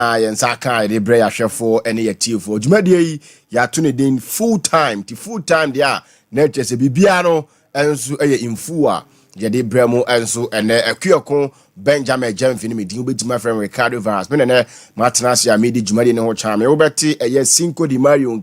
Yen Saka, the Brea Sheffo, any a tea for Jumadi, Yatuni din full time, there, Natures a Bibiano, and so in Fua, Yadi Bremo, and so, and a Kyoko, Benjamin Jemfini, deal with my friend Ricardo Vaz, Menene, Martinasia, Midi Jumadi, no charm, Roberti, a yes, Cinco di Mario,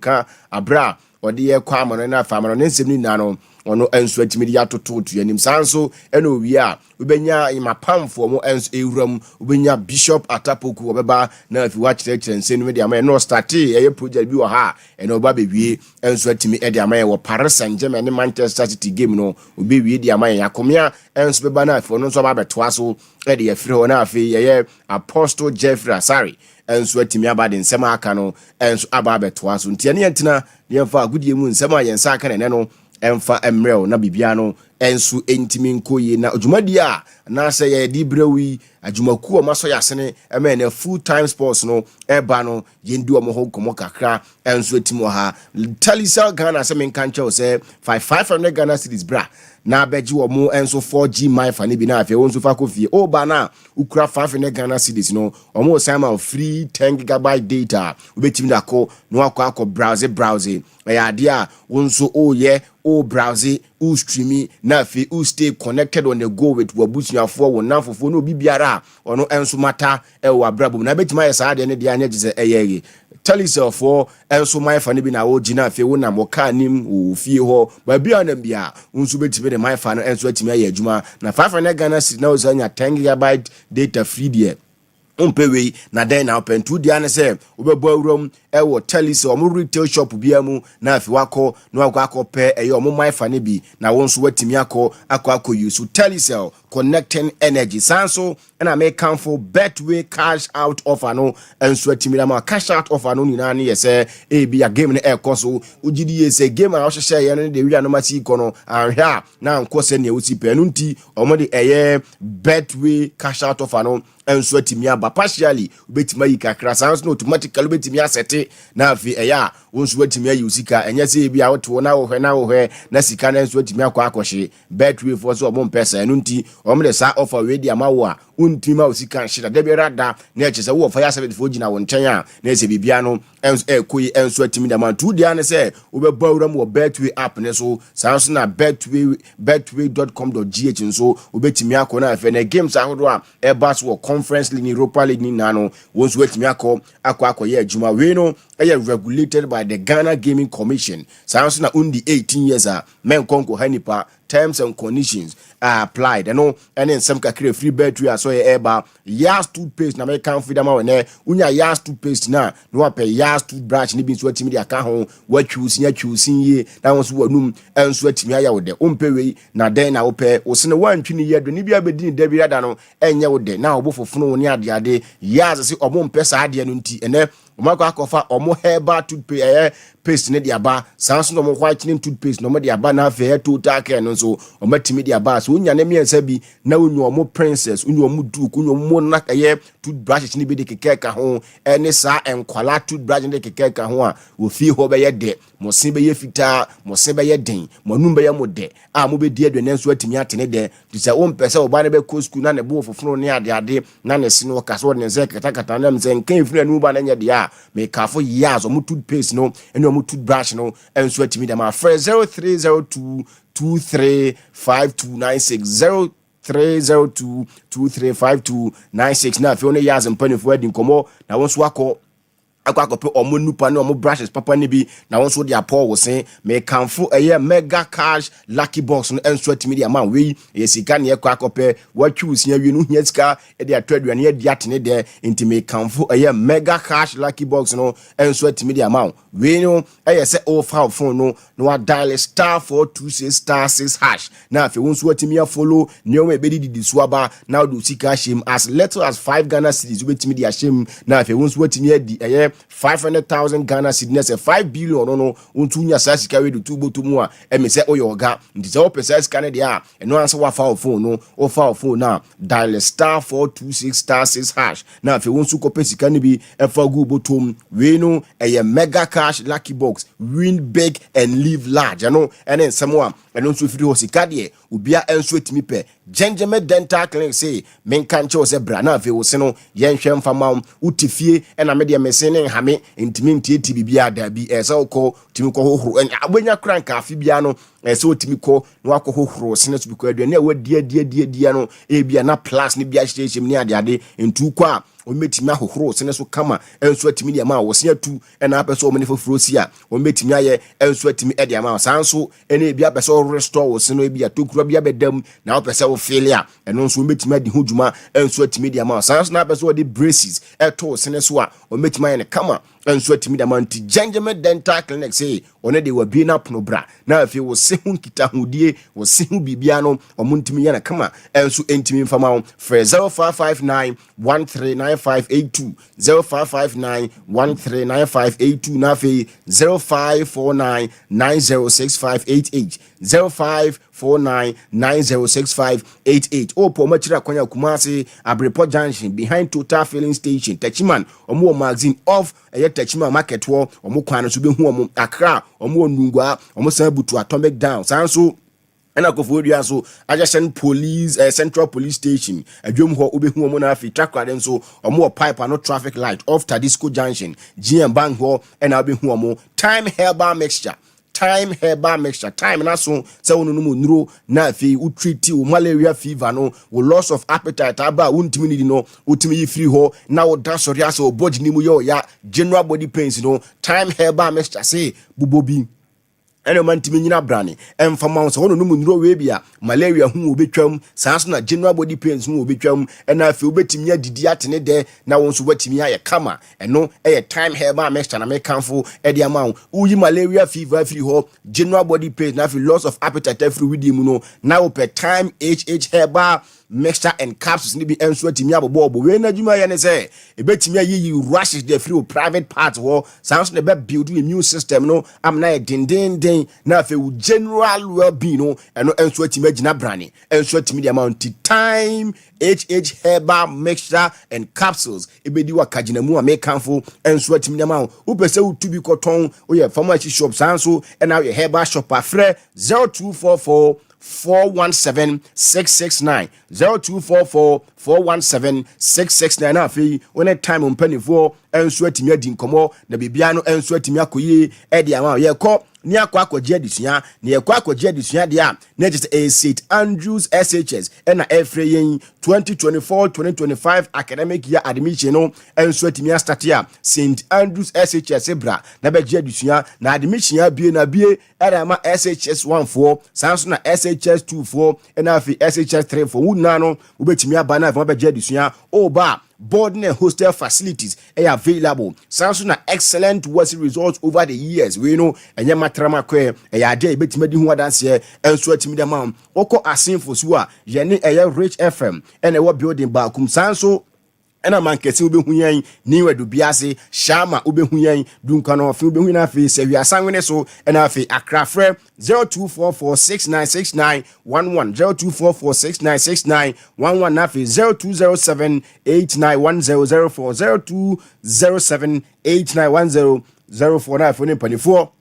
Abra, or the air Quamon and a family, and Semi Nano. Ono enso atimi ya toto to anim sanso ena owia ubenya imapamfo mo enso ewuram ubenya Bishop Atapoku obeba na afi wa kire nse no de ama no start eye project bi wo ha ena oba bewie enso atimi e de ama wo Paris Saint-Germain ne Manchester City game no obewie de ama yakomia enso beba na afi no so ba betoa so e de afiri ho na afi ye Apostle Jeffrey Asari enso atimi aba de nsema aka no enso aba betoa so ntia ne entina ne mfa agudie mu nsema yensa aka ne no emfa emrel na bibiano ensu entimi nkoye na adwumadi a na se ye di brewi adwumaku o maso yasene ema na full time sports no eba no yendi o mo ho komo kakra ensu etimo ha Talisal Ghana se men kan che se 500 Ghana cedis bra na beji wo mo enso 4G my fa ne bi na afi wonso fa kofie o ba na ukura 500 Ghana cedis no o mo sama free 10 gigabyte data ubetimi da ko no akọ browse ya dia wonso o ye o browse o streami na afi o stay connected on the go with wabusuafo wo nanfofo no bibiara ono enso mata e wo abrabom na betima ya saa de ne dia anya gise eyeye Talisal for enso my fa ne bi na wo gina afi wo na mo ka nim wo fie ho ba bia na bia wonso betime de my fa no enso atime ya adwuma na 500 Ghana cedis na ozanya 10 gigabyte data free there umpewe na den na open 2 dia ne se obebo awrom e wo Talisal omo retail shop bia mu na afi wako na wako akope e omo my fa ne bi na wonso watimi akọ use Talisal connecting energy sanso and I make count for Betway cash out offer no enso atimi ma cash out offer no nyina ne yese e bi a game ne e koso ugidi yese game a ohye ye ne de wi anomati ikono anhwa na nkose ne wusi pe no nti omo de eye Betway cash out offer no enso atimi aba partially ubetima yi kakra sanso no automatically ubetimi asete na afi eya wonso atimi ayi usika enye se bi a woto na wo na sika na enso atimi akọhye Betway for so omo mpesa no nti omo de sa offer we di amawo a untima usika nhira de berada na echese wo fa ya 74 gina wo nchen a na ese bibia no enso ekoyi enso atimi da man 2 dia ne se obebawram wo Betway app ne so sanso na betway.com.gh nso obetimi akọ na afi na games ahodo a ebas wo Conference League, Europa League ni nano wonso wetimi akọ ye adwuma we no regulated by the Ghana Gaming Commission sanso na undi 18 years a men konko hanipa terms and conditions are applied and then some kakire free Betway aso ye eba yas toothpaste na me kan freedom we unya yas toothpaste na no ape yas toothbrush ni bi so atimi de aka ho wa twusin ye na wonso wanum enso atimi aya wo de ompewe na den na wo pe wo se ne wantwi ni ye do ni bia bedini da bi ada no enye wo de na wo fofono ni ade yas se omo mpesa ade no nti ene omako akofa omo herbal toothpaste paste ne dia ba sanso no mo white ni toothpaste no mo dia ba na afa total care no so omatimi dia ba so unya ne miensa bi na onyu omo princess onyu omo duke onyu omo na kaye toothbrush ni bi de kekeka ho ene sa enkwala toothbrush de kekeka ho a wo fi ho be ye de mo sin be ye fita mo sin be ye den mo num be ye mo de a mo be die aduane nso atimi atene de to say o mpese o ba ne be ko school na ne bo fofono ne ade na ne sino ka so ne nse kata na mse nkan ifira nu ba na nya de a me kafo years o mo toothpaste no ene o mo toothbrush no enso atimi de ma 0302 235296 0302235296 na fe one years mpanifo adi nkomo na wonso akọ omo nupa ne omo brushes papa ne bi na wonso de apo wo sen me kanfo eye mega cash lucky box no enso atimi de ama we sika ne akọ watwu usia wi no hia sika e de atwaduane e de atene de enti me kanfo eye mega cash lucky box no enso atimi de ama we no eye se o fa phone no wa dial *426*6# na afi wonso atimi follow ne o me be di suaba na do sika shim as little as 5 Ghana cedis ubetimi de ashim na afi wonso atimi adi eye 500,000 Ghana cedis 5 billion no untunya sa sika we do tuboto mu a eme se oyoga ndi se opesa sika ne dia eno ansa wa fa phone no o fa phone na dial *426*6# na afi wonso kope sika ne bi e fa gu botom we no eye mega cash lucky box win big and live large ano ene nsemo a eno nso firi ho sika de ubia enso etimi pe Genjeme Dental Clinic say men kan che se bra na afi wo se no yen hwe mfama utifie na me de mese ne nhame ntimi ntieti bibia da bi ese ukọ timi kọ hohoro abenya kranka afi bia no ese otimi kọ no akọ hohoro se ne so bikọ aduane a wadia no e bia na plus ne bia hyehye ni ade ntu kọ a ometimi ahohoro se ne so kama enso atimi de ma wo se atu na apeso o me ne foforo si a ometimi aye enso atimi e de ma sanso ene bia apeso restore wo se no bia tokura bia bedam na apeso failure eno nso ometimi adi ho dwuma enso atimi de ma sanso na apeso de braces eto se ne so a ometimi aye ne kama enso atimi de ma nti Genjeme Dental Clinic say one de wabi na pono bra na afi wo se hu kita hodie wo se hu bibia no omuntimi ye na kama enso entimi mfama wo for 0559 139582 0559 139582 na afi 0549 906588 0549 906588 opo machira kwanya Kumasi Abrepo Junction behind Total Filling Station Tachiman omo magazine of Tachiman market wo omo kwan so be hu omo Accra omo Nungwa omo san butu Atomic Down sanso ena kofodia so adjacent police central police station adwom ho obehu omo na afi track den so omo pipe no traffic light off Tadisco Junction GM Bank ho ena obehu omo time herbal mixture time na so se wonu no nuro na afi utreat o malaria fever no wo loss of appetite aba untimi ni no utimi yi free ho na wo da sori asa o body ni mu yo ya general body pains no time herbal mixture say bubobi ene mantimi nyina brane emfama so wono no nuro we bia malaria hu obetwam sanso na general body pains hu obetwam ena afi obetimi adidi atene de na won so watimi aye kama eno time herbal mixture na me kanfo e de ama uyi malaria fever free ho general body pains na afi loss of appetite free widi mu no na wo per time herbal mixture and capsules ni bi enso atimi abobo we na djuma ye ne se ebetimi ayi rushes the free private part ho sanso na be build immune system no am na den na fe general well-being no eno enso atimi agina brane enso atimi the amount time herbal mixture and capsules ebedi wakagina mu amekanfo enso atimi the amount upese utubi koton oye pharmacy shop sanso and now your herbal shop afre 0244 417 669 0244 417 669 na afi when time on penifo enso atimi adi nkomo na bibia no enso atimi akoye e dia ma ye ko ni akwaje adisua ni akwaje adisua dia na just a St Andrews SHS na every yen 2024-2025 academic year admission no enso atimi start ya St Andrews SHS bra na be adisua na admission ya bie na bie era ma SHS 14 sanso na SHS 24 na afi SHS 34 wuna no ubetimi aba na be adisua oba boarding and hostel facilities are available. Samsung excellent work results over the years. We know enye matrama kwe ade betimedi hu adanse e enso atimi da mam oko asinfo so a ye ne Rich FM ene wo building ba kum sanso ena mankesi obehu yan ni wedu biase shama obehu yan dunka no fe obehu na fe se wiasan wene so ena fe Accra frɛ 0244696911 0244696911 na fe 0207891004 0207891004 na fe ne panifo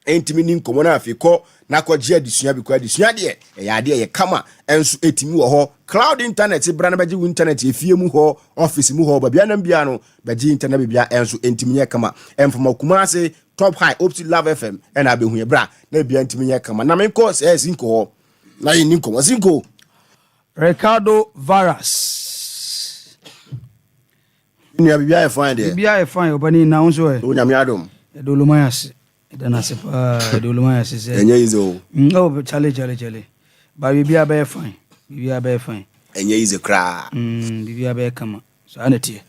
entimi ni nkomo na afi ko na kwaje adisua bi kwa adisua de ya de ye kama enso etimi wo ho cloud internet bra na baji internet efie mu ho office mu ho ba bia na bia no baji internet bia enso entimi ye kama emfama Kumasi top high up to love FM na abehu ye bra na bia entimi ye kama na men ko se zinko ho na ye ni nkomo zinko Ricardo Varas ni bia e fine de bia e fine obani na unso e onyame adom edolumayase dana sepa edolumayase se enye izo no chale ba bibia be fine enye izo kra bibia be kama so anete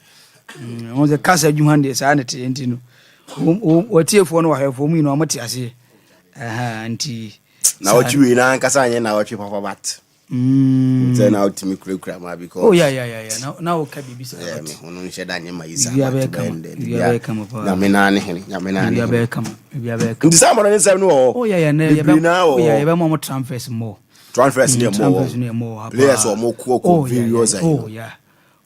on the kasa dwuhande so anete entino otiefo no wahefo mu no amate ase anti na ochiwe na nkasa anye na ochi papa bat then out me kura ma because oh yeah now ka bibi so yeah me hono nche da anye ma isa bibia be kama pa na me na ne hene bibia be kama ndi sa mo ne nsem no oh yeah na ye be mo transfers more players or more cool videos oh yeah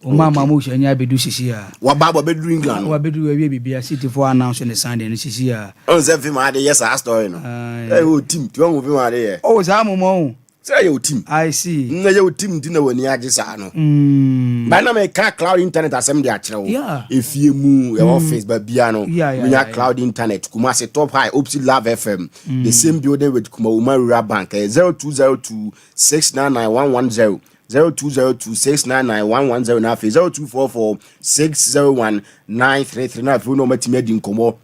o mama mu hwa nya bedu sisi a wa baba bedu England wa bedu we bibia city for announce on Sunday no sisi a on se film ade yes a story no eh o team tu won film ade ye oh za mo Say your team. I see. Your team dinner when you are just ano. By now, cloud internet assembly actually. Yeah. If you move your office, but piano. Yeah. Cloud internet. Kumasi top high. Opsi Love FM. The same building with Kuma Rural Bank. 0202 699 0202-699-110 na 0244-601-933 na fi no matimi di nkomo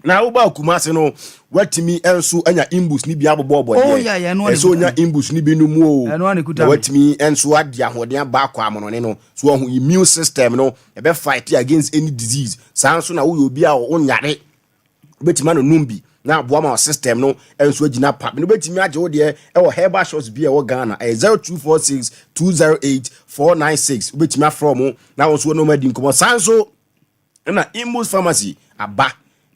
na wo ba Kumasi no watimi enso anya imbus ni bia bobo no so nya imbus ni bi no mu o watimi enso ade ahoden ba akwa amonone no so ho immune system no e be fight against any disease sanso na wo obi a wo nyare betima no numbi na aboa ma system no enso agina pa no betimi age wo de e wo herbal shots bi e wo Ghana 0246-208-496 betimi afrom na wo so no ma di nkomo sanso na Imbus Pharmacy aba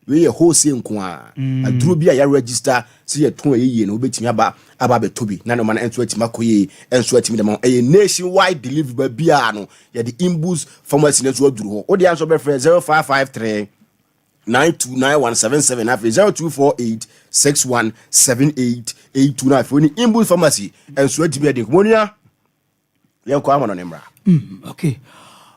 we wholesale nko a aduro bi a ya register se ye ton ayeye no betimi aba betobi na no man enso atima koye enso atimi dem nationwide delivery ba bia no ye the Imbus Pharmacy na so aduro ho o de anso be free 0553 929177 after 0248-617882 na after Imbus Pharmacy enso atimi de komonia ye kwa amano ne mra. Okay.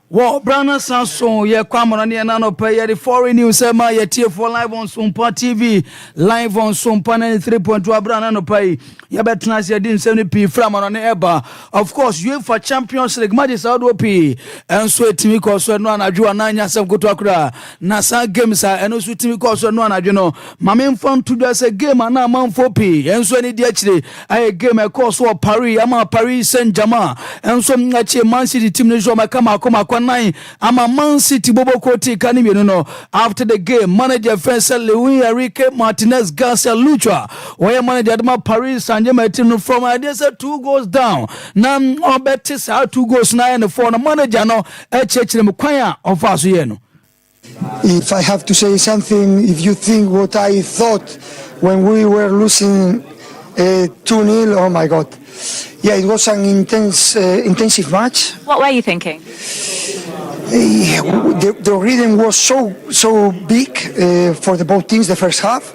Well, Brana Sanson, ye kwamana ni anano pay the foreign news ema ye tie for live on Sompa TV, live on Sompa 93.2 Brana no pay. Ye betna se din 70p from on eba. Of course, UEFA Champions League match is out p. And so timi ko so no anadwo ananya sem koto akura. Na sa games a eno so timi ko so no anadwo no. Mame mfan to do say game na manfo p. And so ni di akire ay game e ko so Paris ama Paris Saint-Germain. And so ngache Man City team no so makama nine ama Man City bobo koti kanimi no after the game manager French Luis Enrique Martinez Garcia Lucha where manager Adama Paris Saint-Germain team from idea 2 goals down na obetis 2 goals na and for the manager no echechire mkwanya of aso ye no. If I have to say something, if you think what I thought when we were losing 2-0, oh my God. Yeah, it was an intensive match. What were you thinking? The rhythm was so big for the both teams the first half,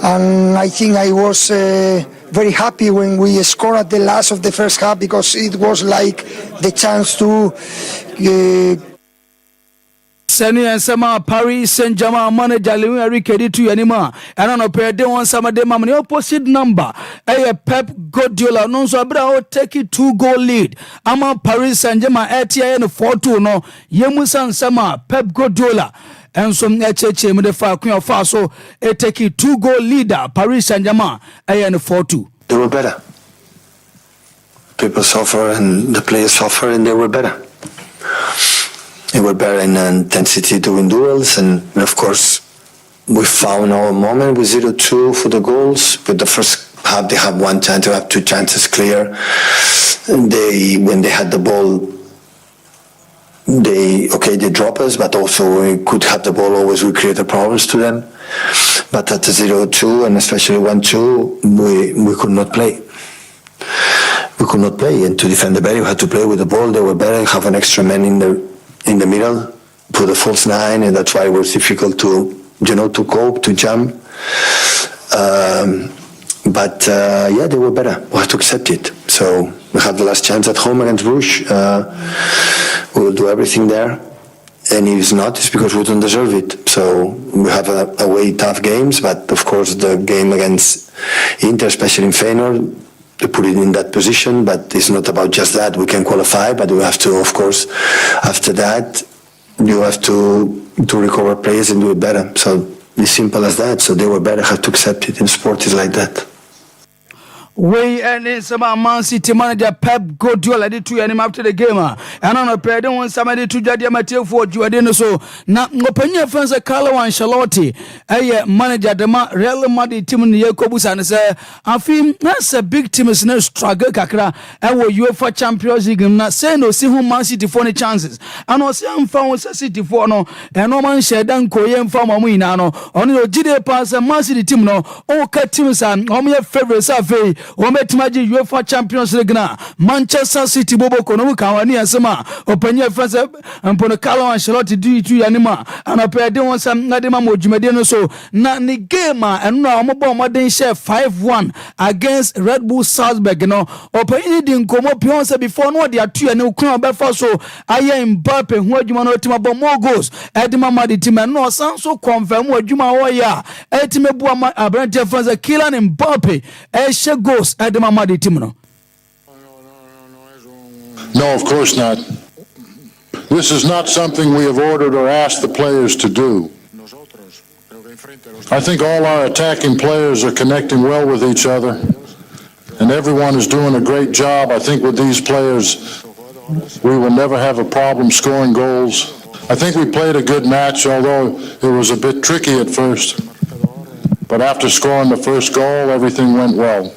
and I think I was very happy when we scored at the last of the first half because it was like the chance to Seni and Sama Paris Saint-Germain manager Luis Enrique di tu yanima and no pay de one sama de mamani opposite number Pep Guardiola no so abra o take 2-goal lead ama Paris Saint-Germain etia no 4-2 no yemusan sama Pep Guardiola and some echeche me de fa kun fa so take 2-goal leader Paris Saint-Germain no 4-2. They were better. People suffer and the players suffer and they were better. They were better in intensity during duels, and of course we found our moment with 0-2 for the goals. But the first half they had one chance, they have 2 chances clear. And when they had the ball, they drop us, but also we could have the ball always we created problems to them. But at the 0-2 and especially 1-2, we could not play. We could not play, and to defend the better, we had to play with the ball. They were better, have an extra man in the middle, put a false 9, and that's why it was difficult to cope, to jump. But they were better. We had to accept it. So we had the last chance at home against Bruges. We will do everything there. And if it's not, it's because we don't deserve it. So we have away tough games, but of course the game against Inter, especially in Feyenoord, to put it in that position, but it's not about just that. We can qualify, but we have to, of course, after that, you have to recover players and do it better. So it's simple as that. So they were better, had to accept it, and sport is like that. We and it's about Man City manager Pep Guardiola did to him after the game. And on a pair, don't want somebody to judge material for you. I didn't so now. Open friends, Carlo Ancelotti, a manager, the Real Madrid team in the Yakobus, and say, I feel that's a big team is no struggle. Kakra, and what UEFA Champions League, not saying no, see who Man City for any chances. And I say, I'm found City for no, and no man shared and Korean from Amuinano, only the GD pass and Man City team no, all cut teams and all my favorites are very. wometima UEFA Champions League na Manchester City bobo kono kawani asema opanye France mpono Carlo Ancelotti du yanima anapede won sam ngade ma modwumade no so na ni game eno na omobo moden share 5-1 against Red Bull Salzburg no opanye di nkomo pionse before no de atu ne ukran obefa so aye Mbappe hu adwuma no tima bo more goals edima madi team no san so confirm adwuma wo ya etime bu abrante France Kylian Mbappe she goals edima madi team no. No, of course not. This is not something we have ordered or asked the players to do. I think all our attacking players are connecting well with each other, and everyone is doing a great job. I think with these players, we will never have a problem scoring goals. I think we played a good match, although it was a bit tricky at first. But after scoring the first goal, everything went well.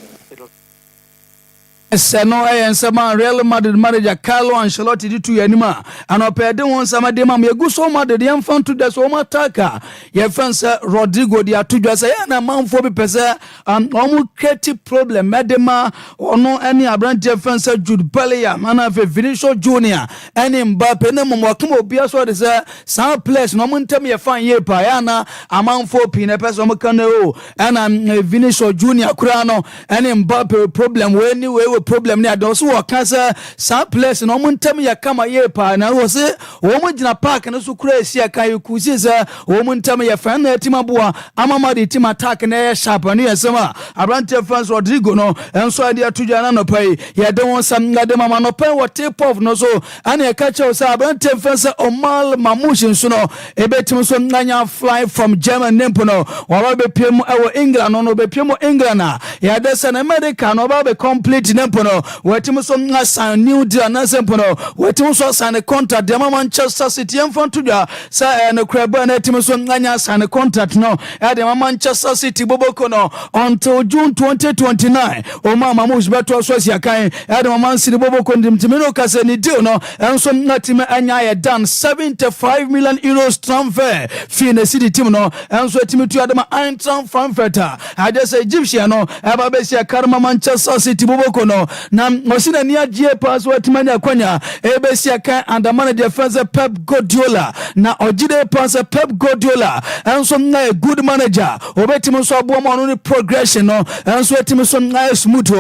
Seno ensama Real Madrid manager Carlo Ancelotti ditu yanima anopede won sama de mam yegu so Madrid yam fan to the so mataka ye fansa Rodrigo dia tudwa say na manfo bi pese omu creative problem medema ono any abrante fansa Jude Bellingham mana fe Vinicius Junior any Mbappe na mo kam obi aso de say some players no mo ntem ye fan ye pa ya na amanfo pi na pese mo kan o na Vinicius Junior kura no any Mbappe problem we anyway problem ni adon so waka sa place no mo ntem ya kama ye pa na wo se wo mo gina park na so kura esi kan ku si se wo mo ntem ya fan na team aboa amama de team attack na ya sharp na yesema abrante fans Rodrigo no enso ade atuja na no pai ya de won sam ngade mama no pai what tip off no so ana ya catch us abrante fans Omar Mamush so no ebetim so nanya fly from German nempo no wa be piem ewo England no be piem England na ya de se na America no ba be complete nempo no wetim so sign new deal na sempo no wetim so sign contract de Manchester City en front to sa no crab na wetim so anya sign contract no e de Manchester City boboko no until June 2029 o mama Mamush beto so sia kan e de Man City boboko ndimtimi no kase ni deal no enso na team anya ye done 75 million euros transfer fee na City team no enso team tu adama Eintracht Frankfurt I just Egyptian no e ba be sia karma Manchester City boboko no na osina ni agie pass watimani akwanya ebesia kan under manager defense Pep Guardiola na ojide pass Pep Guardiola enso na a good manager obetimo so abo mo no ni progression no enso etimo so na smooth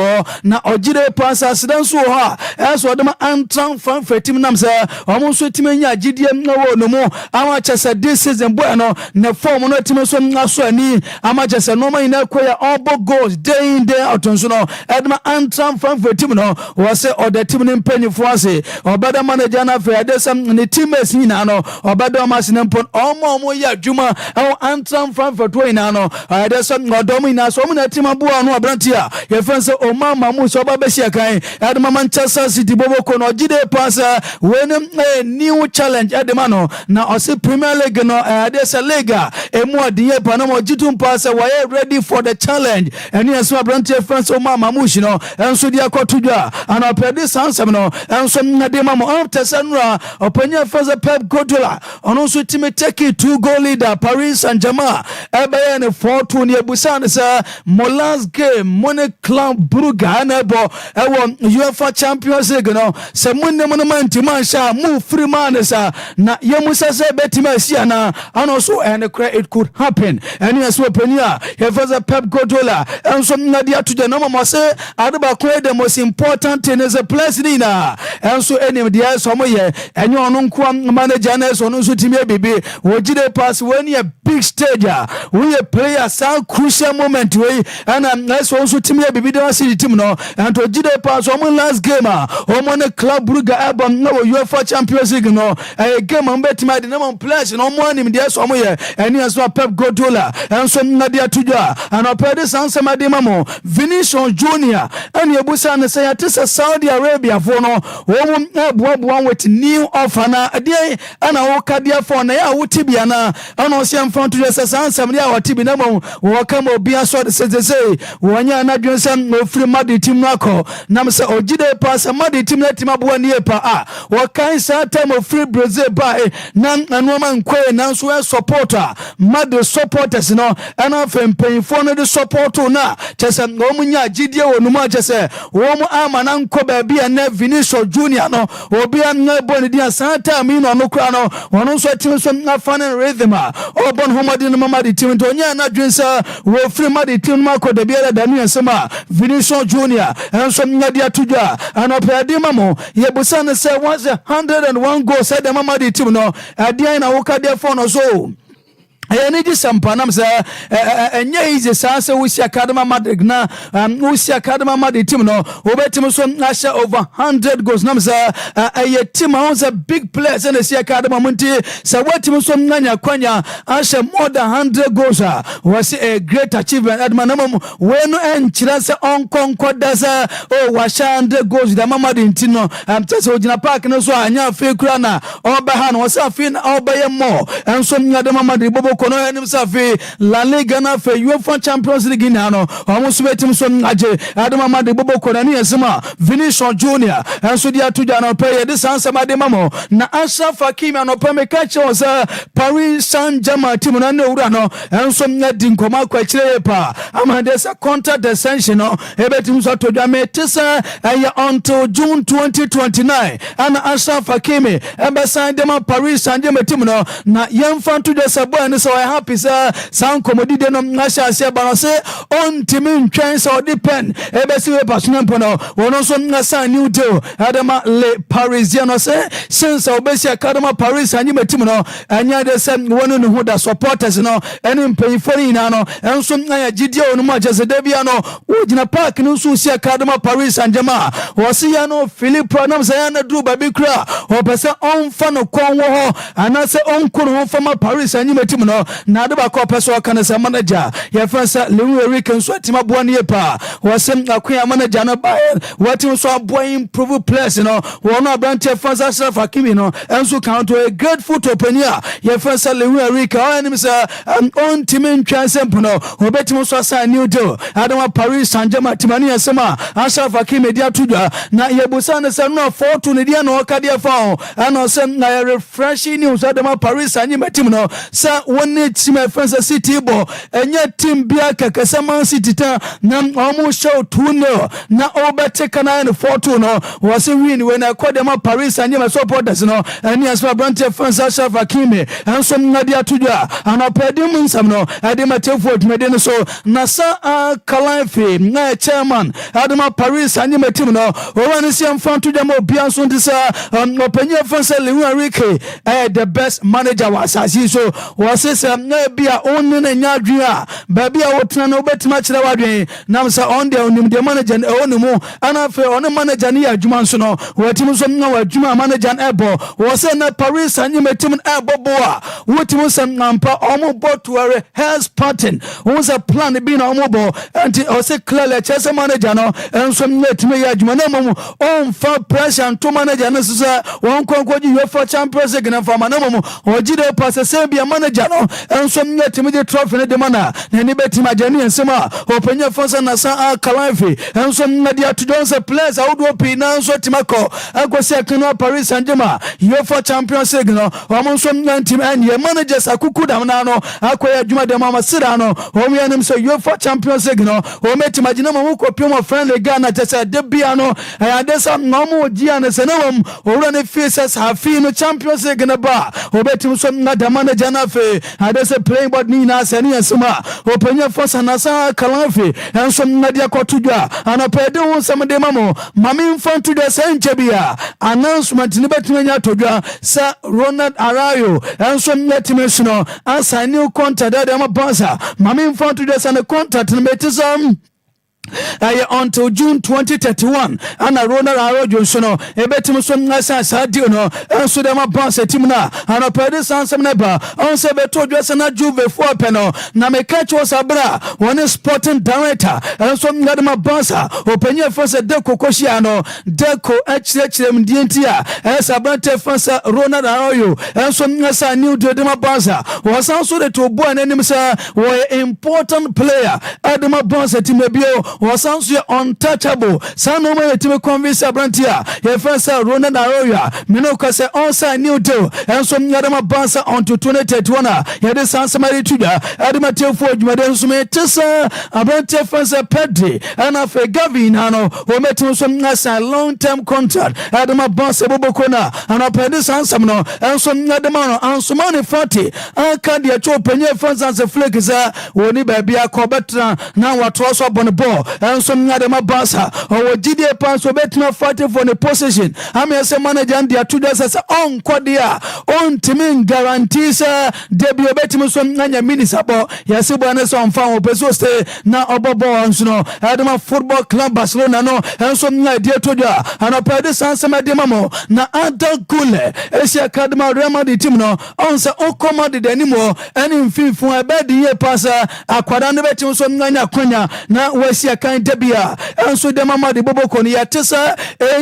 na ojide pass asidan so ha enso dem Eintracht Frankfurt team nam se omo so timanya agidie no wo no mu ama chese this season boy no na form no etimo so na so ani ama chese no man na koya all goals day in day out so no edem Eintracht Frankfurt team no was say or the team in penny for say obada manager na fe ade sam ne teammates ni na no obada masine mpon omo ya dwuma e Eintracht Frankfurt we na no ade sam odom ina so mo na team aboa no abranti a ye fan say Omar Mamush oba be sia kan ade Manchester City boboko no gide pass when new challenge ade ma no na o say Premier League no ade say Liga emu ade pa no mo gitum pass we ready for the challenge and yes abranti fans Omar Mamush no enso dia kotudwa ana pede sansam no enso ngade mamo after sanra opanya faza Pep Guardiola ono so time take 2 goal leader Paris Saint-Germain ebe ne 4-2 ne busan sa molas game Money Club Brugge na bo ewo UEFA Champions League no se munne monument man sha mu free man sa na yemusa se betima sia na ano so and it could happen and yes opanya he faza Pep Guardiola enso ngade atuja no mamo se adeba the most important thing is a place nina and so any dia so mo ye enyo ono nko manager na so no so timie bibi wogide pass when you big stage we a player so crucial moment we and so so timie bibi dey see the team no and wogide pass o last game o mo ne Club Brugge album no UEFA Champions League no a game on betima the number players no mo anim dia so mo ye eni so Pep Guardiola and so na dia tudwa and opede sanse madema mo Vinicius Junior and Yebusa ne say atisa Saudi Arabia for no wo with new offer na ade ana wo kadia for na ya wotibia na ana osiam front to just ansam ya watibi na mo wo kam obi aso de say wonya na dwensam no free mad team no akọ nam say ogide pass mad team na team aboa ne pa wo kan sa time of free Brazil ba na anoma nkwe na so supporter mad supporters no ana fempin for no the support na chese omunya gidie wonuma chese wo mu ama na nko ba bia na Vinicius Junior no obi an boni dia santa mi no kura no wono so tim so na fan rhythm obon homadi no mama di tim to nya na dwensa wo free madi tim ma ko da bia da nu ensema Vinicius Junior enso nya dia tudwa anopedi mamo ye busa ne say 101 goals said the mama di tim no adia na wo ka dia for no so Energy Sompa nam say enye easy say we see Academy Madrid na we see Academy Madrid team no obetim so na share over 100 goals nam say a team owns a big players and see Academy munti say wetim so nanya kwanya share more than 100 goals was a great achievement at manam we no enchira say on concord say wa share 100 goals da mama de ntino tese ogina park no so anya fe kura na oba ha no say afi na oba ye more enso nya de mama de bobo kono enim safi La Liga na fe UEFA Champions League na no omo betim so aje adama made bobo kono ne yesema Vinicius Junior enso dia tuja na pay de sansa made mamo na Ashraf Hakimi no pa me catch was Paris Saint-Germain team na ewura no enso nya di nkoma kwa kire pa amade sa contract extension no ebetim so to dwa me tisa until June 2029 ana Ashraf Hakimi sign dem Paris Saint-Germain team no na yemfa to just boy and so I happy sir sound commodity de no nasha se ba no se on timi ntwen so depend ebesi we personal pono wono so sign new deal adama le Parisian say since obesi Academy Paris Saint-Germain team no anya de se wono no hu da supporters no eni mpanyifori na no enso anya gidie onu ma jese de bia no wogina park no so si Academy Paris Saint-Germain wo se ya no Philippe Pronam say ya na dru baby kra o pese on fa no kon wo ho ana se on ko no fa ma Paris Saint-Germain team no na de ba ko pese kana se manager ya fansa Lewis Enrique so team aboa ne pa wo se akwa manager no ba what so aboa improve players no wo no abranche fansa Ashraf Hakimi no enso count a great foot openia ya fansa Lewis Enrique o say on team ntwan sempo no obetim so sign new deal adama Paris Saint-Germain team ani asema Ashraf Hakimi dia tudwa na yebusa ne se no fortune ne dia no ka dia fa ana se na refreshing news adama Paris Saint-Germain team no sa woni team fansa City bo enye team bia kakasa Man City ta na omo show 2-0 na obeteka na ne fortune no was win when I call them Paris Saint-Germain supporters no ani asma branch fansa Ashraf Hakimi enso na dia tudwa ana pedim nsam no adema teford medene so na sa Kalafi na chairman adema Paris Saint-Germain team no owani siam fan tudwa mo bia so ndisa openya fansa Lewis Enrique the best manager was as so was say na bia onne na nyadwia ba bia wotena no betima kire wadwen nam sa on the onim the manager onimu ana fe on manager ne adwuma so no watim so na wadwuma manager ebo was say na Paris Saint-Germain team ebo boa wotim so nampa omo botware has pattern was a plan be na omo bo anti o say clearly chese manager no enso netime ya adwuma na mom on fa pressure to manager no so won konkoji UEFA Champions League na fa manamo ojide pass say bia manager no enso netime de trophy ne de mana na ni betima jani ensema openya fonsa na sa Kalafi enso na dia to don say players awdo pi na enso timako akosi akino Paris Saint-Germain UEFA Champions League no omo so team and your managers akuku dam na no akoya adwuma de mama sira no omo yanim so UEFA Champions League no o metima jina mo ko pio friendly Ghana tese de bia no ayadesa nomo gia na senawam owura ne faces hafi no Champions League na ba obetim so na da manager na fe adese playing board ni na sani asuma openya force na sa Kalafi enso na dia kotudwa anapede won samde mamo mami mfantu de senche bia announcement ni betima nya todwa sa Ronald Arayo enso netime no asa new contract de ma bonsa mami mfantu de sa ne contract ni betisam until June 2031 ana Ronald Arajo so no ebetim so ngasa sadio no enso dem abase team na ana pede sansem na ba on se beto dwese na Juve for peno na me catch was abra one sporting director enso ngadema bansa openye fose Deco koshia no Deco echirem dientia esa brante fose Ronald Arajo enso ngasa new dem bansa was also the to boy anim say we important player adema bansa team bio was also untouchable. Some no man to convince a brantia. Your first Ronald Arroyo, Minoka say also new deal, and some Yadama Bansa onto 2031. Yet the San Samari Tuda, Adamatil Forge, Madame Sume Tessa, a brantia first Pedri, and of a Gavinano, who met him some Nasa long term contract, Adama Bansa Bobocona, and a Pedis Ansamno, and some Yadamano, and some money 40. I can't get your penny funds as a flick is a Woni baby a Cobetra, now what was up on the ball. And some Yadama Basa or GDA Pans were better fighting for the position. I mean, as a manager and their two days as on Quadia on Timin guarantees debut Betimus from Nanya Minisabo, Yasibanes on Farm Pesoste, now Obobo and Snow, Adama Football Club Barcelona, no, and some idea to ya, and a Padis Ansama Demamo, na Anta Gule, Asia Kadma Rama di Timno, onse Okoma did anymore, and in fee for a bed year passer, Aquadan Betimus from Nanya Quenya, now Wesia kind Debia, and so the Mama de Boboconi, Tessa,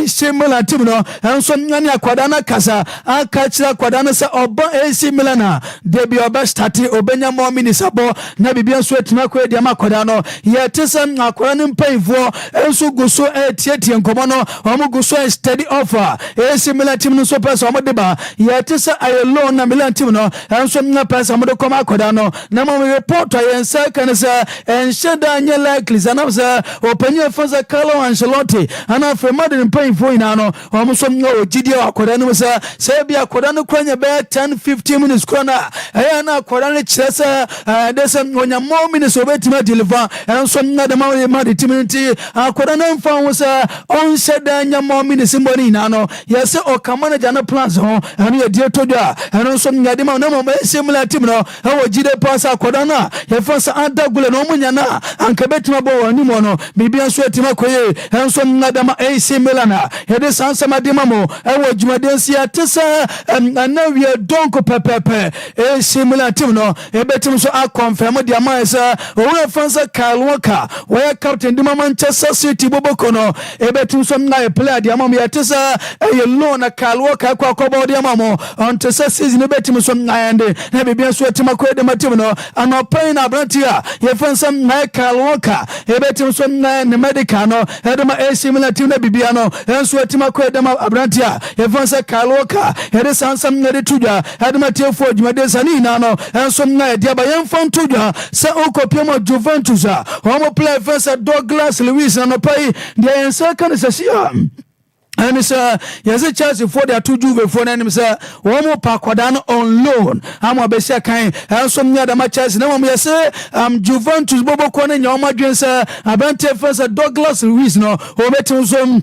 similar Timno, and so Nanya Quadana Casa, I catch la Quadanasa or AC Milana, Debia Bastati, Obenya more Minisabo, Nabibian Sweat Nakwe, Diamaquadano, Yatessa, Aquanim pay for, and so go so Tieti and Comano, Homo so steady offer, a similar Timno Sopas Omodeba, Yatessa, I alone, Namilan Timno, and so Napas Amodo Quadano, Nama report I and second, and Shadanya likely, Zanabza, Openia Faza Carlo Ancelotti, and after modern paying for Inano, almost no Gidio Aquadano, Sabia Quadano Crania Bear 10-15 minutes corner, Ayana Quadana Chesa, there's when you're more minutes of it deliver, and some other Madi Timothy, Aquadano found was on Shadanya more minutes in Bonino, yes, or Kamana Jana Plaza, and your dear Toda, and also Nadima, no similar Timno, how Gide Pasa Quadana, your first Antagula no Munyana, and Cabetmabo and Nimono, Bibian Sweatimakoye, and some Nadama AC Milana, Hede Sansama Dimamo, and what Jumadensia Tessa, and now we are Donko Pepe, a similar Timno, a betum so I confirm the Amasa, or Fansa Kyle Walker, where Captain Dima Manchester City Bobocono, a betum some night player, the Amamia Tessa, a lone Kyle Walker, Quacobo Diamamo, on Tessa season, a betum some night, and Bibian Sweatimakoye de Matimno, and not playing a brantia, you find some night Kyle Walker, a betum some night Medicano, Edema a similar to Bibiano, and Sweatimakoye de Abrantia, a Fansa Kyle Walker, Hede Sansam Nedituja, Adamatil Forge, Medesanino, and some night, Yabayan Fontuja, Saoko Piamo Juventus, Homo play first at Douglas Lewis and a pay, the second is a Siam. And sir, yes, a chance for their two Juve for enemies, sir. One more Paquadano on loan. I'm a Bessia kind, and some near the matches. No, yes, Juventus Bobo Conan, your Madrid, sir. I bent first at Douglas Lewis, no, who met some.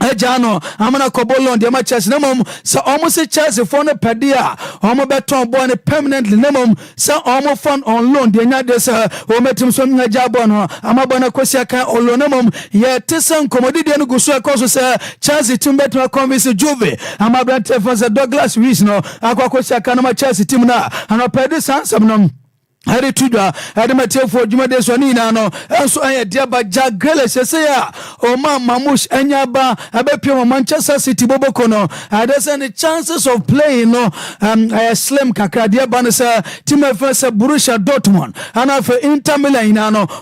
Ejano amana kobolo on the matches nemom so almost a chance for no pedia omo beton boy permanently nemom so almost fun on loan the nyade sir o metum so nyajabo no amabona kosia kan on loan nemom ye tesen komodi de no guso akoso sir chance team beton convince Juve amabra for Douglas Luiz no akwa kosia kan ma chance team na anopedi sansam no Harry Tudor, Adamatil for Jumade Sonina, also I diaba Jagale Sesea, O Mamush Enyaba, Abepio Manchester City Bobocono. There's any chances of playing no slim Kakadia Banasa, Team first Borussia Dortmund, and after Inter Milan,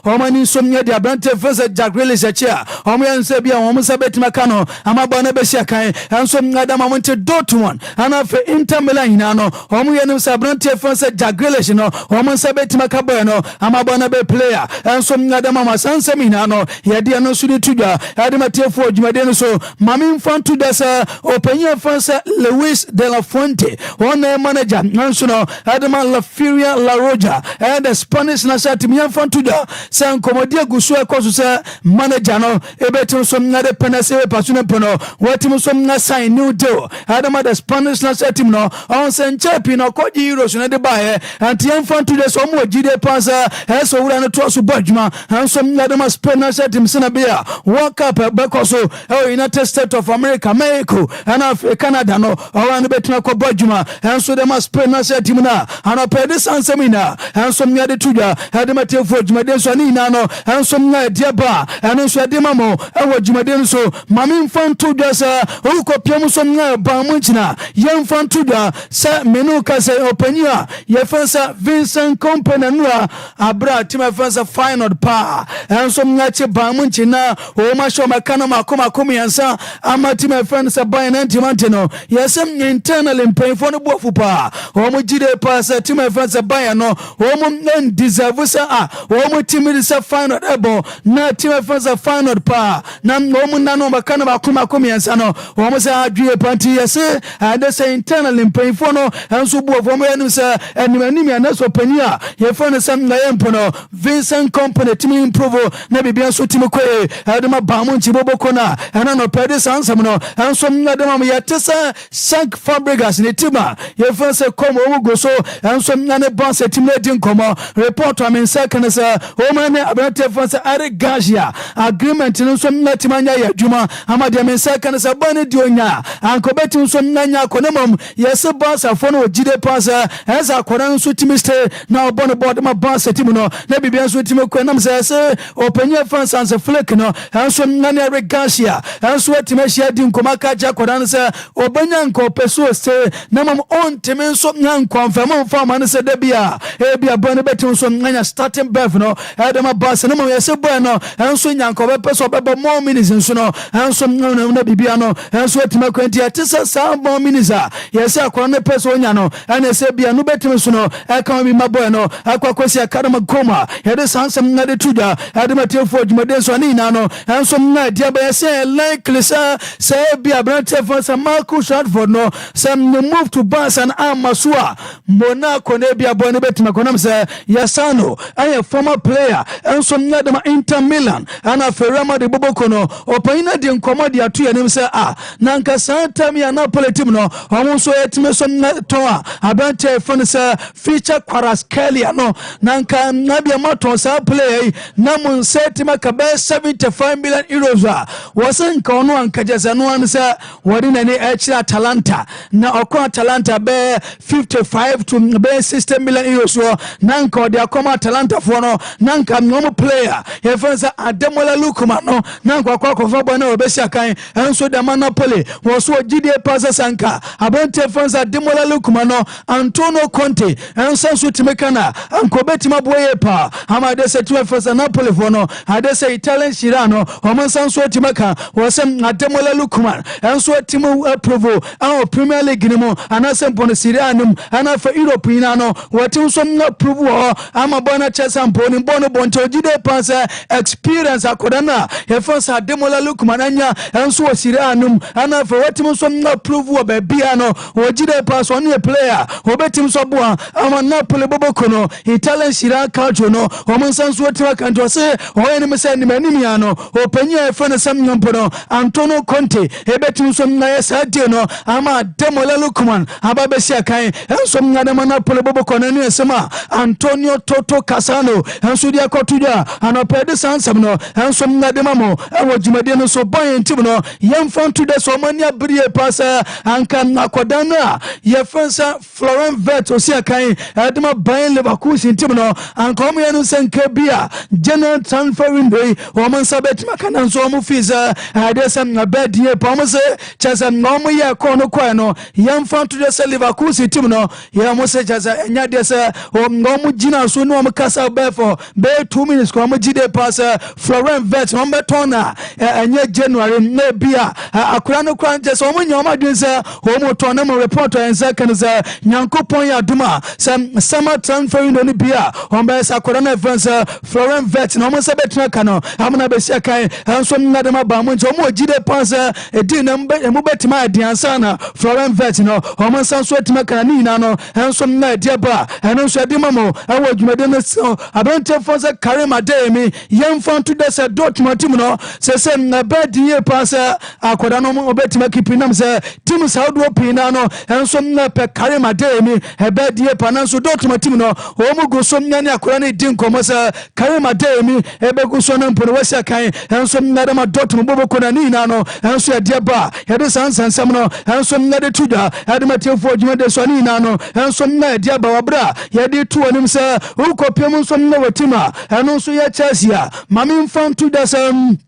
Omani Somnia de Abrante first Jagale Sechia, Omian Sebia, Omusabet Macano, Amabana Besiakai, and some Nadama went to Dortmund, and after Inter Milan, Omian Sabrante first Jagale, no, Betimacabano, Amabana be player, and some Nadama Sanseminano, Yadiano Sudituja, Adamatil for Jumadeno, so Mamin Fantudasa, Openia Fansa Luis de la Fuente, one manager, National, Adama La Furia La Roja, and the Spanish Nasatimian Fantuda, San Comodia Gusua Cosusa, Manajano, Ebeton some Nade Penase Pasunapono, Watimus some Nasa new deal, Adama the Spanish Nasatimno, on San Chapino, Codi Euros, and the buyer, and Tian Fantuda. so mo gide pass eso wura no to so badwuma enso nyadema Spain national team sina bia World Cup because United States of America Mexico and Canada no awan betina ko badwuma enso dem Spain national team na ana pede sansemina enso nyade tuja edema tefo dwumade so ni na no enso nya diaba enso edema mo ewo dwumade so mame mfanto dwa sa ukopiem so nya ba mo nchina yemfanto dwa sa menu ka se opania ye fansa Vincent Company nura abra team fansa final pa enso nya che ba mo nchina o ma show makana makoma komiansa ama team fansa by 90 manteno yesem internal mpanyfo no bofu pa o mo gide pa sa team fansa by no o mo deserve sa o mo team sa final ebo na team fansa final pa na o mo nano makana makoma komiansa no o mo sa adwie panti yese ade say internal mpanyfo no enso bofu mo yanu sa animanimi na so pania ye fansa na yempo no Vincent Company team improve na bibia so team kwe ade ma ba mo nchi boboko na ana no pede sansam no enso ade ma yetesa Sank Fabregas ne tima ye fansa komo o go so enso ne boss team na din komo report am second sa o ma ne abate fansa are gasia agreement no so na timanya ya djuma ama de men second sa bane di onya anko beti so nya konemom yes boss afo no gide pass esa koran so team stay na obono board ma boss team no na bibia so team ko nam sa se openya fansa sa flick no enso ne are gasia enso team share din koma ka ja koran sa obanya nko peso se na mam on team so nya confirm form an se da bia e bia bane beti so nya starting berth no edema boss na mam yes boy no enso nya nko be peso be more minutes nso no enso na bibia no enso team kwenti atisa sa more minutes yes akwa na peso nya no ana se bia no beti so no e kan bi maboy no akwa kwesi akadama goma yede sansam na de tuja edema tefo djumade so ani na no enso na dia ba yes likely sa se bia brand tefo sa Marcus Rashford no some move to Barca and Amasua Monaco ne bia boy ne betima konam say Yasano a former player and some nadama Inter Milan and a Ferrama de Boboko no opina de nkomo de atu yanim say nanka Santa mi Napoli team no omo so etime so toa abante fon say feature Kvaratskhelia no nanka nabia maton sa play na mun setima ka be 75 million euros wasan ka ono anka jesa no an say wadi na ne Atalanta na okwa Atalanta be 55 to be 60 million euros nanka de akoma Atalanta for no nanka no player ye fansa Ademola Lookman no nanka akwa fa bana obesi akan enso de Napoli wo so gide pasa sanka abante fansa Ademola Lookman no Antonio Conte enso so timeka na anko betima boye pa ama de se tiwe fansa Napoli for no ade se Italian Shirano o man sanso timeka wo se Ademola Lookman enso timu approval our Premier League nimo anase mpone Serie A nim anafa Europe ina no watim so na approval ama bona chesa mpone mbono bonto gide pass experience akodana ye fansa Ademola Lookman anya enso Serie A nim anafa watim so na approval be bia no wogide pass on a player obetim so boa ama Napoli boboko no Italian Serie culture no o man sanso watima kanto se o ene mese ni manimi ano openya e fana sam nyompo no Antonio Conte ebetim so na yesade no ama Ademola Lookman ababesi akan enso ngade Napoli boboko na ni esema Antonio Toto Casano enso dia kotuja anopede sansam no enso ngade mamo ewo jumade no so boy ntim no yemfon to the so mani abrie pasa anka nakodana ye fansa Florent Vert osi akan adema Bayer Leverkusen ntim no anka omo yanu senke bia general transfer window o man sabet makana so omo fiza adesam na bedie pa omo se chasa omo ye kono kwa no yemfon to the Leverkusen team no ye omo se chasa enya de se omo gina so no omo kasa be for be 2 minutes ko omo gide pass Florent Vert omo betona enya January na bia akura no kwa chasa omo nyoma dwen se omo tona mo report en second se nyankopon ya duma summer transfer window ni bia omo se akura na France Florent Vert no omo se betina kano amna be sia kai enso nade ma ba mo nso omo gide pass edi na mo betima adiansa na Florent Vert no omo sanso etima kana ni na no enso na edi ba enso edi mamo awo dwumade no so abante fonse Karim Adeyemi yemfon to the Dortmund team no se na bedi ye pass akoda no mo betima kipinam se team Saudi opina no enso na pe Karim Adeyemi e bedi ye pa na so Dortmund team no no omu go so nyane akora ne din komo sa kare mademi ebe go so na mpono wasi akan enso nyade ma Dortmund boboko na ni na no enso ya de ba ya de sansansam no enso nyade tuda ya de matefo djuma de so ni na no enso nyade de ba wabra ya de tu onim sa ukopem nso na watima eno nso ya Chelsea mami mfan tuda sam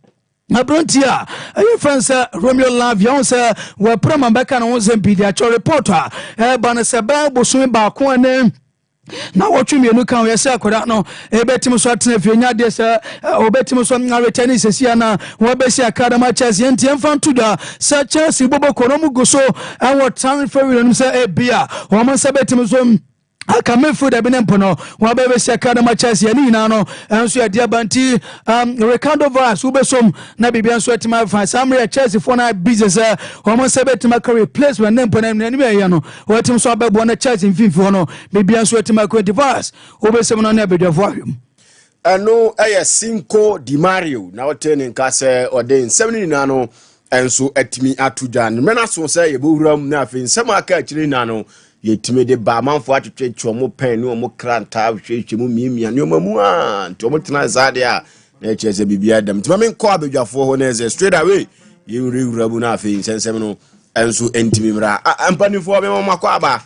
Abrontia, you friends, Romeo Love, young sir, were Pramabeka and was a pediatric reporter, Banasaba, Bosumi Baku and then. Now watching me, look how you say, no, a betimus if you're not this, or betimus on our tennis, Siana, Wabesi Academy, Chelsea, and Tianfan Tuda, such as Bobo Koromu Goso, and what time for you, say, a beer, or Mansabetimus. Akame food abinempono wa bebe sekada ma Chelsea ni na no enso adia banti Ricardo Vaz ubesom na bibia nso atima fa Samuel Chelsea for na business o mo se betima ka replace when nempono na ni ya no watim so abebo na Chelsea mfimfi no bibia nso atima ko Vaz ubesem no na bedwafo ahwem eno Cinco Di Mario na wotene nka se ode nsem ni na no enso atimi atuja no mena so se ye bowuram na afi nsem aka akiri na no yetime de ba manfo atwetwe omo pen ni omo kranta hwehwe mu miimia ni omo mu a nti omo tena zade a na echese bibia dam nti mamen ko abedwafo ho na eze straight away ye wurabu na afi nsensem no enso entimi mra ampanifo be mo akwa aba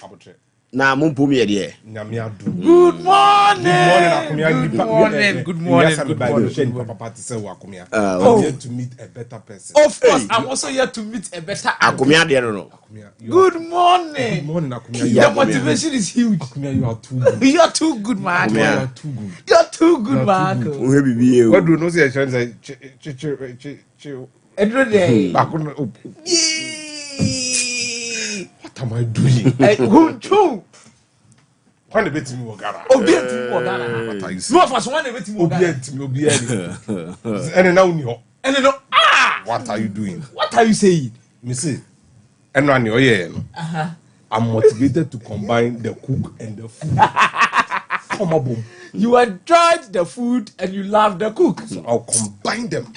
abotre na mumpum ye de nyame adu good morning good morning papa to say wakomia I'm here to meet a better person. Of course I'm also here to meet a better akomia de no good morning akomia your motivation is huge. Akomia, you are too good. You are too good, man. You are too good. You are too good, man. We be what do no say say every day. What am I doing? Who true? When the bet me Ghana. Obi enti mo Ghana. What are you No saying? for one bet me Obi Ghana. enti. And now ni ho. And no What are you doing? what are you saying? Me say. And now ni oh yeah no. I'm motivated to combine the cook and the food. Come on, boom. You enjoyed the food and you love the cook. So I'll combine them.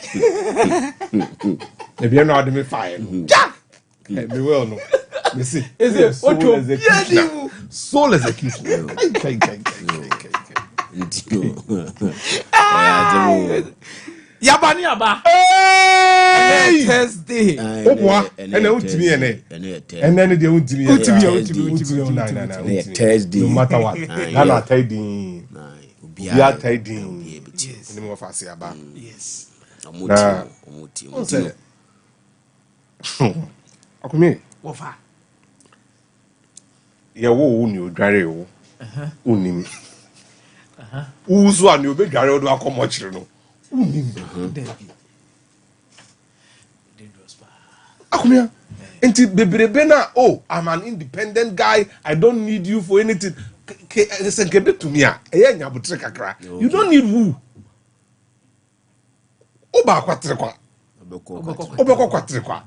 If you know how to make fire. Jack! Me well no. Me see. Is it Soul what execution. Soul execution. Yabani yaba. Hey! Thursday. Oboa. And then utimi ene. And then they utimi. Utimi. Thursday. No matter what. Ghana tiding. We are tiding. Yes. Any more fast aba. Yes. Omuti. Akumi. Wofa. Ya wo ni odware wo. Unim. Uzu ani obedware odo akomo chire no. Unim. Dangerous pa. Akumia. Enti bebrebe na I'm an independent guy. I don't need you for anything. Listen, kebe to me a. Eye nyabutre kakra. You don't need who. Oba kwatre kwa. Obeko kwatre kwa.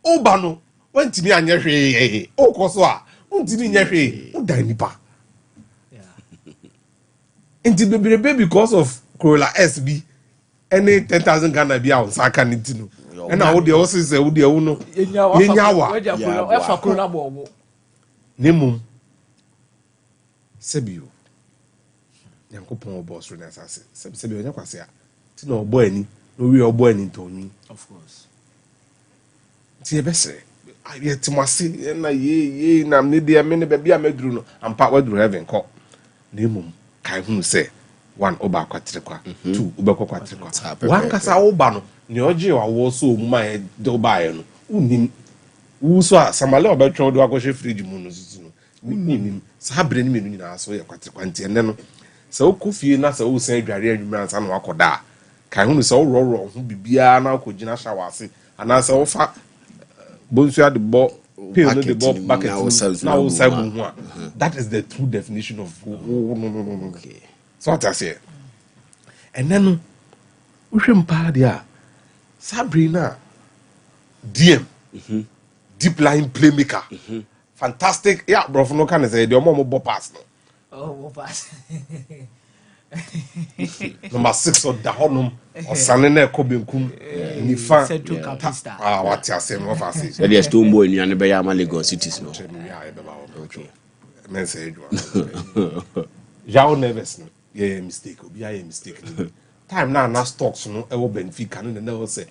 Oba no. Wantimi anye hwe. Okoso a. Untimi nye hwe. Udan nipa. Enti bebrebe because of Corolla SB. Any 10,000 Ghana be on Saka Nintino. And now the also say, Would you know? Yenyawa. Nemu. Sebio. Yankopon boss Renaissance. Sebio Yakwasea. Tino boy ni. No we are boy in Tony. Of course. Tia Besse. I yet to say, and ye, nam nidia many baby amedruno, and part where heaven call. Nemu. Kai who say. One oba kwatrikwa, two ubeko kwatrikwa. One kasa oba no ni oje wa wo so mu ma do ba ye no. Unim. Wu so samale obetwe do akoshe fridge mu no susu no. Unim. Sa bre ni menu nyina so ye kwatrikwa nti ene no. Sa okofie na sa wo san adware adwuma ansa no akoda. Kan hu no sa wo ro ho bibia na akogina shower ase. Ana sa wo fa bonsu ade bo pay no the bo bucket na wo sa mu ho a. That is the true definition of no. Okay. So what I say. And then we should party. Sabrina DM deep line playmaker. Fantastic. Yeah, bro, no can say the more pass. Oh, pass. Number 6 or Dahonum or Sanene Kobinkum. Nifa. Central Campista. What you say, what I say. There is two more in Yanabaya Lagos cities. No. Okay. men say João Neves no yeah mistake obi a mistake time na stocks no e wo Benfica no na wo say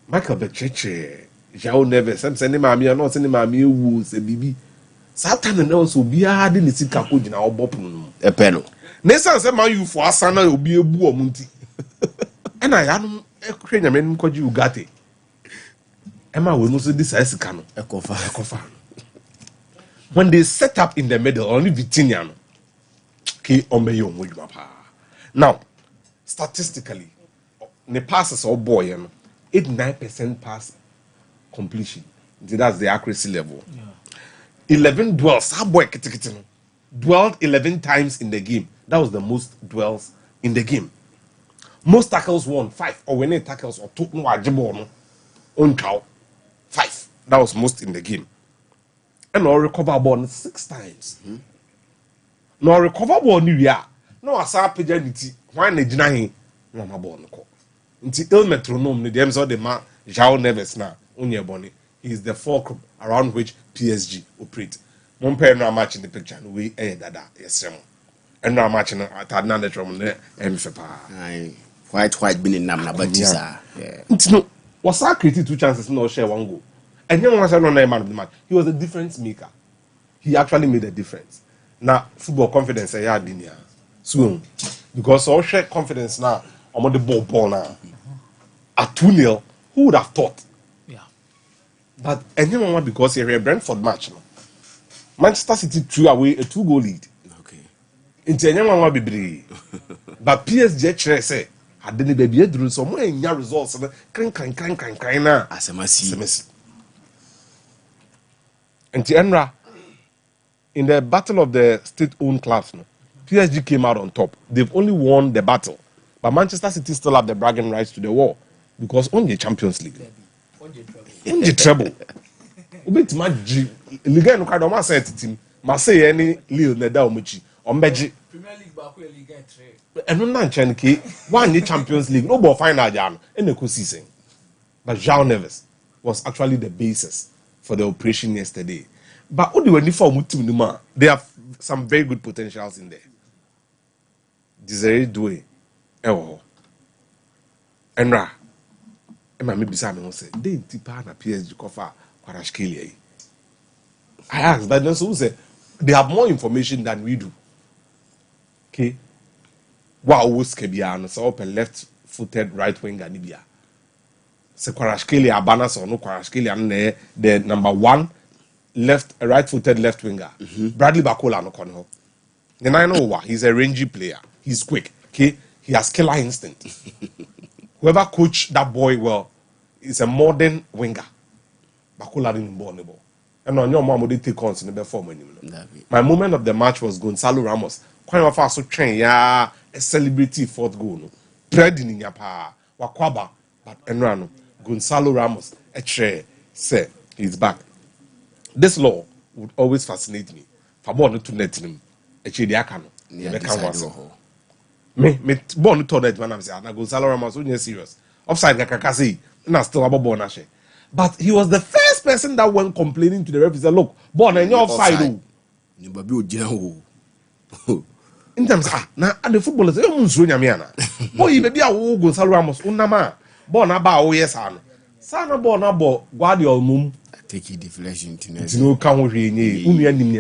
Michael Becheche João Neves am say ne maami no say ne maami ewu say bibi Satan na wo so obi a de ne sika ko gina obop no e pe no ne say man you for asana obi ebu omunti na ya no e hwe nyame nim kwaji ugate e ma we no so this sika no e kofa when they set up in the middle only Vitinha no ke omeyo modwuma pa now statistically the passes all boy 89% pass completion that's the accuracy level 11 dwells that boy kitikiti no dwelled 11 times in the game that was the most dwells in the game most tackles won 5 or when tackles or 2 no ajebo no on cow 5 that was most in the game and all recover ball 6 times no recover ball ni wia no asa pagya niti why na gina he no ma ball no ko nti il metronome ni dem so the ma João Neves na onye boni he is the fulcrum around which PSG operate mon pay no match in the picture no we dada yesrem and no match no atad na the trom na emfe pa ai white bin nam na batisa nti no was created 2 chances no share 1 goal and then one no man of the match he was a difference maker he actually made a difference now football confidence I had in here so because all share confidence now I'm the ball now at 2-0 who would have thought but anyone because here a Brentford match no Manchester City threw away a 2-goal lead okay into anyone will be but PSG chere say had the baby edru so mo enya results no kran na asemasi into Enra in the battle of the state-owned clubs, no, PSG came out on top. They've only won the battle, but Manchester City still have the bragging rights to the war because on the Champions League, on the treble, ubit maji liga no kind of man say team, Marseille any Lille na da omuchi, ombeji. Premier League ba ko Liga 3. Eno na nchen ke one the Champions League no ball final jam ene ko season. But João Neves was actually the basis for the operation yesterday. But what do we need for team numa? There have some very good potentials in there. Desiree Doué, ewo, Enra, Emma maybe Simon say they tipa na PSG cover Kvaratskhelia. I asked that then so say they have more information than we do. Okay, wow, was Kebiano so up a left-footed right winger Nibia. Se Kvaratskhelia abana so no Kvaratskhelia the number 1. Right-footed left winger. Bradley Bakola no kono. The 9 he's a rangy player. He's quick. Okay, he has killer instinct. Whoever coached that boy well is a modern winger. Bakola didn't born the ball. And on your mom would take on in the form. My moment of the match was Gonzalo Ramos. Quite of us so train a celebrity 4th goal. No, bread in your pa wakwaba but enrano Gonzalo Ramos a chair say he's back. This law would always fascinate me. For born to net him, a chidi akano. Me born to net when I'm saying, I go Gonzalo Ramos, when you're serious. Offside, Kakakasi, and I still have a born. But he was the first person that went complaining to the referee. Said, look, born and you're offside. In terms now, and the footballers, they don't know Yamiana. Boy, maybe I will Gonzalo Ramos, unama, born about yes, Sana born about Guardiol Mum. Take it deflection to no can we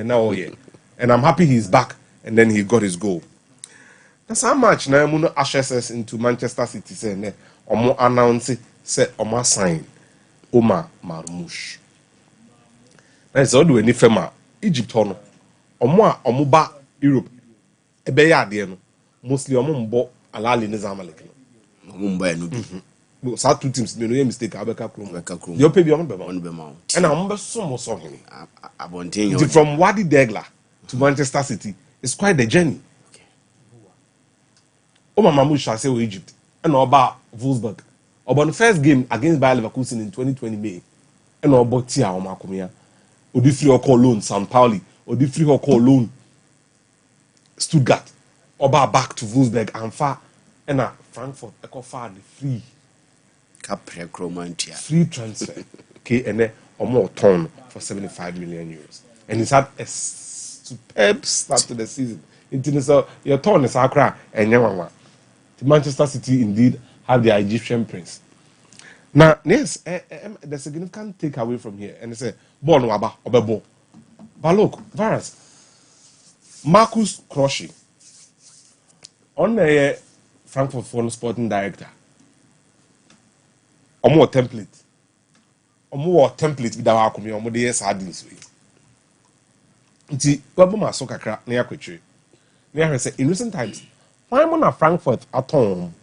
now and I'm happy he's back and then he got his goal. That's how much now Muno ashes into Manchester City say omo announce say omo sign Omar Marmoush. That's all do any fema Egypt hono omo ba Europe ebe ya ade no mostly omo mbo alali ne Zamalek no omo mba no bi no sa 2 teams me no mistake abeka krom you pay bi on be ma and I'm be so hini abontin from Wadi Degla to Manchester City it's quite the journey. Omar Marmoush shall say Egypt and about Wolfsburg about the first game against Bayer Leverkusen in 2020 May and about Tia Omar Komia odi free or call loan San Pauli odi free or call loan Stuttgart about back to Wolfsburg and far and Frankfurt echo far the free free transfer okay and then or more ton for 75 million euros and he's had a superb start to the season. So your turn is Accra and Yamawa. Manchester City indeed have their Egyptian prince. Now, yes, the significant takeaway from here, and they say, Bon Waba, Obebo. But look, Varus, Marcus Croshy, on the Frankfurt Foreign Sporting Director, or more template with our community, or more the sardines. Nti wabuma so kakra na yakwetwe na yahwe say in recent times why mo na Frankfurt aton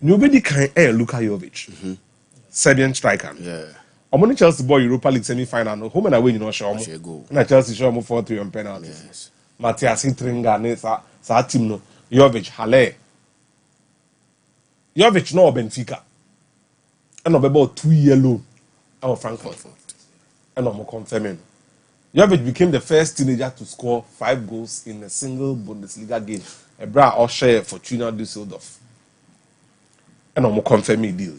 nobody can Luka Jovic Serbian striker omo Chelsea boy Europa League semi final no home and away you know show mo na Chelsea show mo 4-3 on penalties Matthias Hitringa ne sa team no Jovic Halle Jovic no Benfica and about 2-year loan out Frankfurt and no confirming Jovic became the first teenager to score 5 goals in a single Bundesliga game. A bra or share Fortuna Düsseldorf. And I'm confirming deal.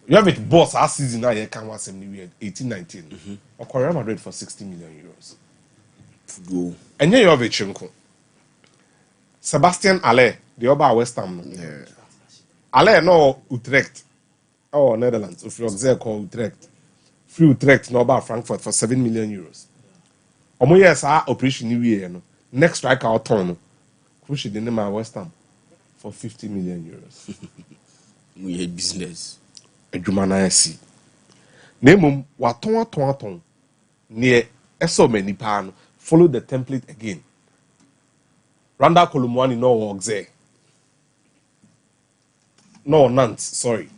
Jovic boss last season now can was 18-19. Or Real Madrid for 60 million euros. Go. And yeah, Jovic Sebastian Haller, the other West Ham. Yeah. Haller no Utrecht. Oh, Netherlands. If you're called Utrecht. Free Utrecht no about Frankfurt for 7 million euros. Omo yes operation new year no. Next striker out turn. Push the name of West Ham for 50 million euros. We had business. Adwuma na yesi. Name waton near so many pan follow the template again. Randa Kolumwani no works there. No Nantes, sorry.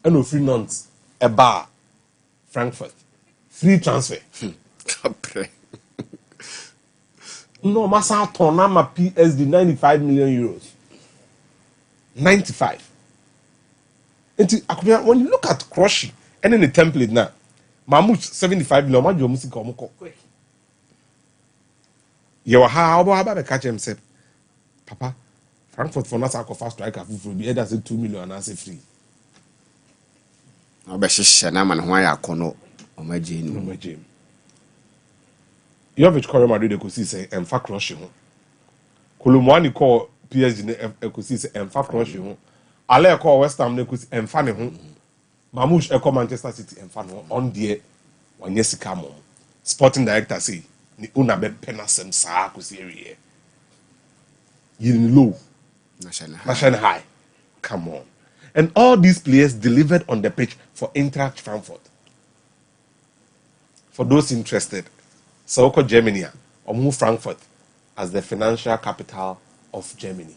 No free Nantes. A bar. Frankfurt. Free transfer. No, Massa Tonama PSD 95 million euros. 95. And when you look at Croshy and in the template now, Mahmoud 75 million, what you music or you how about the catch himself? Papa, Frankfurt for Nasa first striker will be either 2 million and I say free. Obeshisha na man hwan yakono omagye Jovic Real Madrid ko si say emfa crush ho. Kolomwani call PSG ne ko si say emfa crush ho. Ale call West Ham ne ko si emfa ne ho. Mamouche e call Manchester City emfa no on there wanye sika mom. Sporting director say ni una be penasem saa ko si area. Yin low. National high. Come on. And all these players delivered on the pitch for Eintracht Frankfurt. For those interested, Soko Germany, or move Frankfurt as the financial capital of Germany.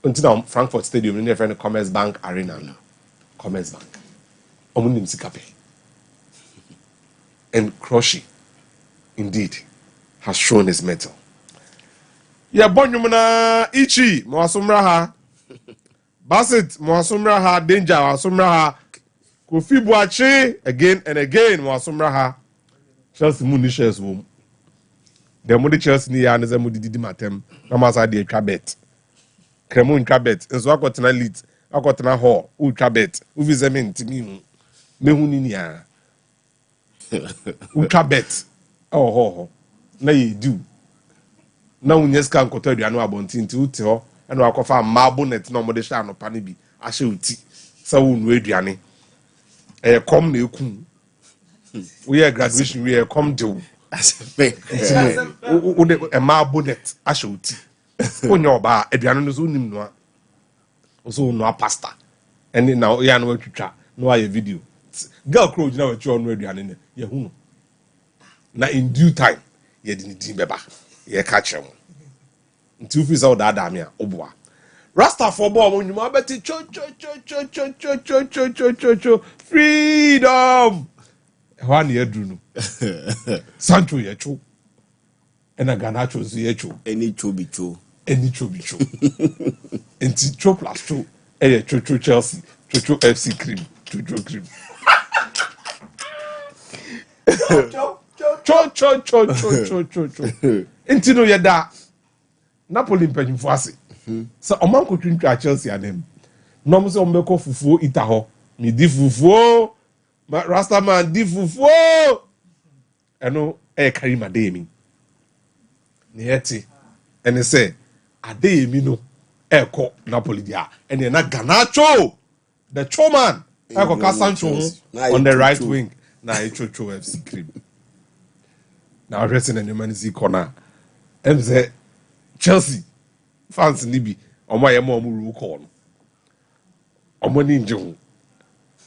Until Frankfurt Stadium, in the Commerce Bank Arena. Commerce Bank. Omunim Sikape. And Croshy, indeed, has shown his mettle. Yeah, Bonyumana Ichi, Mwasumraha. Bassett, Mwasumraha, Danger, Mwasumraha, Kofi Boache, again and again, Mwasumraha. Chelsea Muni shares womb. The Moody Chelsea near and the Moody Dimatem, Namasa de Cabet. Cremun Cabet, and so I got an elite, I got an hall, U Cabet, Uvizamin, Timin, Mehuninia. U Cabet. Oh, now you do. Now, yes, can go tell you, I know about Tintu. And I offer marble net no more the shano panibi. I shall tea. So we Diani. Come ne kum. We are graduation, we are come to a marble net. I shall tea. On your bar, Adriano Zunim no. Also, no pasta. And now, you know what to try. No, I video. Girl crow, you know what you're already in Yahuno. Now, in due time, you didn't remember. You catch him. Until we saw that damia obwa. Rasta for ball when you mabeti cho freedom. One year drew. Sancho yecho. And a ganacho yecho. Any chobi cho. Any chobi cho. And cho plus cho. Eh cho Chelsea. Cho FC cream. Cho cream. Cho. Intino yada. Napoli mpanyimfo ase. So oman ko twintwa Chelsea anem. Nom so mbeko fufuo ita ho. Mi di fufuo. Rasta man di fufuo. ɛno ɛyɛ Karim Adeyemi ne yɛte ɛne sɛ Adeyemi no ɛkɔ Napoli dia ɛne na Garnacho the showman ɛkɔ ka Sancho on the right wing na ɛchocho FC cream na ɔhwɛ na nneɛma no si kɔ na ɛm sɛ Chelsea fans ni bi ɔmo ayɛ ma ɔmo ru kɔɔ no ɔmo ni ngye ho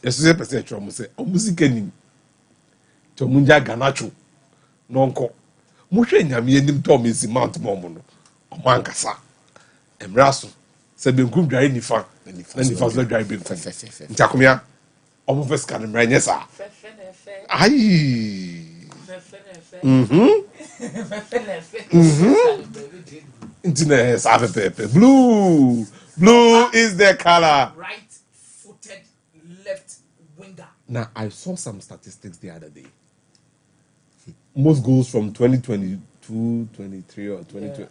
yɛsɛ sɛ pɛsɛ ɛtwerɛ ɔmo sɛ ɔmo sika nim nti ɔmo ngya Garnacho na ɔnkɔ mohwɛ nyame anim tɔ ɔmo esi mount ma ɔmo no ɔmo ankasa mmerɛ so sɛ benkum dware nifa na nifa so dware benkum nti akomia ɔmo fɛ sika no mmerɛ nyɛ saa ayi nti na ɛyɛ saa pɛpɛɛpɛ blue is the color. Right-footed left winger. Now I saw some statistics the other day. Most goals from 2022, 23 or 22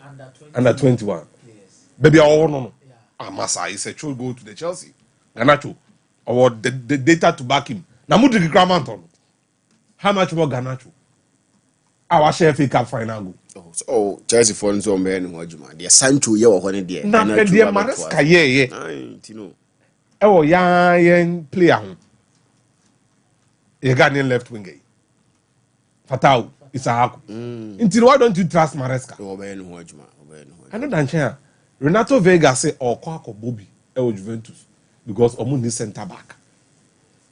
under 21. Yes. Baby, no. Amasa is a true goal to the Chelsea. Garnacho, or the data to back him. Now, Mudrik Gramanton. How much more Garnacho? Our share FA Cup final goal. Oh, Chelsea for nso mbɛ no adwuma. Deɛ Sancho yɛ wɔ hɔ ne deɛ. Na deɛ Maresca yɛ. Ai, tino. Ɛwɔ yan player ho. A Ghanaian left winger. Fatau Isaac. Until why don't you trust Maresca? I know that Renato Vega say or Kwako Bobby Juventus because Omu need centre back.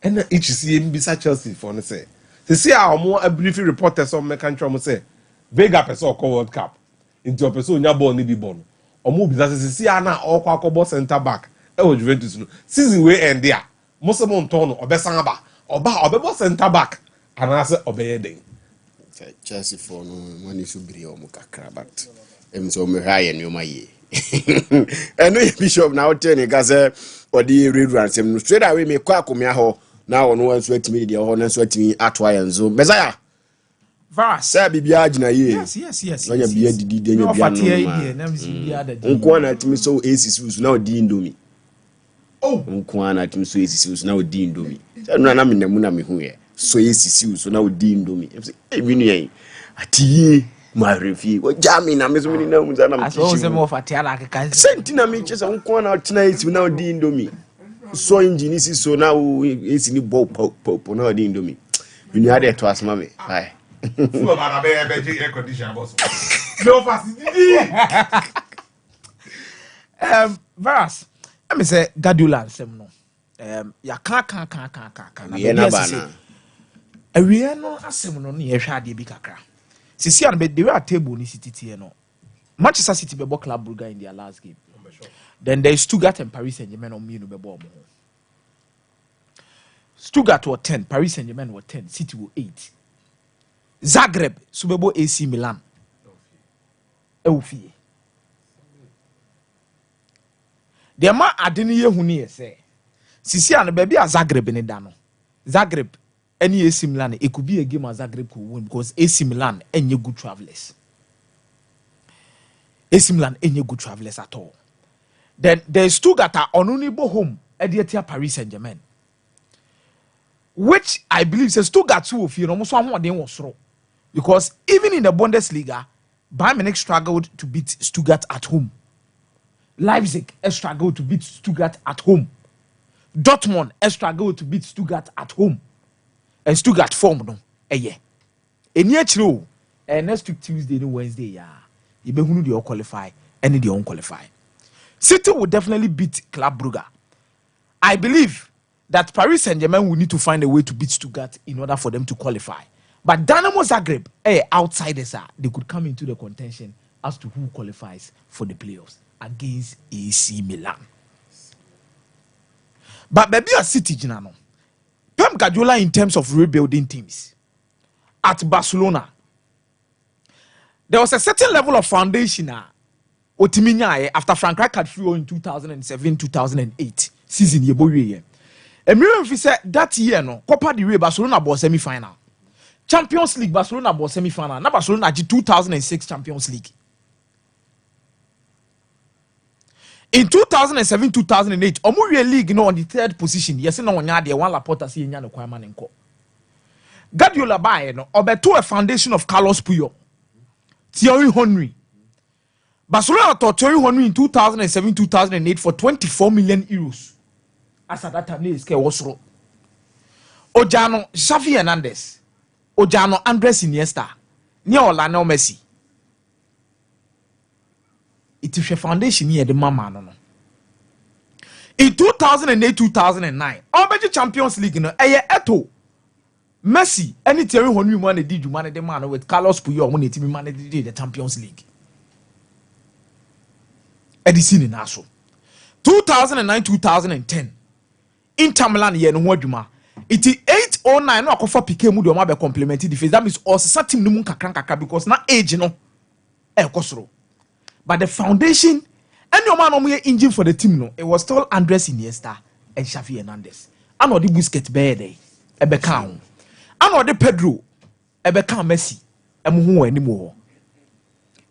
And each CM beside Chelsea for ne say. They see how more a briefly reporters on Mekantra say Vega person call World Cup. Into a person nya ball ni bi born. Omu bisa say see na or Kwako ball centre back Juventus no. Season we end there. Most of them turn obesan ba. Oba centre back and I say obeye den. Chelsea for no money so biri o mu kakra but em so me hwa ye nyoma ye. Eno Bishop na hotel ni ga say odi red run sem no straight away me kwa akomia ho na wono wanso atimi de ho na so atimi atwa yenzo Messiah Vas say bibia agina ye. Yes. Onya bia didi de nya bia no. Nko na atimi so esisi na odi indomie. Oh, nko na atimi so esisi na odi indomie. Say no na me namu na me hu ye. So esisi so na odi indomie. Em say e mi nu ati my review. What jammy na me so many na munza na so se mo fatia la ka senti na me chesa nko na tina esi na odi indomie. So engine si so na esi ni bo na odi indomie. You need to ask me. Bye. Full of air conditioner boss. No facility. Varas, let me say Gadula nsem no. Ya ka na bana. Awie no asem no ye hwa ade bi kakra. Sisi an be the way table ni city no. Manchester City be Club Brugge in their last game. Then there is Stuttgart and Paris Saint-Germain on me no be ball. Stuttgart were 10, Paris Saint-Germain were 10, City were 8. Zagreb subebo AC Milan. Eufie. The ma adeni ye huni say. Sisi an baby a Zagreb ni da no. Zagreb any AC Milan, it could be a game as Zagreb could win because AC Milan any good travelers. AC Milan any good travelers at all. Then there's Stuttgart on Unibo home at Paris Saint-Germain. Which I believe says Stuttgart too of you almost one day was wrong. Because even in the Bundesliga, Bayern Munich struggled to beat Stuttgart at home. Leipzig struggled to beat Stuttgart at home. Dortmund struggled to beat Stuttgart at home. And Stuttgart form no yeah. And yet true. And next week Tuesday and Wednesday, yeah. You be who they qualify and they don't qualify. City will definitely beat Club Brugge. I believe that Paris Saint-Germain will need to find a way to beat Stuttgart in order for them to qualify. But Dynamo Zagreb, outsiders they could come into the contention as to who qualifies for the playoffs against AC Milan. But maybe a City, Jinano. Pep Guardiola in terms of rebuilding teams at Barcelona, there was a certain level of foundation after Frank Rijkaard flew in 2007-2008 season year. And remember said that year no Copa del Rey Barcelona bought semi-final. Champions League Barcelona bought semi-final. Now Barcelona 2006 Champions League. In 2007-2008, Omurie League on the third position. Yes, no one had one Laporta see no Kwaman. Guardiola buy no obeto a foundation of Carlos Puyol, Thierry Henry. Barcelona thought Thierry Henry in 2007-2008 for 24 million euros. As at that time, this was wrong. Ojano Xavi Hernandez, Ojano Andres Iniesta, near Lionel Messi. It is a foundation near the mama no. In 2008-2009, Obeji Champions League no eye eto. Messi, any Thierry Henry man did you manage the man with Carlos Puyol when he managed the Champions League. Edison in Aso. 2009-2010. Inter Milan ye no adwuma. It is 809 no akofa Piqué mu de o ma be complement the face. That means also team no mu kakra because na age no ekosoro. But the foundation and your man no engine for the team no, it was still Andres Iniesta and Xavi Hernandez. And the Busquets be there. Ebe kan. And the Pedro ebe kan Messi. Emu hu anymore.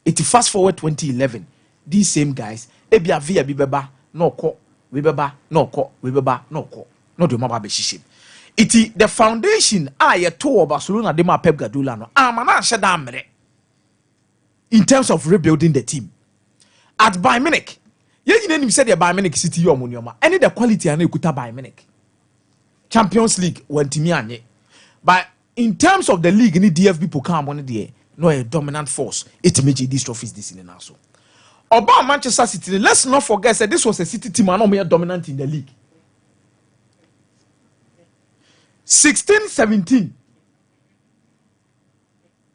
It fast forward 2011. These same guys ebia via bibeba no ko we beba no ko we beba no ko no do maba be shishim. Iti the foundation ye to Barcelona de ma Pep Guardiola no amana hye da amre in terms of rebuilding the team at Bayern Munich. Ye nyina nim said the Bayern Munich City yo monoma any the quality an ekuta Bayern Munich Champions League wantimi anye, but in terms of the league ni DFB Pokal money there no a dominant force it make these trophies this in now. So about Manchester City, let's not forget that this was a City team and not dominant in the league. 16-17.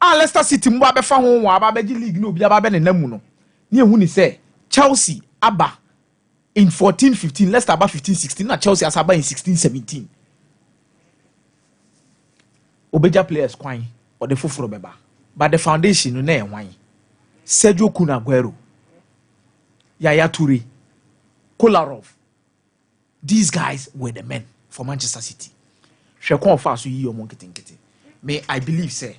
Leicester City mwa fa ho wa ba be league no bia ba be ne namu no. Ne hu ni say Chelsea aba in 14-15, Leicester aba 15-16, na Chelsea asaba in 16-17. Obeja players kwan or the foforo beba. But the foundation no na enwan. Sergio Kun Aguero, Yaya Toure, Kolarov. These guys were the men for Manchester City. May I believe, say,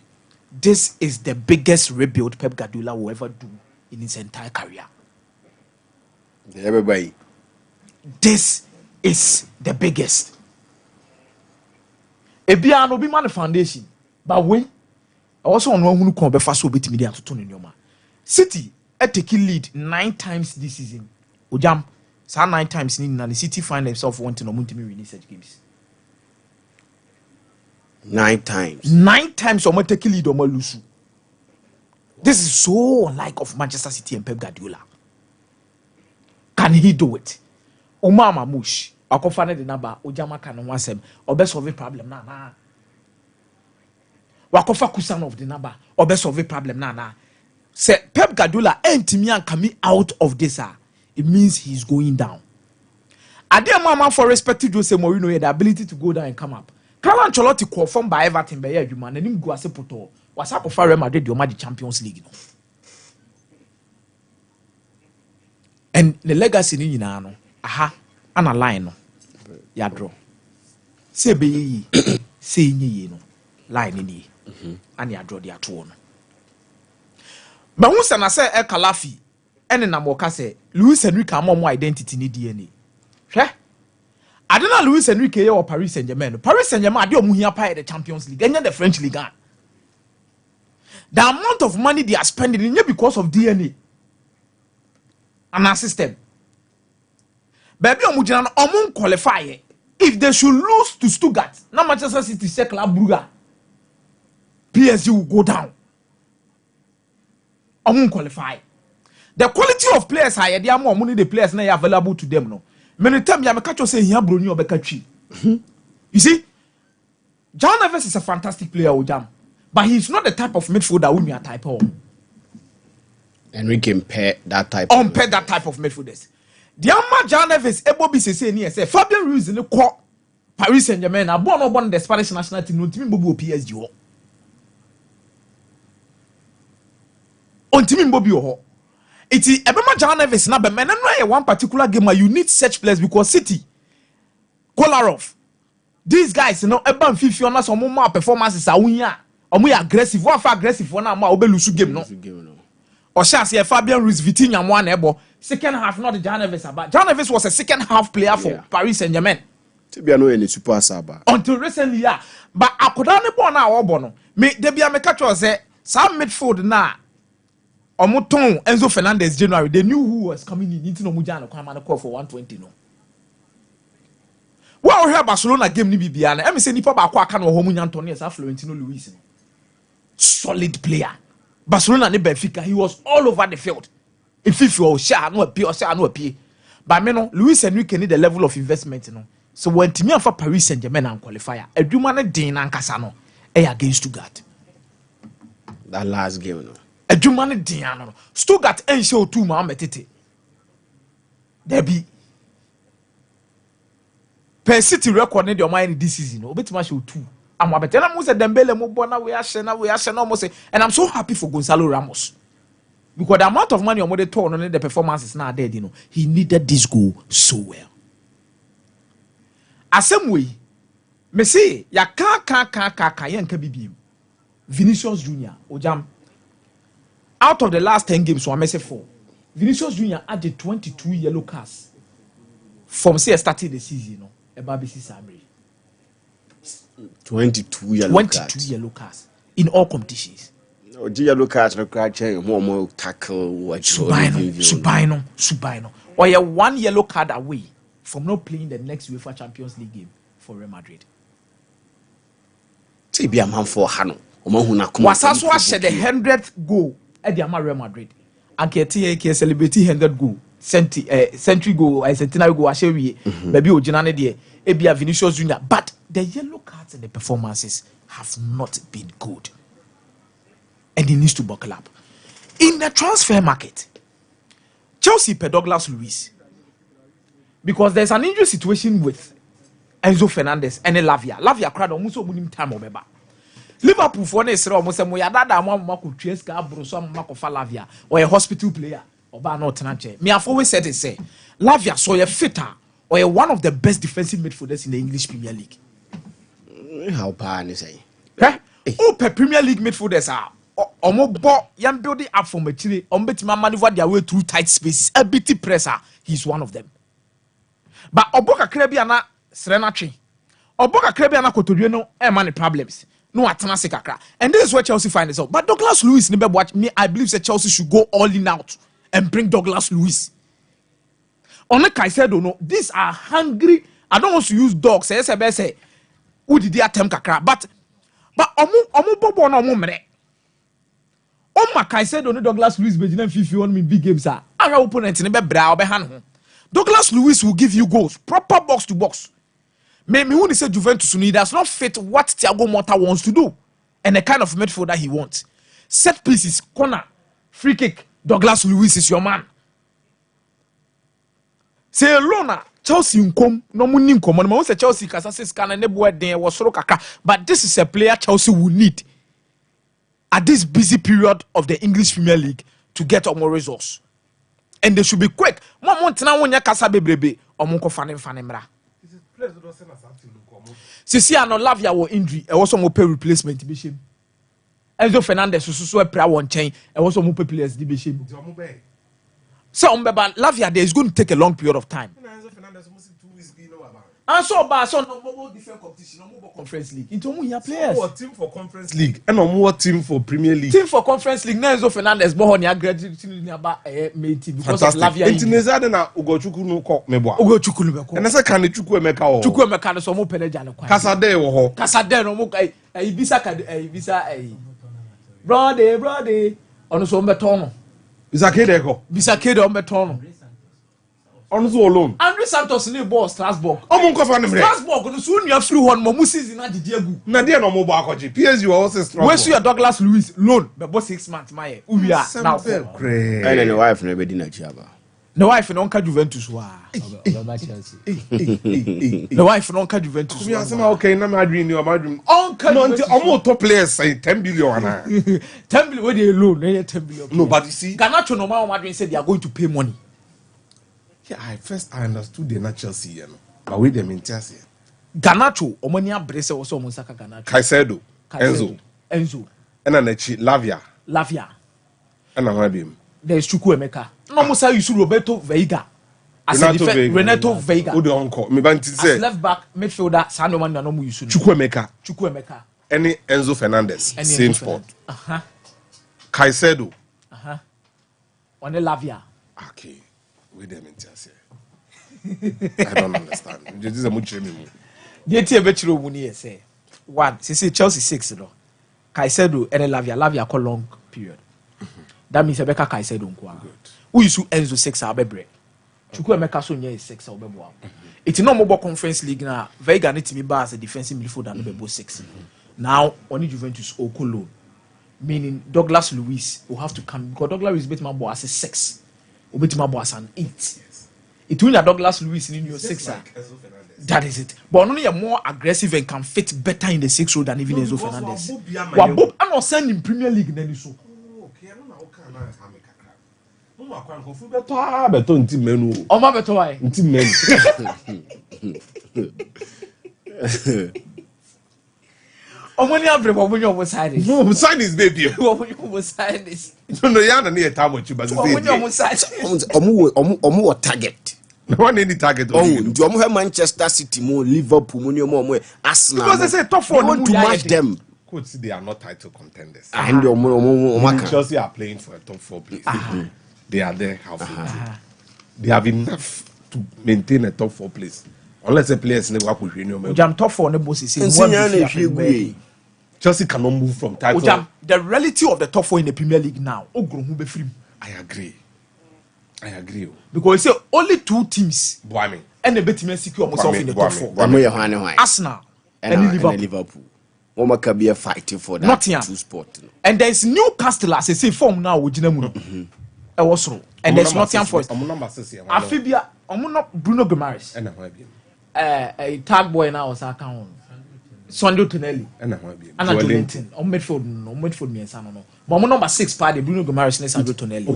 this is the biggest rebuild Pep Guardiola will ever do in his entire career. Everybody. This is the biggest. Ebia no be man foundation, but we also on one who come be fast bit media to turn in your man. City taking lead 9 times this season. Ojam, so 9 times in the City find themselves wanting to win such games. 9 times. 9 times or taking lead or lose. This is so unlike of Manchester City and Pep Guardiola. Can he do it? Omama Mush, Akofane the number, Ojama can once him, or best solve a problem na. Wakofa Kusan of the number, or best solve a problem na. Say Pep Guardiola and Timian coming out of this, it means he's going down. I dear mama for respecting Jose Mourinho had the ability to go down and come up. Carlo Ancelotti confirmed by Everton by you man and him go as a poto. Was up for Real Madrid the Champions League. And the legacy ni nyina no. Aha, ana line no. Ya draw. Say be yi, say nyi no. Line ni. Ani ya draw dia to no. But who say na say El Khelafi ene na mo ka say Luis Enrique amom identity ni DNA. Hwe? Adena Luis Enrique ye o Paris Saint-Germain. Paris Saint-Germain ade omu hia pa the Champions League. Enya the French Ligue 1. The amount of money they are spending in because of DNA and our system. Baby omujina no omun qualify. If they should lose to Stuttgart, na Manchester City say Club Brugge, PSG will go down. Omun qualify. The quality of players higher, they are more money the players now available to them no. Many times you catch you say here Bruni or Bekatri. You see, John Neves is a fantastic player, Ojam, but he's not the type of midfielder who you type of. Enrique pair that type. Pair that type of midfielders. The Amma John Neves, Ebobi say Fabian Ruiz in the court Paris Saint-Germain. I born the Spanish national team. No team Bobo PSG. On team Bobo. It is Ebema John Neves na be men no one particular game where you need such players because City, Kolarov, these guys you know Eban Fifi on some more performances are winya. Omo aggressive. What for aggressive one na ma obelusu game no. Or shall say Fabian Ruiz Vitinha one ebo second half not the John Neves but John Neves was a second half player for Paris Saint-Germain. Tibia no any super saba. Until recently, yeah. But akoda ne born na obono. Me debia me catch us say some midfield na omoton Enzo Fernandez January. They knew who was coming in. Into no muja no kwama call for 120 no. Well, here Barcelona game ni bibia na. Me say nipa ba kwa aka no ho mu nyanto ne sa Florentino Luis no. Solid player. Barcelona ne Benfica, he was all over the field. If you was sure no appear or say no appear. But me no Luis Enrique need the level of investment no. So when Timmy for Paris Saint-Germain and qualifier, a Dumane Dean and Casano, against Stuttgart. That last game, no. A Dumane Dean, Stuttgart ain't show 2 Mametete. There be per City record in your mind this season, no, bit much 2. I'm a better Mose Dembele Mubona, we are almost, and I'm so happy for Gonzalo Ramos. Because the amount of money on the torn on the performance is not dead, you know. He needed this goal so well. Asem way me say ya ka yanka bibiem Vinicius Junior ojam out of the last 10 games so I say 4 Vinicius Junior added 22 yellow cards from say starting the season no eba be Samri 22 yellow cards in all competitions. No yellow cards no cry chain more tackle what Subino or you 1 yellow card away from not playing the next UEFA Champions League game for Real Madrid. Tibia man for Hano. Was also watched the 100th goal at the Real Madrid. And KTA celebrate 100 goal. Century goal, centenary goal, maybe Ojinane de Ebia Vinicius Junior. But the yellow cards and the performances have not been good. And he needs to buckle up. In the transfer market, Chelsea per Douglas Luiz. Because there's an injury situation with Enzo Fernandez and Lavia. Lavia cried almost munim time obeba. Liverpool for ne sere almost mo yadada mo ko Treska Bruso mo ko fa Lavia or a hospital player oba no tenanche. Me have always said it say Lavia so a fitter or a one of the best defensive midfielders in the English Premier League. How bad is say? Oh, per Premier League midfielders are omo bo yam building up from Chile on betima maneuver their way through tight spaces. A BT presser, he's one of them. But Oboka Krebiana Serenatri. Oboka Krebiana Cotoriano, many problems. No atana kakra. And this is where Chelsea find itself. But Douglas Luiz never watch me. I believe that Chelsea should go all in out and bring Douglas Luiz. Only Caicedo no. These are hungry. I don't want to use dogs. Say, who did they attempt kakra? But omu bobo na omu mere. Oma Caicedo no Douglas Luiz bejina 51 min big games are. Our opponent ne be bra obehan. Douglas Luiz will give you goals, proper box to box. Maybe when he said Juventus, he does not fit what Thiago Motta wants to do and the kind of midfielder he wants. Set pieces, corner, free kick. Douglas Luiz is your man. Say alone, Chelsea income no money income. No one say Chelsea kasa says can never there was soro kaka. But this is a player Chelsea will need at this busy period of the English Premier League to get more results. And they should be quick. Mama tina wonya kasa bebrebe omunko fane mra. Sisi ano Lavia wo injury e wo so mo pay replacement be shame. Enzo Fernandez so e pra won chain e wo so mo pay players di be shame. So Lavia there is going to take a long period of time. And so no different competition, no conference league. Into more players. What team for conference league? And no more team for Premier League. Team for conference league. Now Enzo Fernandez born here graduate about main team because of Lavia. Into Nezade na Ugochukwu no ko meboa. Ugochukwu no ko. And say can Chukwu Emeka o. Chukwu Emeka no so mo peneja no kwa. Kasade wo ho. Kasade no mo ibisa brother ono so mbeto no. Bisakede ko. Bisakede o mbeto no. On so alone. Andre Santos ni ball Strasbourg. Omunko fa ne mre. Strasbourg no so nua free one mo season na didi agu. Na dey no mo bo akoji. PSG wo also Strasbourg. Where see Douglas Luiz loan be 6 months my. Uwia now. And the wife no be di na chiaba. The wife no nka Juventus wa. Chelsea. The wife no nka Juventus. We are say okay na my dream no my dream. Onka no until almost top players say 10 billion ana. 10 billion where they loan, they 10 billion. No, but you see Garnacho no man Madrid said they are going to pay money. Yeah, I understood the natural Chelsea, you know. But with them in Chelsea. Garnacho, Omania Brese was almost like Garnacho. Caicedo, Enzo. And then Lavia. And I'm him. There's Chukwu Emeka. No Musa Yusu Roberto Veiga. as a Renato Vega. Who the uncle? Me banti As say left back midfielder, Sando man no mu yusu. Chukwuemeka. Any Enzo Fernandez. Same spot. Caicedo. On the Lavia. Okay. Wait a minute, I don't understand. This is a much me. The tia betro muni say. One, see Chelsea 6 no. Caicedo and Lavia call long period. That means Rebecca Caicedo nko. Who yusu Enzo 6 abebre. Chukwuemeka so nya 6 obebo. It's no mobile conference league na Vega need to be as a defensive midfielder and obebo 6. Now only Juventus Okolo. Meaning Douglas Luiz will have to come because Douglas Luiz beat my boy as a 6. Will beat my boy as an 8. Yes. It means that Douglas Luiz in your 6. That is it. But only a more aggressive and can fit better in the 6 role than even Enzo Fernandez. I'm not saying in Premier League then so. Okay, I don't know Omoni abre omoni omo side. No, side is baby. Omoni omo side is. No, you are near time with you, but omoni omo side. Omo target. No one any target. Oh, do you have Manchester City, more Liverpool, more Arsenal? Because they say top 4 want to match them. Coach, they are not title contenders. And Chelsea are playing for a top 4 place. They are there halfway. They have enough to maintain a top 4 place. Unless the players never work with you. Jam top 4 on the boss is Chelsea cannot move from title. The reality of the top 4 in the Premier League now. I agree. Because you say only 2 teams. Boy, and the betting secure themselves in the top 4. Arsenal and Liverpool. Oma can be fighting for that two spot. And there is Newcastle as I say form now with Jinamuno. And there's Nottingham Forest. Amphibia, Bruno Guimaraes. A tag boy now was account. Sondo Tonelli. And Joelinton. On Medford me and San. But number 6 party Bruno Guimaraes and Sandro Tonelli.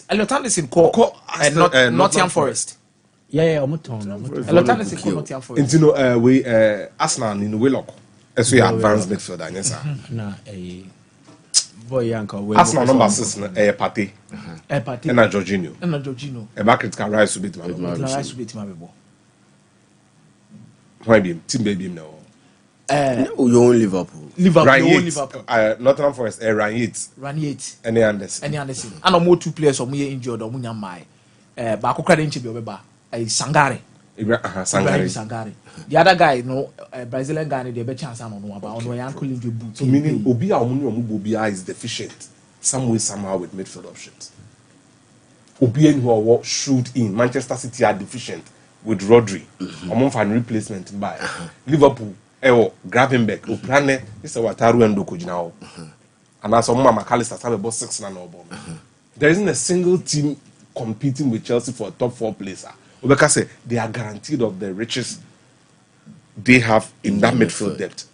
Elliot in call Nottingham Forest. Yeah, Elliot in call Nottingham Forest. We Arsenal in Willock. As we advance midfielder, yes sir. Boy, uncle. Arsenal number 6 Partey. Partey. And Jorginho. A market can rise to beat my why be team baby now? You own Liverpool. Nottingham Forest. Ryan Yates. Any Anderson. And more 2 players or me injured or munya mai. Bako credit to be over. Sangare. Sangare. The other guy, Brazilian guy, the better chance I don't know about. No, uncle in the boot. So meaning Obia Omuni is deficient some way somehow with midfield options. Obia who are shoot in Manchester City are deficient with Rodri. Among fan replacement by Liverpool. Grab him back. Oprane is a Wataru and Doko now. And as Mama McAllister have about 6 na no bomb. There isn't a single team competing with Chelsea for a top 4 place. Obeka say they are guaranteed of the riches they have in that midfield depth.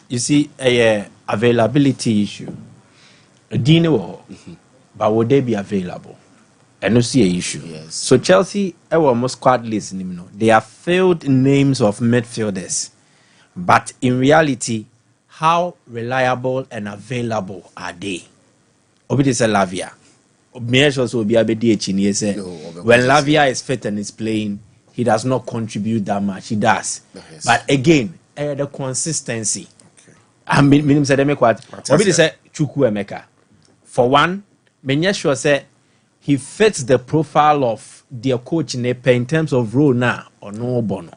You see, a availability issue. Dino, but would they be available? And no see a issue. Yes. So Chelsea, almost squad list. They are filled names of midfielders, but in reality, how reliable and available are they? Obi is a Lavia. Also be when Lavia is fit and is playing, he does not contribute that much. He does, yes. But again, the consistency. I mean, say Chukwuemeka. For one, menya sure say he fits the profile of their coach in terms of role now or no bono.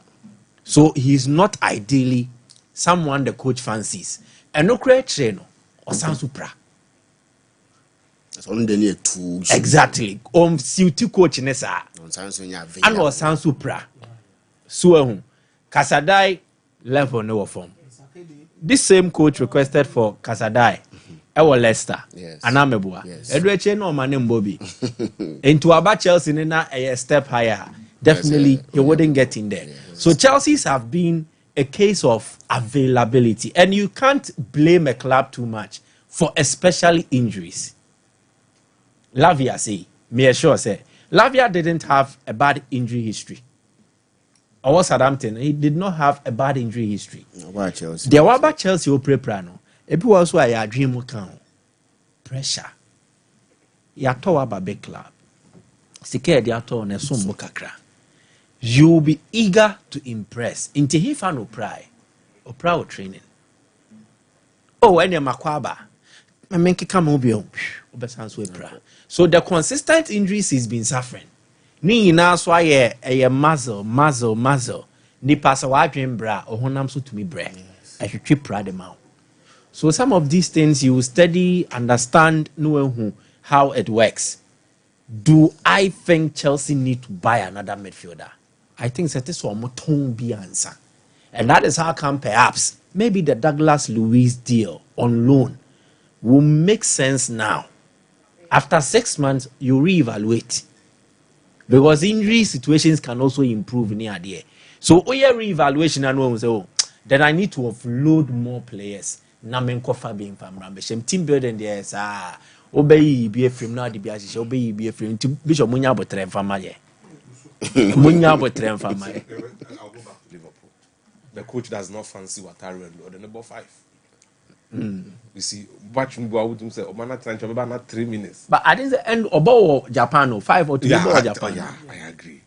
So he's not ideally someone the coach fancies. And no create trainer or Sansupra. Exactly. Siuti coach nessa. And or Sansupra. So Kasadai level no form. This same coach requested for Kasadai. Leicester. Yes. Anamebua. Edreche no manem Bobby. Into about Chelsea a step higher. Definitely he wouldn't get in there. Yes. So Chelsea's have been a case of availability. And you can't blame a club too much for especially injuries. Lavia say, me sure say, Lavia didn't have a bad injury history. Or was Southampton? He did not have a bad injury history. Why Chelsea? There were about Chelsea or Preprano. Ebi also a dream account pressure. Yato aba big club. Sike de ato na so mbo kakra. You will be eager to impress. Inti he fa no pry. O pry o training. Oh, when you makwaba. I mean kika mo bi o. Obesan so pry. So the consistent injuries he's been suffering. Ni na so aye muzzle. Ni pasa wa adwen bra ohonam so tumi bre. I should trip pride them out. So some of these things you study, understand, know how it works. Do I think Chelsea need to buy another midfielder? I think that is one tone be answer. And that is how come perhaps maybe the Douglas Luiz deal on loan will make sense now. After 6 months, you reevaluate. Because injury situations can also improve near there. So your reevaluation and one will say, oh, then I need to offload more players. Namen kofa being from team building there is obey be a frame now the bias obey be a frame to Bishop Munya but train for my Munya but train for my Liverpool. The coach does not fancy Wataru or the number 5. You see, watch me go out and say, oh, man, not 3 minutes. But I didn't end about Japan or 5 or 2 Japan. Yeah, I agree.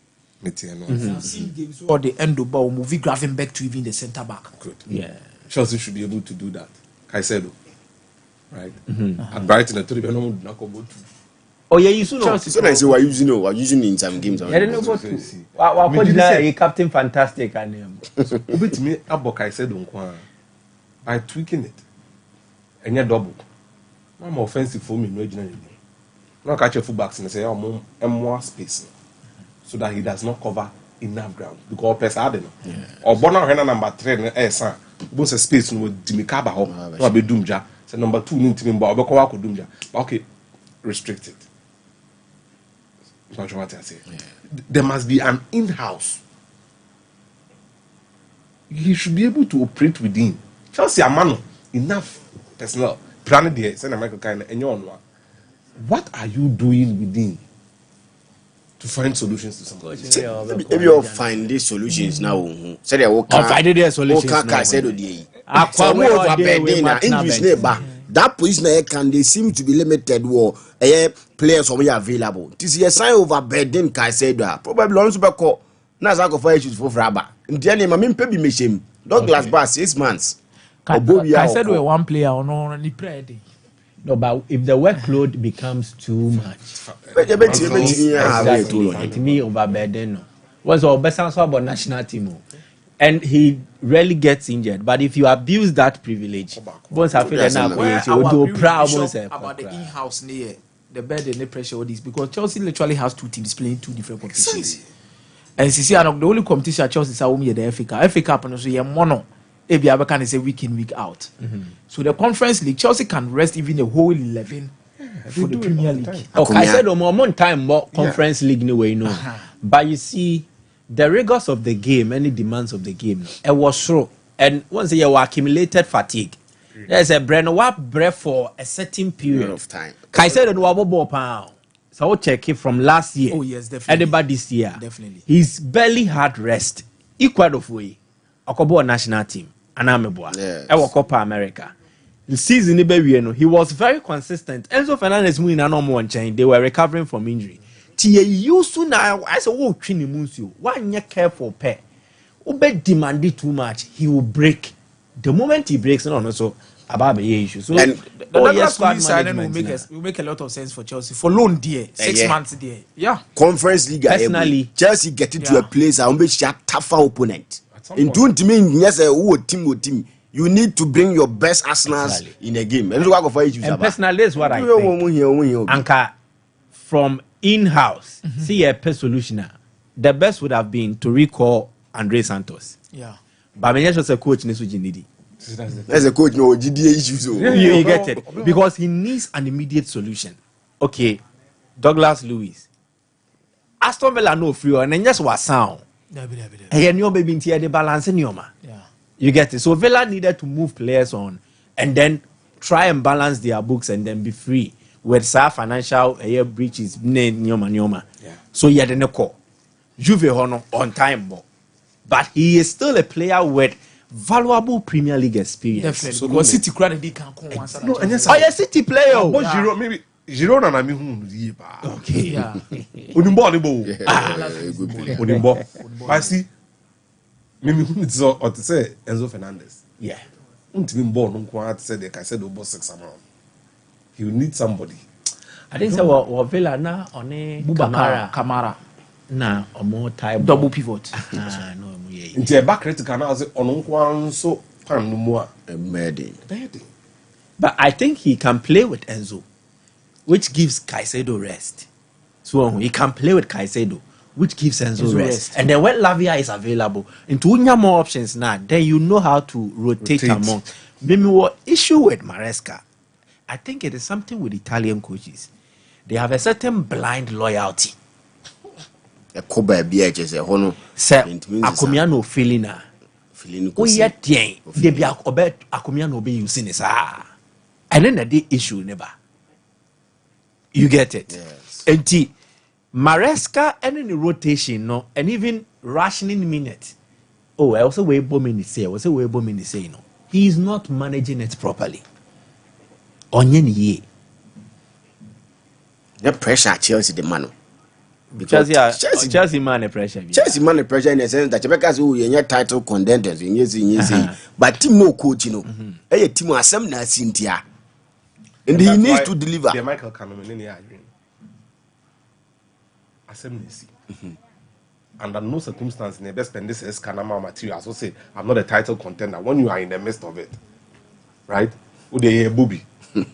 Or the end of ball movie grabbing back to even the centre back. Good. Yeah. Chelsea should be able to do that. Caicedo. Right? At Brighton, I told you, not go to. Oh, yeah, you know. So I say, we're using in some games. I don't know what to see. What Captain Fantastic and With me, about Caicedo, by tweaking it. And you're double. No more offensive for me, originally. Not catch your fullbacks and say, oh, more space. So that he does not cover enough ground because person adding or Bona Hena number 3 son both a space with Dimikaba or be Dumja. So number 2 need to be Bobakoa could Dumja. Okay, restricted. That's what I say. There must be an in-house. He should be able to operate within. Chelsea a man enough personnel. Plan there, send American kind and your one. What are you doing within? To find solutions to something. If you find these solutions now, say they will find their solutions. That position can they seem to be limited. War players who are available. This is a sign of a burden. Caicedo probably on super call. Nazako for issues for Fraba. In the name, I mean, Pepe Machine. Douglas Bar 6 months. Caicedo we're one player or no only prayer. No, but if the workload becomes too much, it me overburden. Was our best answer about national team, and he rarely gets injured. But if you abuse that privilege, once I feel enough, you do proud about the in-house near the bed and the pressure of this because Chelsea literally has 2 teams playing 2 different competitions. And see, the only competition Chelsea is the FA Cup. FA Cup and also you mono. Ebi can say week in week out. So the Conference League, Chelsea can rest even the whole 11 for the Premier League. Okay, I said more time more Conference League anyway, no. But you see, the rigors of the game, any demands of the game, it was true. And once you were accumulated fatigue, there's a brain breath for a certain period of time. Caicedo no abo pound. So I'll check it from last year. Oh yes, definitely. Everybody this year, definitely. He's barely had rest. Equal of way. Okobo national team. Anameboa. Yes. Ewa Copa America. The season he was very consistent. Enzo Fernandez moving and no chain. They were recovering from injury. Tie used to now. I said, "Oh, Trini Munsio, why you careful pair? Ube demanded too much. He will break. The moment he breaks, no, so about the issue. So and yes, will make a lot of sense for Chelsea for loan there, 6 months there. Yeah, Conference League. Personally, Chelsea get into a place and be a tougher opponent. In 20 mean yes, team. You need to bring your best Arsenals in a game. And personally, that's what I think. Anka from in-house, see a pet solution. The best would have been to recall Andre Santos. Yeah, but when you're a coach, needy. As a coach, no GDA issues. You get it because he needs an immediate solution. Okay, Douglas Luiz, Aston Villa no free and then just was sound. And you're baby into the balance in your man. You get it. So Villa needed to move players on and then try and balance their books and then be free with some financial breaches. Nyoma. So he had a call. Juve Hono on time, but he is still a player with valuable Premier League experience. Definitely. So City credit can come once. No, and yes, City player. Maybe Girona na mi hu yie ba. Okay. Yeah. Onimbo ni bo. Good player. Onimbo. But see, me hu it so or to say Enzo Fernandez. Yeah. Untimi mbo no nko at say they can say the boss 6 amount. You need somebody. I think so what Villa na one Kamara. na omo type Double pivot. no mu ye. Nti e back critical na say ono nko anso pan no mu a Medi. But I think he can play with Enzo, which gives Caicedo rest. So he can play with Caicedo, which gives Enzo rest. And then when Lavia is available, into unya more options now, then you know how to rotate. Among. Maybe what issue with Maresca, I think it is something with Italian coaches. They have a certain blind loyalty. A Koba BHS, a hono. Sir, Akumiano feeling. Oh, yet, they be Akumiano be using this. And then the issue never. You get it? Yes. And Maresca and in the rotation, no, and even rationing minutes. Oh, I also way bombing say, no. He is not managing it properly. Onyen ye. The pressure Chelsea the man. Chelsea man pressure. Chelsea man the pressure in the sense that because we are title contenders in yes, but team no coach, you know. A team was some na Cynthia. And he needs to deliver. The Michael Cannon in the agree. Assembly. Under no circumstance in the best spend this as Canama material. So say I'm not a title contender when you are in the midst of it. Right? Would they hear booby?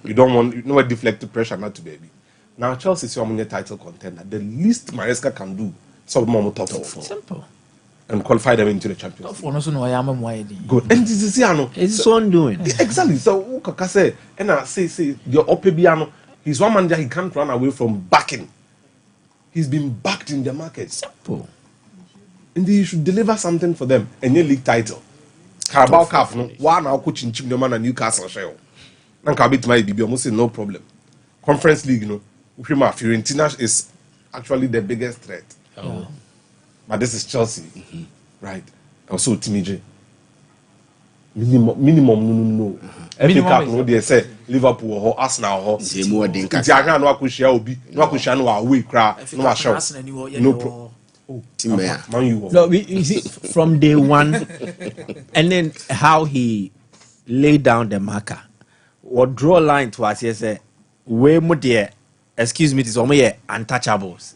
You don't want no deflected pressure not to baby. Now Chelsea is your title contender. The least Maresca can do is top 4. Simple. And qualify them into the Champions League. Good. And this is it's son doing. Exactly. So Kaka say, and I say your Opebiano, he's one man that he can't run away from backing. He's been backed in the market. Simple. And you should deliver something for them. And your league title. Carabao Cup, no. One now coaching Chim man and Newcastle shell. And Kabit might be almost no problem. Conference League, you know. Fiorentina is actually the biggest threat. Oh. But this is Chelsea. Right. Also Timije. Minimum no. FA Cup no they say Liverpool or Arsenal or Same word in Tiaga no akushia obi no akushia no away cra no a show. No pro. Man you. No, you see from day one and then how he laid down the marker or draw line to us say way more there. Excuse me, it is almost untouchables.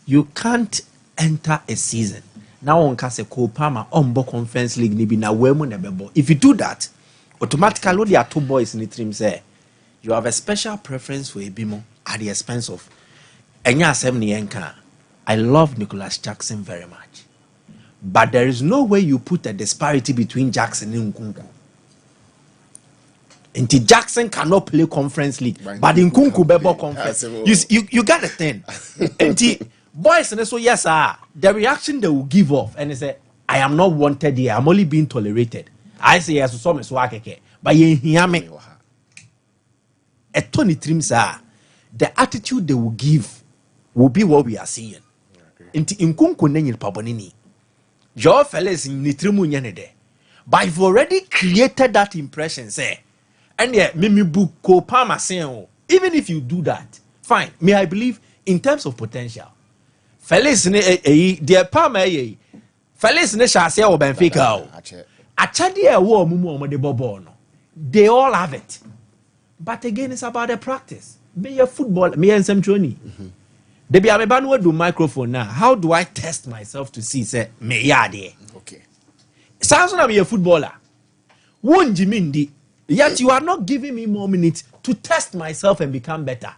You can't enter a season. Now on can say Kopama on Conference League nibi na wemu nebebo. If you do that, automatically there are 2 boys in the team say you have a special preference for Ebimo at the expense of Enya Assembly Enka. I love Nicholas Jackson very much. But there is no way you put a disparity between Jackson and Nkunku. Until Jackson cannot play Conference League, but in Nkunku bebo conference. You got a thing. Until boys and so yes, the reaction they will give off and they say, I am not wanted here, I'm only being tolerated. I say yes, so but you hear me. A Tony Trims the attitude they will give will be what we are seeing. Until Nkunku nenyi pabonini. Your fellas in Nitrimu nyanede. But you've already created that impression, say. And yeah, me book Kopama saying, even if you do that, fine. May I believe in terms of potential. Felix ne dear Palma Felix ne shall say or Benfica. Achadia war mumu de bobono. They all have it. But again, it's about the practice. Be a football, me and some Johnny. They be a banwa do microphone now. How do I test myself to see say me yade? Okay. Sounds like be a footballer. Won Jimindi. Yet you are not giving me more minutes to test myself and become better.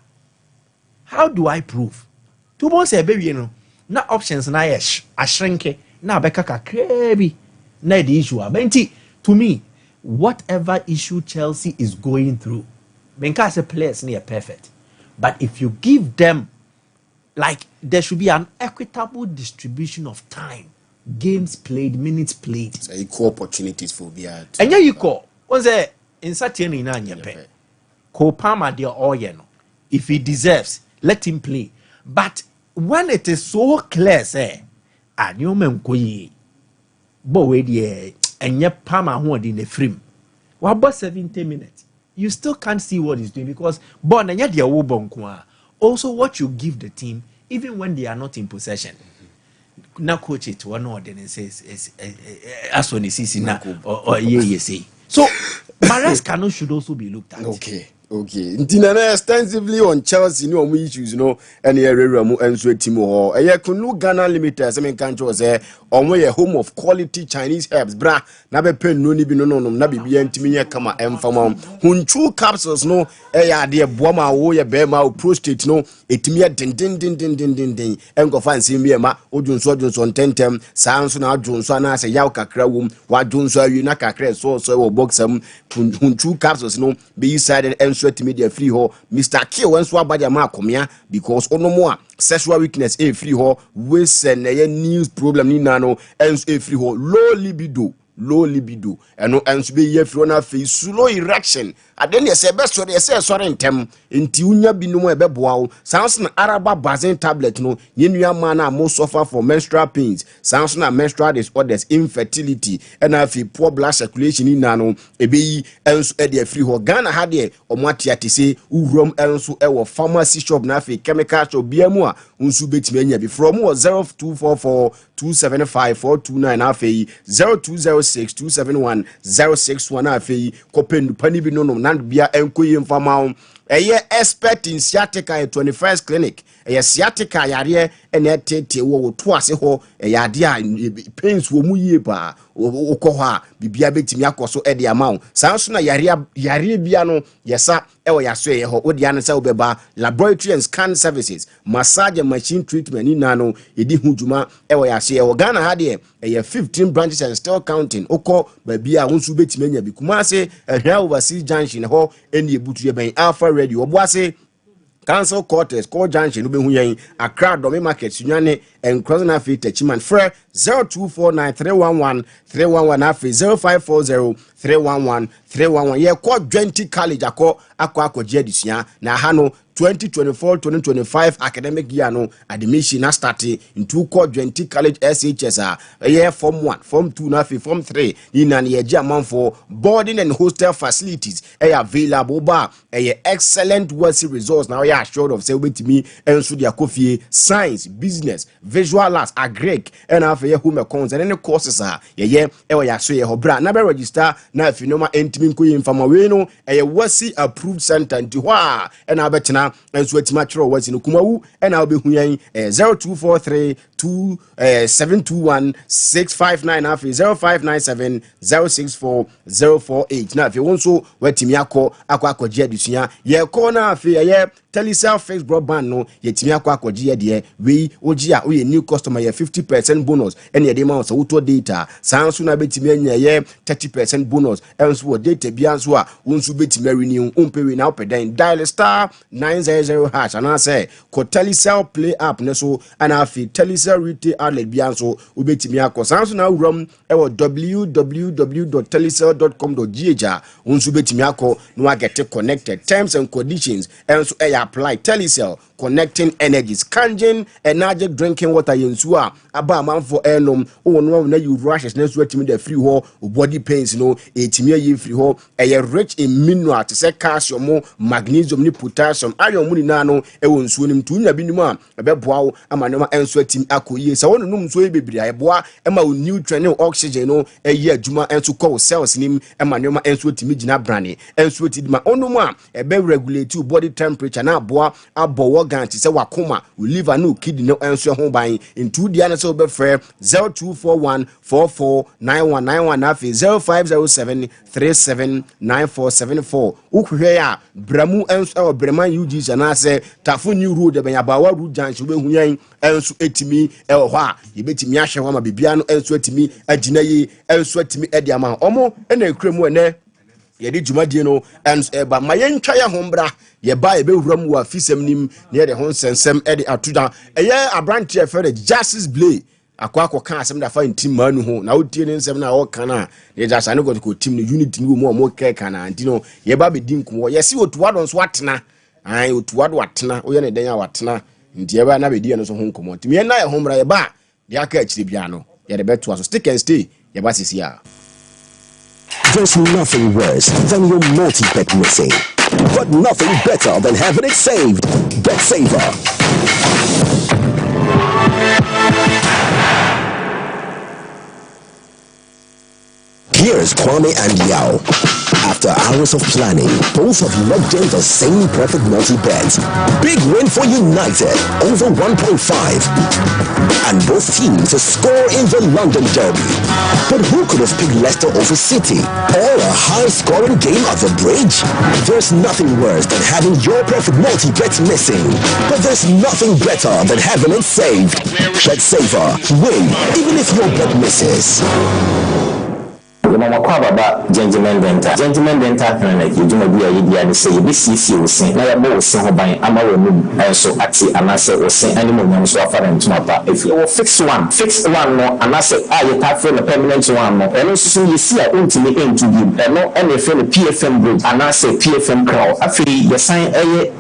How do I prove? To both say baby, you know, na options na a shrinke, na beka kakrebi, na the issue. Benti, to me, whatever issue Chelsea is going through, Benka say players near perfect. But if you give them, like, there should be an equitable distribution of time, games played, minutes played. So equal opportunities for VR. And yeah, you call. One say, in certain in Anyape, Kopama de Oyeno. If he deserves, let him play. But when it is so clear, say, and you men koye, bo we die, and ye Pama who in the frame. What about 70 minutes? you still can't see what he's doing because also what you give the team, even when they are not in possession. Now coach it one or then it says as when he sees or say. So Maresca should also be looked at. Okay. Ntinana extensively on Chelsea no mu issues no ene area mu enso team ho. Kunu Ghana Limited se men kan cho say omo ye home of quality Chinese herbs bra na be pen no ni bi no na bibia ntimi ye kama emfama. Hunchu capsules no ade boa ma wo ye be ma prostate no etimi ye din enkofa nsem ye ma odwunso ntentem saa nso na adwunso na ase yaw kakra wom wa adwunso awi na kakra so wo boxam hunchu capsules no be side and media free ho Mr. K once wa body ma komia because ono mo sexual weakness free ho we send news problem ni nano and free ho low libido eno enso be ye free na face slow erection aden ye say best so ye say sorry ntem enti unya binom e beboa wo sans na araba bazen tablet no yenua ma na mo suffer for menstrual pains sans na menstrual disorders infertility and afi poor blood circulation ni nano ebeyi enso e de free ho Ghana ha de omoatia te say urom enso e wo pharmacy shop na afi chemical shop biamu a unsu betimi anya bi from 0244 275 429 afi 0206 271 afi kopen pani bi no nan bia enkoye mfama eye expert in sciatica 21st clinic eye sciatica yare ene tete wo to ase ho yade a pains wo mu yie ba okọ ho a bibia betimi akoso e de amawo sanso na yare bia no yesa ewo yaso ye ho odi an se obeba laboratory and scan services massage machine treatment ni nano edi hujuma ewo yaso ye Ghana ha de eye 15 branches and still counting okọ ba bia wonsu betimi anya bi kuma ase ehwa overseas junction ho eni ebutu ye ben Alpha Radio oboase Council Quarters, Core Junction, Ubehuyan, Accra, Domi Market, Sunyane, and Crossing Afi, Techiman, Fre, 0249 311 0540 311 Ye, Core 20 College, Aqua Jedisia, Nahano, 2024-2025 academic year no admission na starting in two core 20 college SHS year form 1 form 2 na form 3 in an year amount for boarding and hostel facilities available ba excellent wealthy resource now you are assured of say with me and so their coffee science business visual arts agric and after home accounts and any courses ya so ye hobra na be register na if no ma entimi nko yimfama we no wealthy approved center nti hwa and abetina and so it's mature was in Kumawu and I'll be 0243 721 659 0597 064 048. Now if you want so where Timiako Aqua Jedisia ye corner fe ye Telecel fixed broadband no ye Timiako Aqua de we Ojia we new customer ye 50% bonus and ye demand so auto data sounds na betimi ye 30% bonus and so data bianso a wonsu betimi renew umpe now peden dial star 900 hash and I say ko Telecel play app ne so and afi Telecel retail outlet bianso ubetimi akọ sanso na urom ewo www.telecel.com.gh wonsu betimi akọ no get connected terms and conditions and so apply Telecel connecting energies kanjin energetic drinking water yensu a aba man for enom no na you rushes na so etimi the free ho body pains no etimi ayi free ho rich in mineral to say calcium magnesium ni potassium iron mu ni na no ewo nsuo nim tu nya binim a ebeboa wo ama no enso etimi akoyie se wono num nsuo ebebiri ayeboa ema wo nutrient ne oxygen no eyi adwuma enso call cells nim ema no enso etimi gina brane enso etimi ma onum a ebe regulate your body temperature na aboa abo organ ti se wakoma liver no kidney no enso ho ban into dia na se obefre 0241 449191 afi 0507 379474 ukuhwe ya bramu enso brema UG na se tafo new road be yabawa road junction be hunyan enso etimi ewo ho a yebetimi ahwe ho ma bibia no enso etimi agina yi enso etimi edi ama omo ena ekremu ene yedi dwumadie no enso eba ma yentwa ye hombra ye ba ye be huram wa fisem nim ne de ho nsensem edi atoda eye abranche fere justice blay akwa kan asem da fa ntim manu ho na otie ne nsem na o kan a ye just ane go team no unity ni mo ke kan anti no ye ba be din ko ye si otuwado nso atena an otuwado atena o ye ne den ya watena nti ye ba na be di no so ho nkomo nti me na ye homra ye ba de aka akire bia no ye de beto aso stick and stay ye ba sisi a There's nothing worse than your multi-bet missing, but nothing better than having it saved. BetSaver. Here's Kwame and Yao. After hours of planning, both have logged in the same perfect multi-bet. Big win for United, over 1.5. And both teams to score in the London Derby. But who could have picked Leicester over City? Or a high-scoring game at the Bridge? There's nothing worse than having your perfect multi-bet missing. But there's nothing better than having it saved. BetSaver. Win, even if your bet misses. Mama Kwaba gentleman denta clinic you do not be a idea and say BCC will sing na yabo sin by amawo so ati anase will sing animal nyam so afa and tumapa if you fix one no anase you tap for the permanent one no and so you see a untimi into you no and you feel PFM group anase PFM crowd afi you sign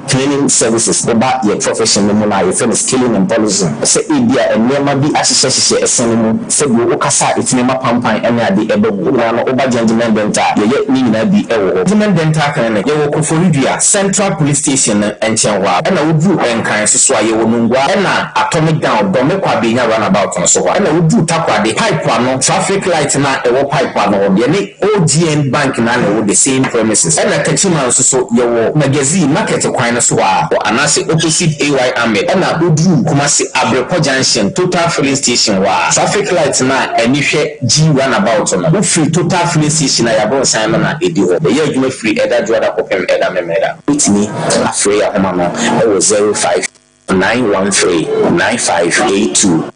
cleaning services about your profession no na you feel skilling and policy say idea and never be association esenmu say go okasa itinema pampan and ade ebe Oba gentleman dental, ye ni na bi ewo. Gentleman dental clinic, ye wo Koforidua Central Police Station Enchenwa. E na wudu enkan so ye wo nungwa. E na atomic down do me kwa be nya runabout on so. E na wudu takwa de pipe ano traffic light na e wo pipe ano ye ni OGN bank na wo the same premises. E na Kachima so ye wo magazine market kwan no so a anase opposite AY Ahmed. E na wudu Kumasi Abrepo Junction Total Filling Station wa traffic light na eni hwe G runabout no. Total filling station na yabo Simon na edi ho the year you free either drada kopem either memeda with me afre ya mama I was 05 913 9582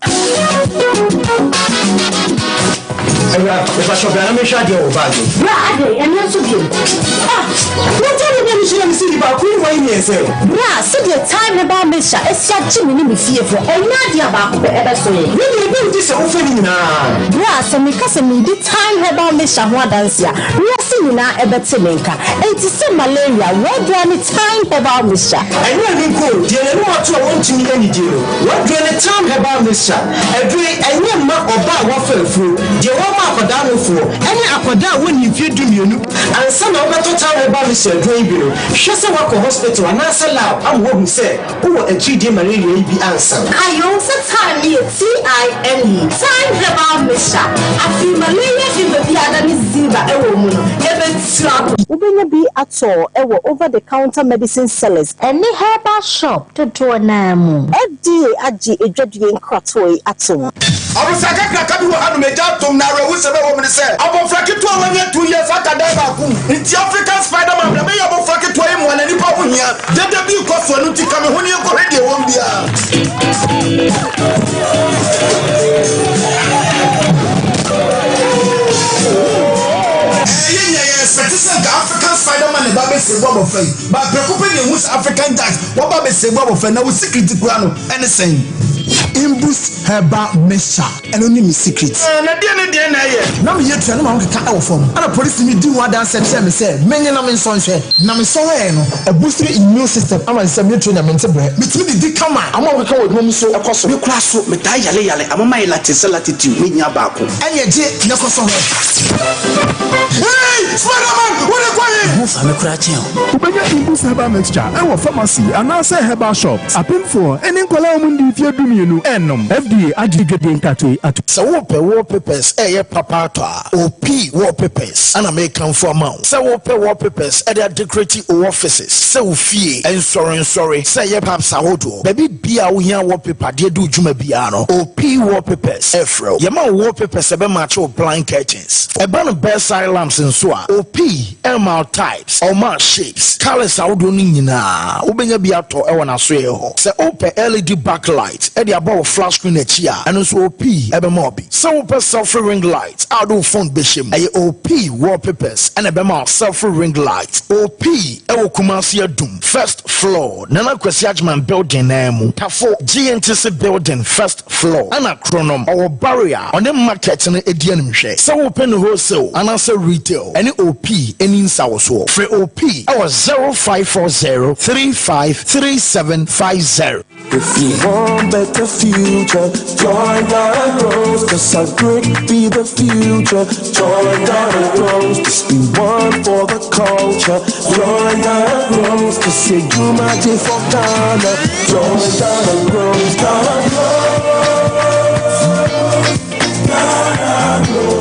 if I shop and make sure they are bad. Yeah, and that's okay. What time you should have seen about Queen Wayne? Yeah, so the time about Misha, it's such a mini fearful, and not the about the episode. Really, this is offering now. Yeah, so because of me, the time about Misha, what dance ya? We are seeing now a better maker. It is some malaria, what do I time about Misha? I know you go, you know what you want to me any deal. What do I time about Misha? Every I know not about what fell through. You want akoda no fo ene akoda woni fie dumienu ansa na obeto time ba me se dwen bi no hwe se wako hospital ana se lab am wo hu se wo achidi malaria bi ansa ayo se time ye TIME time about Misha afi malaria fi bi ada ni ziba ewo mu no ebe tia ubenya bi ato ewo over the counter medicine sellers ene herbal shop to do na mu FDA agi edwadue nkratoi ato Obusaka kraka bi wo hanu meja tom na rewu sebe wo me say abofrake to amanya 2 years akada ba ku nti African Spider-Man na me abofrake to yi mo na nipa wo hia dede bi ko so no ti ka me honi ko hede wo bia African Spider-Man ba be se bo fai ba preocupe ni mus African Jack wo ba be se bo fai na wo secret kura no anything Imbus Herbal Mixture and only me secret. Na dia na ye. Na me yetua na ma nkeka e wo fom. Ana police me di one dance tell me say menye na me nso nhwe. Na me so he no a booster immune system ama nsem yetua na me nte bre. Mitimi di kama ama wo ka wo dum so ekoso. Me kura so me ta yale ama mai latitude me nya ba ko. Anye je ne ko so he. Hey, Spider-Man, what are you? Mo fa me kura chen. Ubenya Imbus Herbal Mixture e wo pharmacy and say herbal shop. Apim for eni nkola wo ndi fie dumienu enom FDA aggregate nkatwe atu. So wallpapers papa to OP wallpapers and American for amount. So wallpapers they are decorating offices. So fie and sorry say paps ahodo. Baby bia wo hia wallpaper de do djuma bia no. OP wallpapers efro. Yema wallpapers ebe match blind curtains. Eba no bedside lamps nso a OP elmal types or mark shapes. Colors ahodo ni nyina. Obenya bia to e wona so ye ho. Say OP LED backlight e dey about flash screen achia and also OP ebe mobi. So selfie ring lights out of phone bishim a OP wallpapers and ebe ma selfie ring lights OP ewo Kumasi Adum first floor Nana Kwesi Ajman building name Tafo GNTC building first floor ana chronom or barrier on the market in edian mhwe. So open wholesale and also retail any OP any insa so for OP our 0540 353750 If you want better future, join Ghana Grows, 'cause our grit be the future. Join Ghana Grows, just be one for the culture. Join Ghana Grows, 'cause you do my day for Ghana. Join Ghana Grows, Ghana Grows, Ghana Grows, Ghana Grows.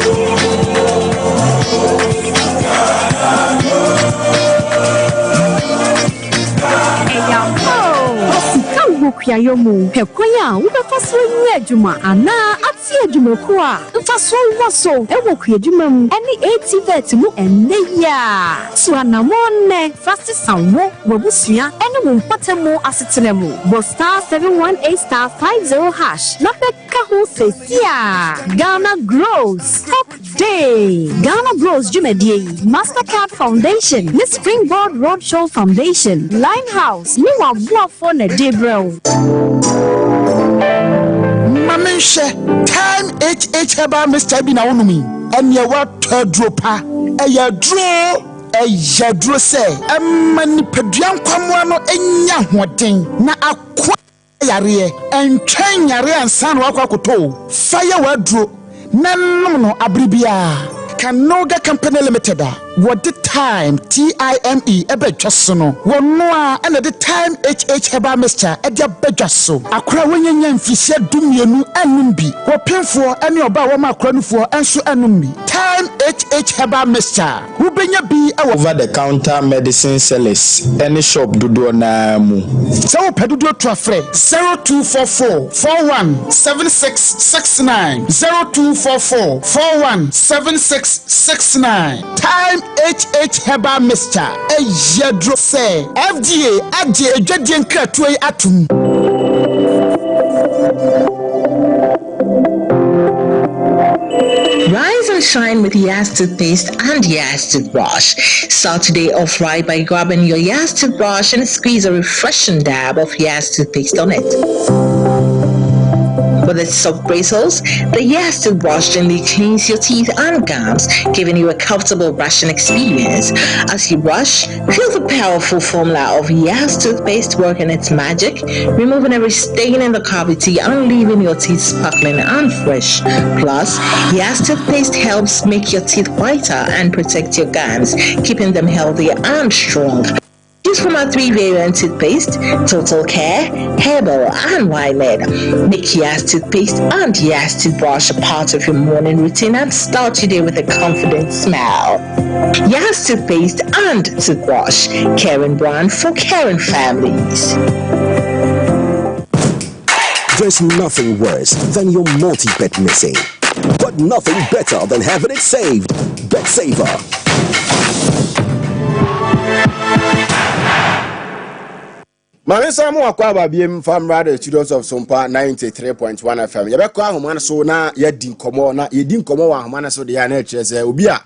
Kuyayomu, Pequia, Ubafaso, Juma, Anna, Atia Jumokua, Faso Waso, Ewokia Jumam, any 80 vets, and Neya. Swanamone, fastest sound, Wabusia, and a Patamo Assatinamo, Bostar 718*50 hash, not the Kaho says, yeah. Ghana Grows, Top Day, Ghana Grows Jumedi, Mastercard Foundation, Miss Springboard Roadshow Foundation, Limehouse, Niwa Buafon a Debro. Mamisha, time HH about Mr. Bina Unumi, and your what dropa, a ya draw, a ya draw say, a manipedian quamuano, and young what thing, na a quayare, and train yare and san wakakoto, fire word draw, no abribia, can no get company limited. What the time TIME ebe jasono one more and at the time HH heba Mr. Edia bejaso akra wenyen mfisia dumienu enumbi wopin for any oba wo makra nu for enso enumbi time HH heba Mr. Ubenya bi over the counter medicine sellers any shop dodo na mu so pedudo to afre 0244 417669 0244 417669 time HH Heba Mr. Ejadro say FDA Adje Ejadien Kratwe Atum. Rise and shine with Yas toothpaste and Yas toothbrush. Start today off right by grabbing your Yas toothbrush and squeeze a refreshing dab of Yas toothpaste on it. With its soft bristles, the Yas toothbrush gently cleans your teeth and gums, giving you a comfortable brushing experience. As you brush, feel the powerful formula of Yas toothpaste working its magic, removing every stain in the cavity and leaving your teeth sparkling and fresh. Plus, Yas toothpaste helps make your teeth whiter and protect your gums, keeping them healthy and strong. Choose from our 3 variant toothpaste, Total Care, Herbal, and Wymed. Make Yas toothpaste and Yas toothbrush a part of your morning routine and start your day with a confident smile. Yas toothpaste and toothbrush, caring brand for caring families. There's nothing worse than your multi-bet missing, but nothing better than having it saved. Bet Saver. Mamesa mu akwa babiem from Radio Studios of Sompa 93.1 FM. Yebekwa ahoma so na yedi nkomo na yedi nkomo wa ahoma so de ya na kyerese obi a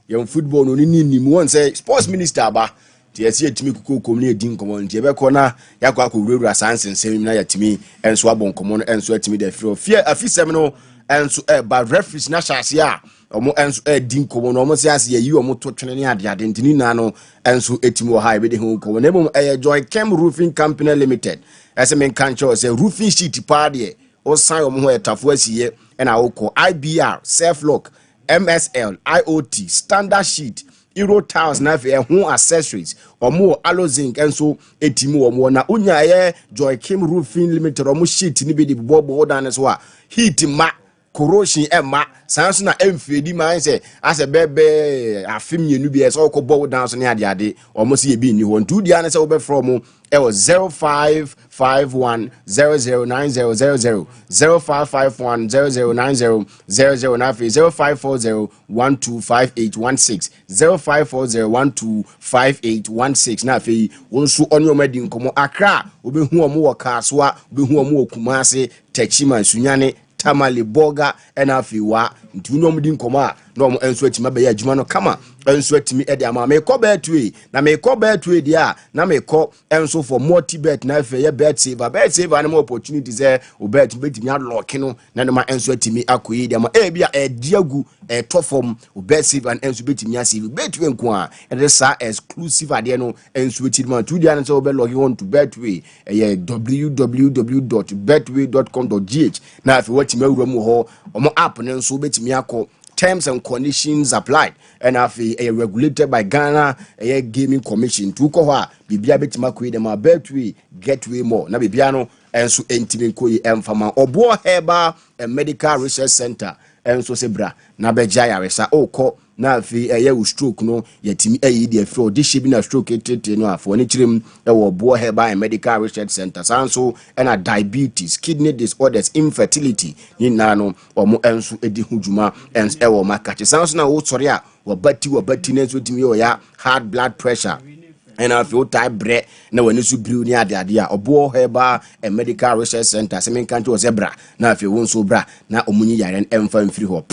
yem football no ni won say sports minister ba de yesi etimi kukokom na yedi nkomo nti yebekwa na yakwa akowura sansensem na yatimi enso abon nkomo no enso atimi de fie afisem no enso ba referees na hyase a omo enso edi nkomo no omo se ase yi omo to twene ne ade ntini na no enso etimi wo ha ebe de ho nkomo na bom Joy Chem Roofing Company Limited ese men kancho say roofing sheet pa de o sign omo ho etafo asiye na awoko IBR self lock MSL IoT standard sheet Euro tiles na fe ho accessories omo aloe zinc enso etimi omo na unya Joy Chem Roofing Limited omo sheet ni be de bobo dan so a heat ma corrosion emma sans na emfedi man say as a bebe afim yenu bi so ko bow down so ne ade omo se bi ni ho ntu dia ne se wo be from e was 0551009000 0551009000 na 0540125816 0540125816 na fe wonsu onyo madi nkomo akra obehu omo wo kasoa obehu omo okumase techima sunyane tamale boga enafiwa ntuno mudi nkoma no enso atima be ya adwuma no kama enso atimi e de ama me ko bet we na me ko bet we dia na me ko enso for multi bet na fe ye bet saver na more opportunities o bet betimi unlock no na ma enso atimi akoyi de ma e bia e diagu e to form o bet saver and enso betimi asave bet we nko a e sa exclusive ade no enso betimi ma tu dia na so be log on to betway www.betway.com.gh na afi watimi awura mu ho omo app ne nso betimi akọ terms and conditions applied and afi regulated by Ghana Gaming Commission to ko ho a bibia betimi akọ dem betway getway more na bibia no enso entimi nkoyi emfama obo Herbal and Medical Research Center enso sebra na beja yaresa okọ na afi u stroke no yatimi de afi o de shebi na stroke etete no afo ni kirem wo Bo Herbal and Medical Research Center sanso na diabetes, kidney disorders, infertility ni no omo enso edi hujuma ens wo makache sanso na wo sori a wo bati na enso timi o ya high blood pressure and I feel type bread na wani su biru ni ade a Bo Herbal and Medical Research Center semen kanto zebra na afi won so bra na omunyi yaren emfa mfiri ho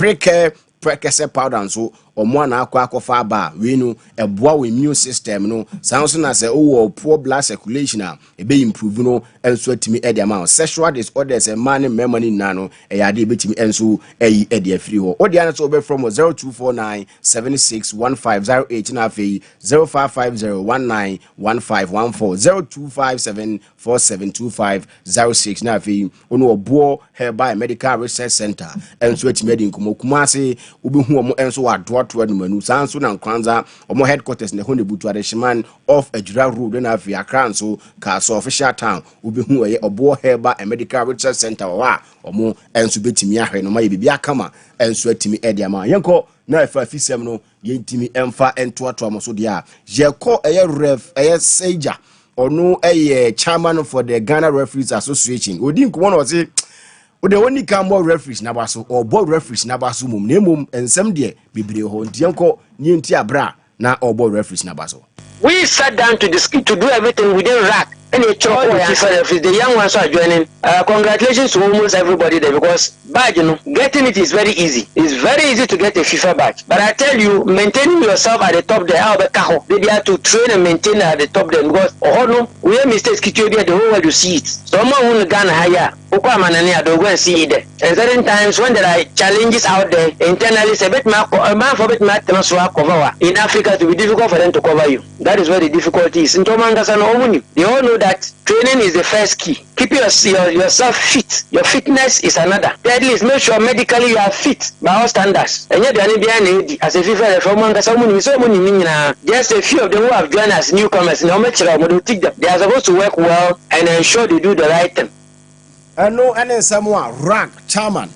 prekese powder so omo na akwa ba we no eboa we immune system no sounds na say o poor blood circulation be improve no enso atimi e de amount sexual disorders and man memory na no e ya de betimi enso e de afiri ho o de na so be from 0249761508 na afi 0550191514 0257472506 na afi ono Obo Herbal Medical Research Center enso atimi de nkomo kumase obehu omo enso wa to manu sanso na nkranza omo headquarters ne ho ne butu adeshiman of Ajura Road na Afia Kranso ka so official town obehu eye Obo Herbal and Medical Research Center wa omo enso betimi ahwe no ma ye bibia kama enso atimi edi ama yenko na afa fisem no yentimi emfa entoato amoso dia yeko eye ref eye seja ono eye chairman for the Ghana Referees Association odi nko no say the only more referees na baso or board referees na baso mum na mum ensem de bibre ho ntienko nyenti abra na or board referees na baso. We sat down to do everything within rack. And the young ones are joining. Congratulations to almost everybody there because badge, getting it is very easy. It's very easy to get a FIFA badge. But I tell you, maintaining yourself at the top there, they have to train and maintain at the top there because we have mistakes. The whole world to see it. Someone who Ghana higher. Go and see it there. And certain times when there are challenges out there internally, it's a bit more in Africa to be difficult for them to cover you. That is where the difficulty is. They all know that training is the first key. Keep yourself fit. Your fitness is another. Thirdly, is make sure medically you are fit by all standards. And yet, as a FIFA just a few of them who have joined as newcomers. They are supposed to work well and ensure they do the right thing. And no, and then someone rank chairman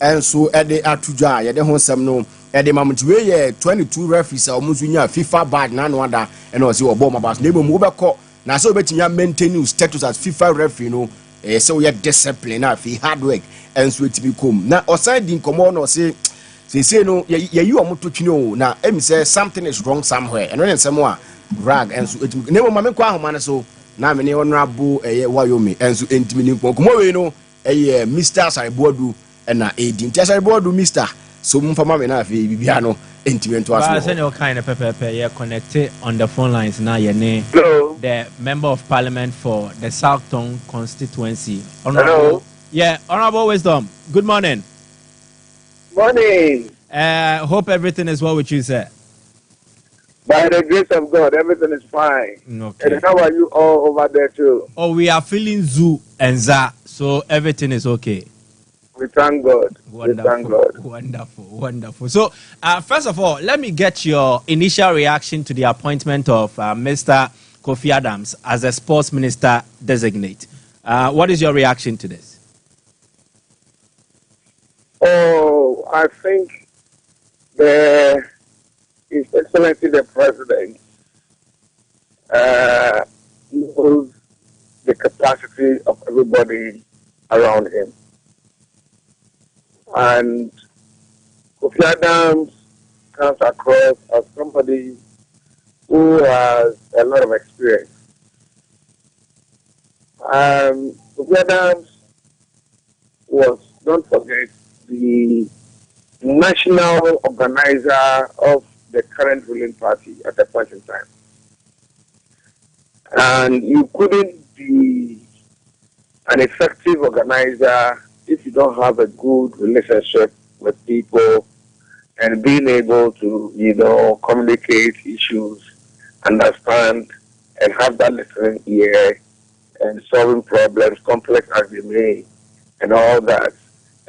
and so at the Atuja, ya de honsam no at the moment we 22 referees almost FIFA badge na no other and also Obama bas neighbor move call na so betimi maintain status as FIFA referee no so we discipline na fi hard work and so it become na oside din komo no say no you omoto twino na em say something is wrong somewhere and when someone rag and so it neighbor mama kwa ahoma so na me ne honorable Wayomi enso entimi nkomo we no Mr. Saribodu na Edin Saribodu Mr. so mfama me na afi bibia no entimi nto aso. Ba say no kind of pepper you connected on the phone lines now the member of parliament for the Southton constituency. Hello. Yeah, Honorable Wisdom. Good morning. Morning. Hope everything is well with you, sir. By the grace of God, everything is fine. Okay. And how are you all over there too? Oh, we are feeling zoo and za, so everything is okay. We thank God. Wonderful, we thank God. Wonderful. So, first of all, let me get your initial reaction to the appointment of Mr. Kofi Adams as a sports minister designate. What is your reaction to this? Oh, I think His Excellency the President knows the capacity of everybody around him. And Kofi Adams comes across as somebody who has a lot of experience. Kofi Adams was, don't forget, the national organizer of the current ruling party at a point in time. And you couldn't be an effective organizer if you don't have a good relationship with people and being able to, communicate issues, understand, and have that listening ear and solving problems, complex as they may, and all that,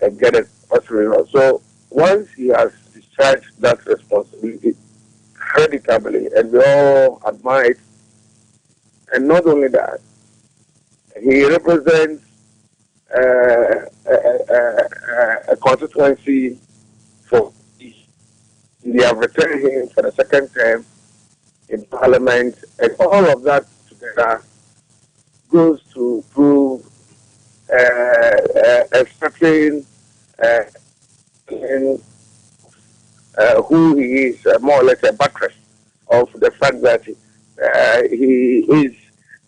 and get it possible. So once he has discharged that responsibility creditably, and we all admire it, and not only that, he represents a constituency for they have returned him for the second term in Parliament, and all of that together goes to prove a certain in who he is, more or less a buttress of the fact that he is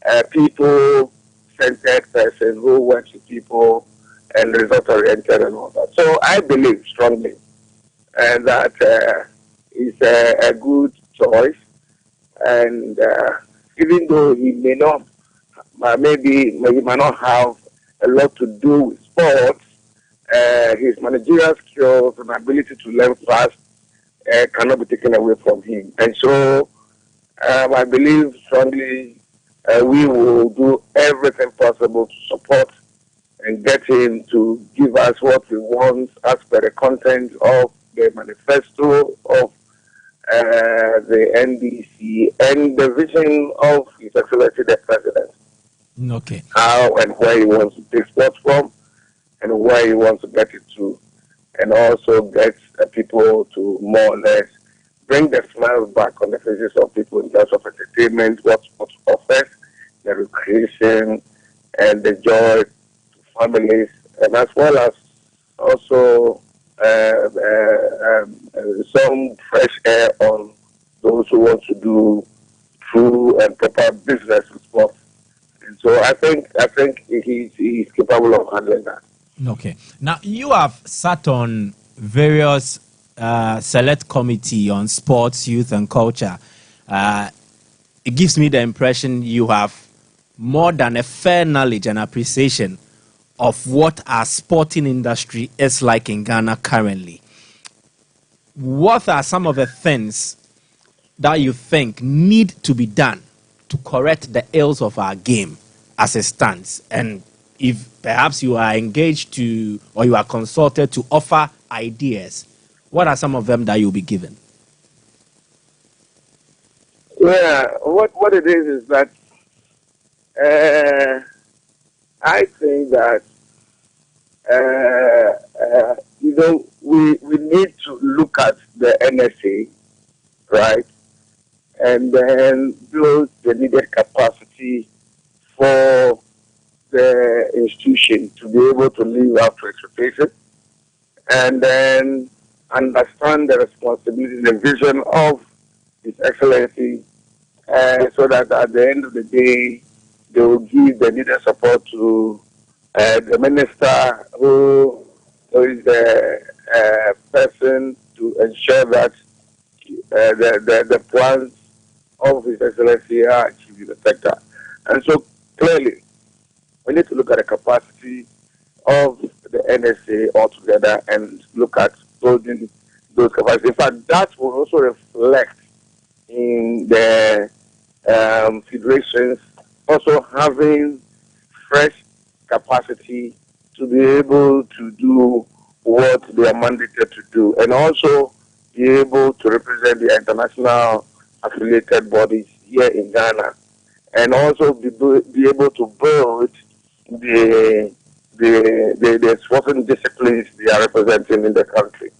a people-centered person who works with people and result-oriented and all that. So I believe strongly that he's a good choice, and even though he may not, maybe he might not have a lot to do with sports, his managerial skills and ability to learn fast cannot be taken away from him. And so I believe strongly we will do everything possible to support and get him to give us what we want as per the content of the manifesto of the NDC and the vision of His Excellency the President. Okay. How and where he wants to take sports from and where he wants to get it to, and also get people to more or less bring the smiles back on the faces of people in terms of entertainment, what sports offers, the recreation, and the joy to families, and as well as also some fresh air on those who want to do true and proper business with sports. And so I think he's capable of handling that. Okay. Now, you have sat on various select committee on sports, youth, and culture. It gives me the impression you have more than a fair knowledge and appreciation of what our sporting industry is like in Ghana currently. What are some of the things that you think need to be done to correct the ills of our game as it stands? And if perhaps you are engaged to, or you are consulted to offer ideas, what are some of them that you'll be given? Yeah, what it is that I think that we need to look at the NSA, right, and then build the needed capacity for the institution to be able to live up to expectations, and then understand the responsibility and the vision of His Excellency, so that at the end of the day, they will give the needed support to the minister who is the person to ensure that the plans of His Excellency are achieved in the sector. And so clearly, we need to look at the capacity of the NSA altogether and look at building those capacities. In fact, that will also reflect in the federations also having fresh capacity to be able to do what they are mandated to do, and also be able to represent the international affiliated bodies here in Ghana, and also be able to build the sporting disciplines they are representing in the country.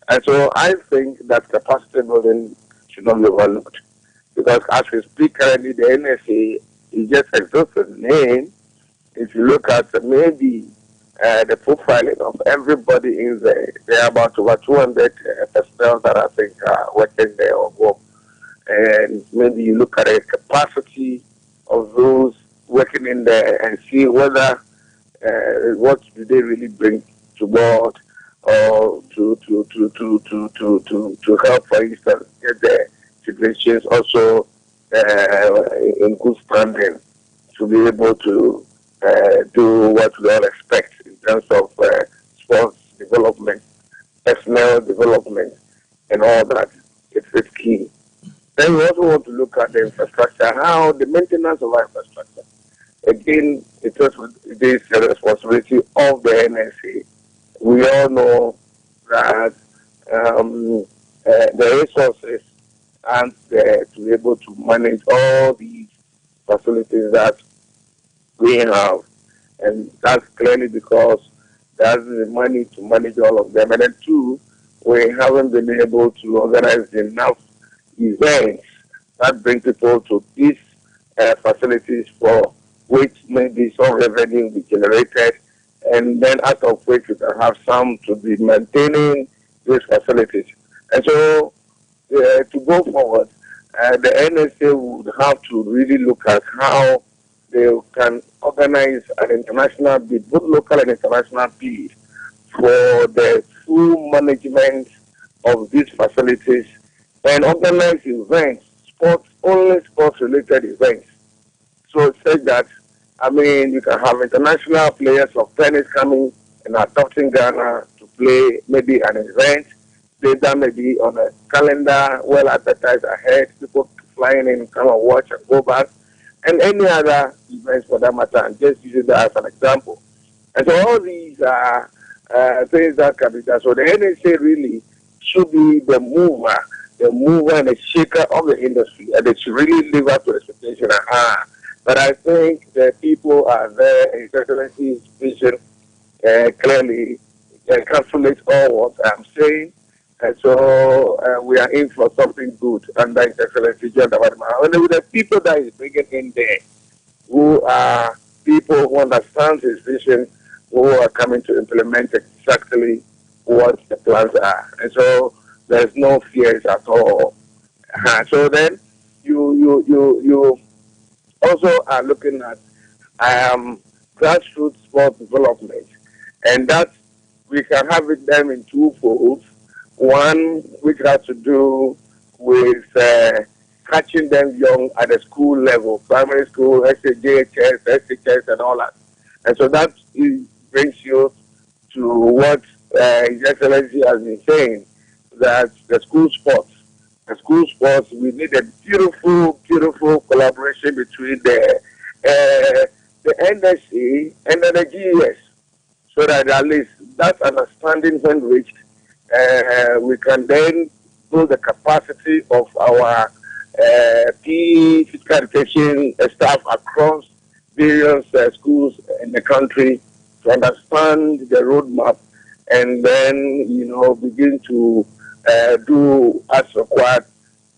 And so I think that capacity building should not be overlooked, because as we speak currently, the NSA is just exhausted name. If you look at maybe the profiling of everybody in there are about over 200 personnel that I think are working there or work. And maybe you look at the capacity of those working in there and see whether what do they really bring to board, or to help, for instance, get the situations also in good standing to be able to do what we all expect in terms of sports development, personnel development, and all that. It's key. Then we also want to look at the infrastructure, how the maintenance of our infrastructure. Again, it is a responsibility of the NSA. We all know that the resources aren't there to be able to manage all these facilities that we have. And that's clearly because there's the money to manage all of them. And then two, we haven't been able to organize enough events that bring people to these facilities for which maybe some revenue will be generated, and then out of which you can have some to be maintaining these facilities. And so to go forward, the NSA would have to really look at how they can organize an international bid, both local and international bid, for the full management of these facilities and organize events, only sports-related events. So it says that, I mean, you can have international players of tennis coming and adopting Ghana to play maybe an event. That may be on a calendar, well advertised ahead, people flying in, come and watch and go back, and any other events for that matter, and just using that as an example. And so all these are things that can be done. So the NSA really should be the mover and the shaker of the industry, and they should really live up to the expectation. But I think the people are there, His Excellency's vision clearly encapsulates all what I'm saying. And so we are in for something good under His Excellency John Dawadi. And with the people that he's bringing in there, who are people who understand his vision, who are coming to implement exactly what the plans are. And so there's no fears at all. So then you also are looking at grassroots sports development, and that we can have it done in two folds. One which has to do with catching them young at the school level, primary school, SHS, SHS, and all that. And so that brings you to what His Excellency has been saying, that the school sports, we need a beautiful, beautiful collaboration between the NSC and the GES, so that at least that understanding when reached, we can then build the capacity of our PE physical education staff across various schools in the country to understand the roadmap, and then begin to do as required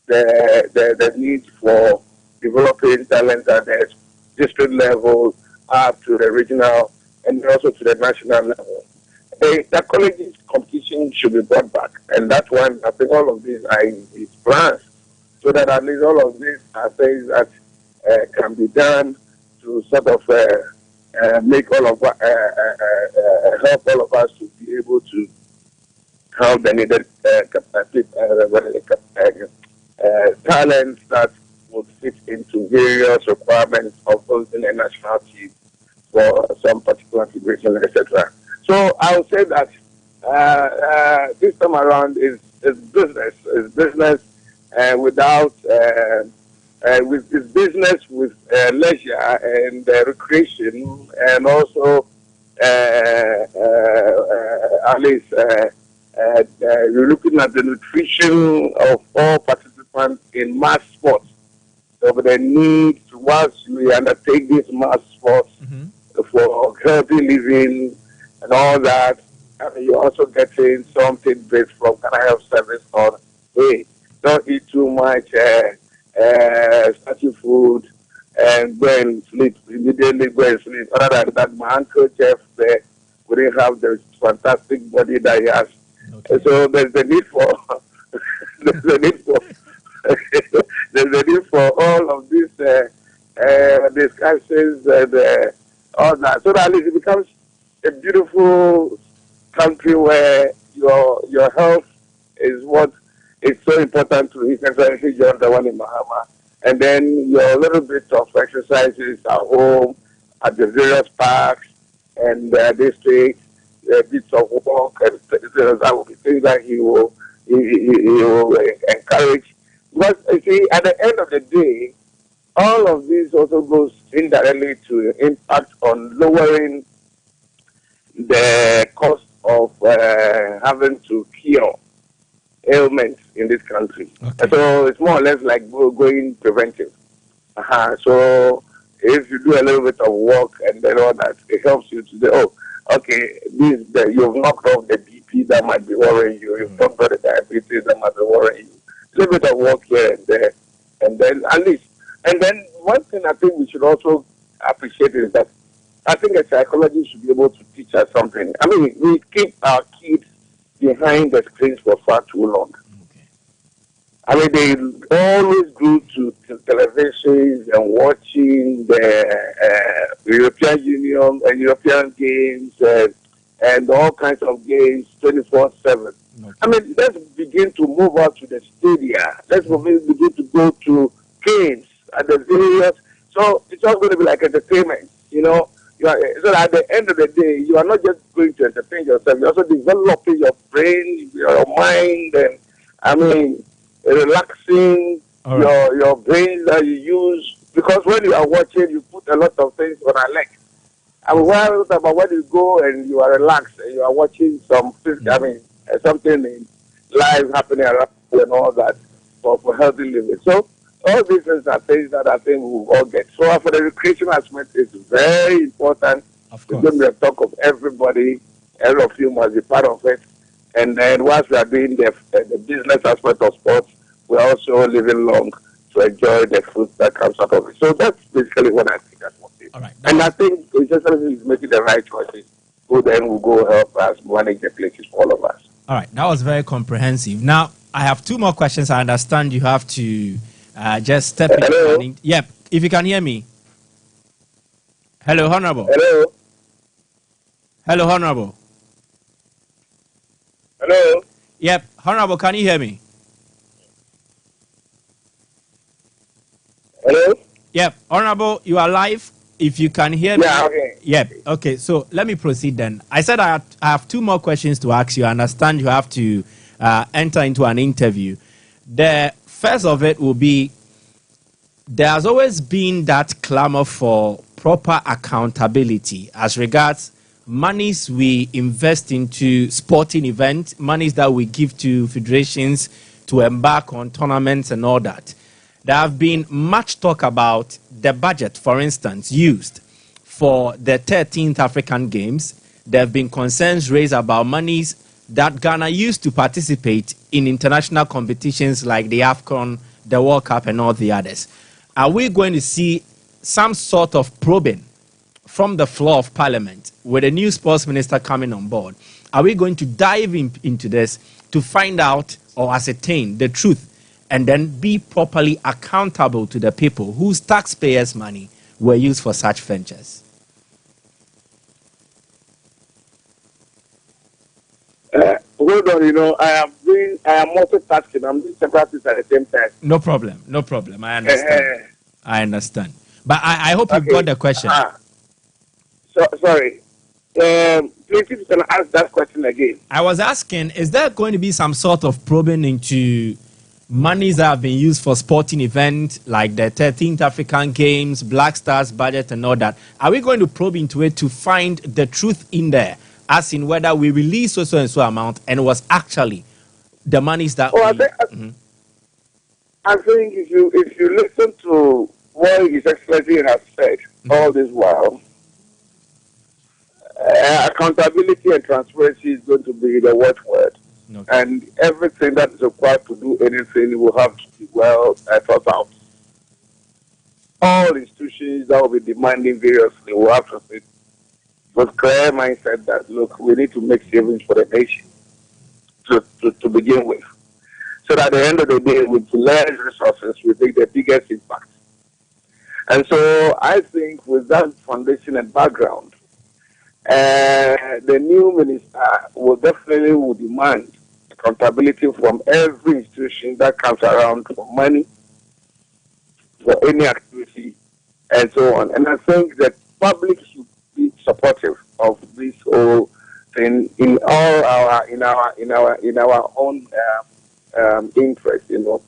the need for developing talent at the district level up to the regional and also to the national level. The colleges competition should be brought back, and that's one. I think all of these are in its plans, so that at least all of these are things that can be done to sort of make all of help all of us to be able to have the needed talents that would fit into various requirements of building a national team for some particular configuration, etc. So I would say that this time around is business. It's business without it's business with leisure and recreation, and also at least you're looking at the nutrition of all participants in mass sports. So the need to, once we undertake these mass sports for healthy living and all that, and you also getting something based from Ghana Health Service on, hey, don't eat too much starchy food and go and sleep, immediately go and sleep. Other than that, my uncle Jeff there wouldn't have the fantastic body that he has. Okay. So there's the need for there's the need for all of these discussions and all that, so that at least it becomes a beautiful country where your health is what is so important to His Excellency John Dramani Mahama, and then your little bit of exercises at home, at the various parks and districts, bits of walk, and that will be things that he will encourage. Because you see, at the end of the day, all of this also goes indirectly to impact on lowering the cost of having to cure ailments in this country. Okay. So it's more or less like going preventive. So if you do a little bit of work and then all that, it helps you to say, oh, okay, you've knocked off the BP that might be worrying you, you've knocked off the diabetes that might be worrying you. A little bit of work here and there, and then at least. And then one thing I think we should also appreciate is that I think a psychologist should be able to teach us something. I mean, we keep our kids behind the screens for far too long. Okay. I mean, they always go to televisions and watching the European Union and European games and all kinds of games 24/7. Okay. I mean, let's begin to move out to the stadia. Let's begin to go to games at the various. So it's all going to be like entertainment, you know. So at the end of the day, you are not just going to entertain yourself, you're also developing your brain, your mind, and I mean, relaxing your brain that you use. Because when you are watching, you put a lot of things on a leg. I mean, about when you go and you are relaxed and you are watching something in live happening around you and all that for healthy living. So all these things are things that I think we will all get. So for the recreation aspect, it's very important. It's going to be a talk of everybody. Every of you must be part of it. And then whilst we are doing the business aspect of sports, we're also living long to enjoy the fruit that comes out of it. So that's basically what I think. All right. And I think Essentially is making the right choices. Who then will go help us manage the places for all of us. All right. That was very comprehensive. Now, I have two more questions. I understand you have to just step in. Yep. If you can hear me. Hello, Honorable. Hello. Hello, Honorable. Hello. Yep. Honorable, can you hear me? Hello. Yep. Honorable, you are live. If you can hear me. Yeah, okay. Yep. Okay, so let me proceed then. I said I have two more questions to ask you. I understand you have to enter into an interview. The first of it will be, there has always been that clamor for proper accountability as regards monies we invest into sporting events, monies that we give to federations to embark on tournaments and all that. There have been much talk about the budget, for instance, used for the 13th African Games. There have been concerns raised about monies that Ghana used to participate in international competitions like the AFCON, the World Cup, and all the others. Are we going to see some sort of probing from the floor of Parliament with a new sports minister coming on board? Are we going to dive into this to find out or ascertain the truth and then be properly accountable to the people whose taxpayers' money were used for such ventures? Hold on, I am multitasking. I'm doing several things at the same time. No problem. I understand. I understand. But I hope you got the question. Sorry. Please, if you can ask that question again. I was asking, is there going to be some sort of probing into monies that have been used for sporting events like the 13th African Games, Black Stars budget and all that? Are we going to probe into it to find the truth in there, as in whether we release so and so amount and it was actually the monies that I think if you listen to what His Excellency has said all this while, accountability and transparency is going to be the watchword. Okay. And everything that is required to do anything will have to be well thought out. All institutions that will be demanding variously will have to sit with clear mindset that, look, we need to make savings for the nation to begin with. So that at the end of the day, with less resources, we make the biggest impact. And so I think with that foundation and background, The new minister will definitely demand accountability from every institution that comes around for money, for any activity, and so on. And I think that public should be supportive of this whole thing in our own interest, you know.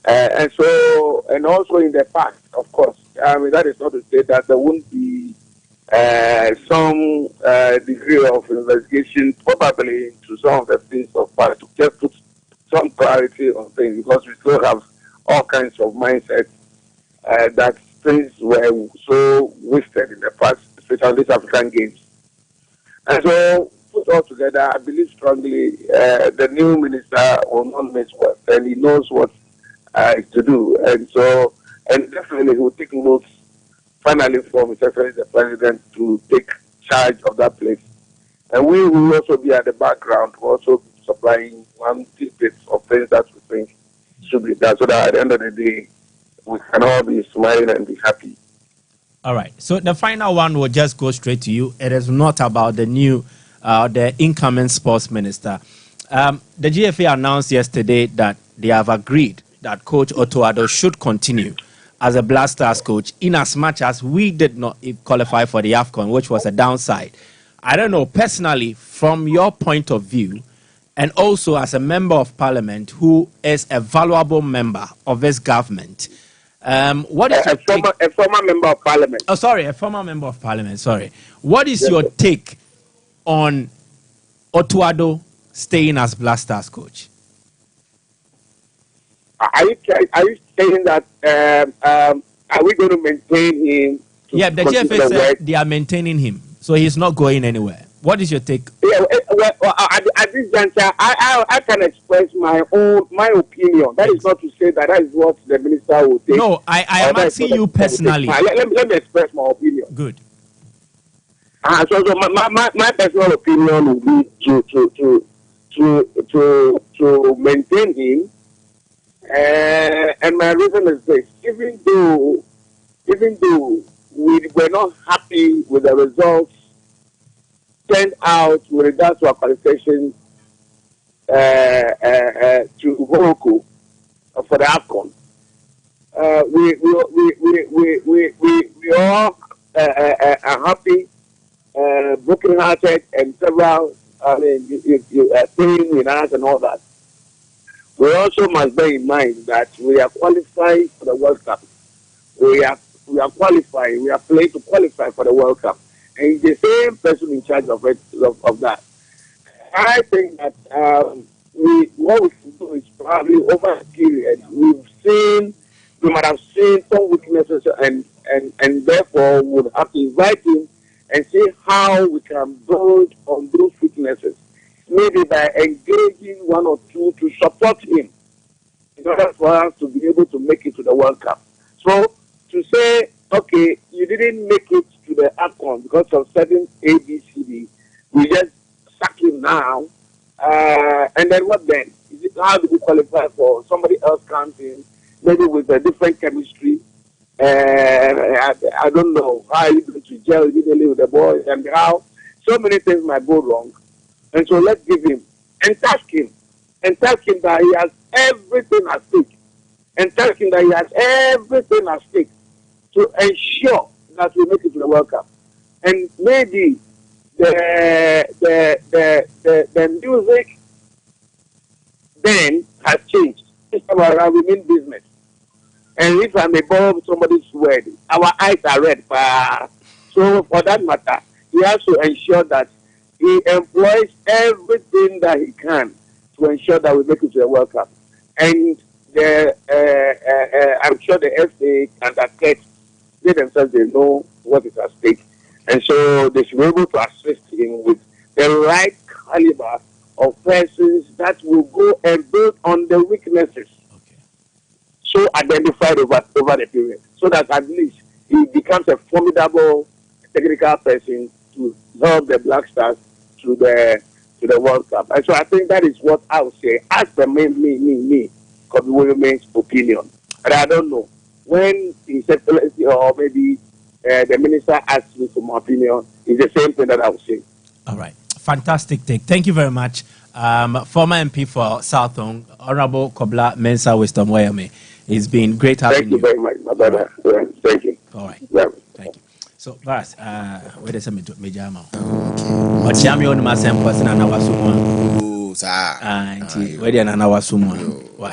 And so, and also in the past, of course. I mean, that is not to say that there won't be some degree of investigation, probably into some of the things of past, to just put some clarity on things, because we still have all kinds of mindsets that things were so wasted in the past, especially these African games. And so, put all together, I believe strongly the new minister will not miss work, and he knows what to do. And so, and definitely he will take notes finally from His Excellency the President to take charge of that place. And we will also be at the background, also supplying one tidbits of things that we think should be done, so that at the end of the day, we can all be smiling and be happy. All right. So the final one will just go straight to you. It is not about the new, the incoming sports minister. The GFA announced yesterday that they have agreed that Coach Otto Addo should continue as a Black Stars coach, in as much as we did not qualify for the AFCON, which was a downside. I don't know, personally, from your point of view, and also as a member of parliament who is a valuable member of this government, what is a former member of parliament? Oh, sorry, a former member of parliament. Sorry. What is your take on Otto Addo staying as Black Stars coach? Are you saying that are we going to maintain him? Yeah, the GFA said they are maintaining him, so he's not going anywhere. What is your take? Yeah, well, at this juncture, I can express my opinion. That is not to say that is what the minister will take. No, I am asking you personally. Let me express my opinion. Good. So my personal opinion will be to maintain him. And my reason is this: even though we were not happy with the results turned out with regards to our qualification to Morocco for the AFCON, we all are happy, broken-hearted, and several pain in us and all that. We also must bear in mind that we are qualifying for the World Cup. We are qualifying. We are playing to qualify for the World Cup, and the same person in charge of that. I think that what we should do is probably over a period. We might have seen some weaknesses, and therefore would have to invite him and see how we can build on those weaknesses. Maybe by engaging one or two to support him in order for us to be able to make it to the World Cup. So to say, okay, you didn't make it to the AFCON because of certain ABCD, we just sack him now, and then what then? How do we qualify for somebody else comes in, maybe with a different chemistry? I don't know how you going to gel immediately with the boys, and how so many things might go wrong. And so let's give him and task him that he has everything at stake, and task him that he has everything at stake to ensure that we make it to the World Cup. And maybe the music then has changed. This time around we mean business. And if I may borrow somebody's word, our eyes are red. So for that matter, he has to ensure that he employs everything that he can to ensure that we make it to the World Cup. And I'm sure the FA and the tech, they themselves, they know what is at stake. And so they should be able to assist him with the right caliber of persons that will go and build on the weaknesses. So identified over the period. So that at least he becomes a formidable technical person to help the Black Stars to the World Cup. And so I think that is what I would say as the me, Kobe Williams' opinion. But I don't know. When he said, or maybe the minister asks me for my opinion, It's the same thing that I would say. All right. Fantastic take. Thank you very much. Former MP for Southong, Honorable Kobla Mensah Wisdom Wayame. It's been great having you. Thank you very much, my brother. Right. Thank you. All right. Yeah. Thank you. So, Varas, where is me to Major Amount? Or Chami on my same person and our sumo. Oh, sir. Where the Nana sumo. Why?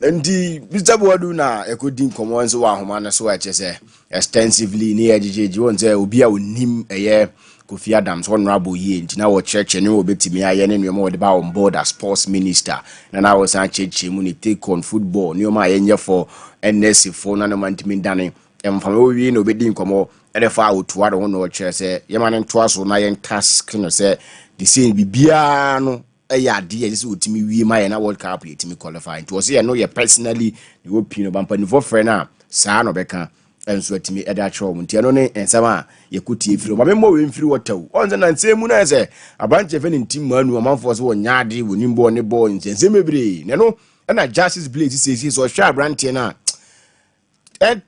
Ndi Mr. Boadu na ekodi nkomo nso wa homa na so wa chese extensively ni ejejeje won say obi a onim eye Kofi Adams honorable ye nti na wo church ne obetimi aye ne nneoma wo de ba on board as sports minister na wo san church mu ni take on football nneoma aye nye for NSC for na no mantimi dane emfama wo wi na obedi nkomo e de fa otuwa de ho no chese ye ma ne ntoa so na ye task no say the same bibia no ade just utimi wie my na World Cup yetimi qualify it was here no ye personally the opinion bampa ni for friend na saa no beka enso atimi eda chro mu ntia no ne ensama ye kuti efiri ma memmo we mfiri wataw onze na nsemu na se abanche fe ni ntim manu amanfo so wonyade wonimbo ne ball nsem mebre ne no na Justice Blade sisi so hwa brantie na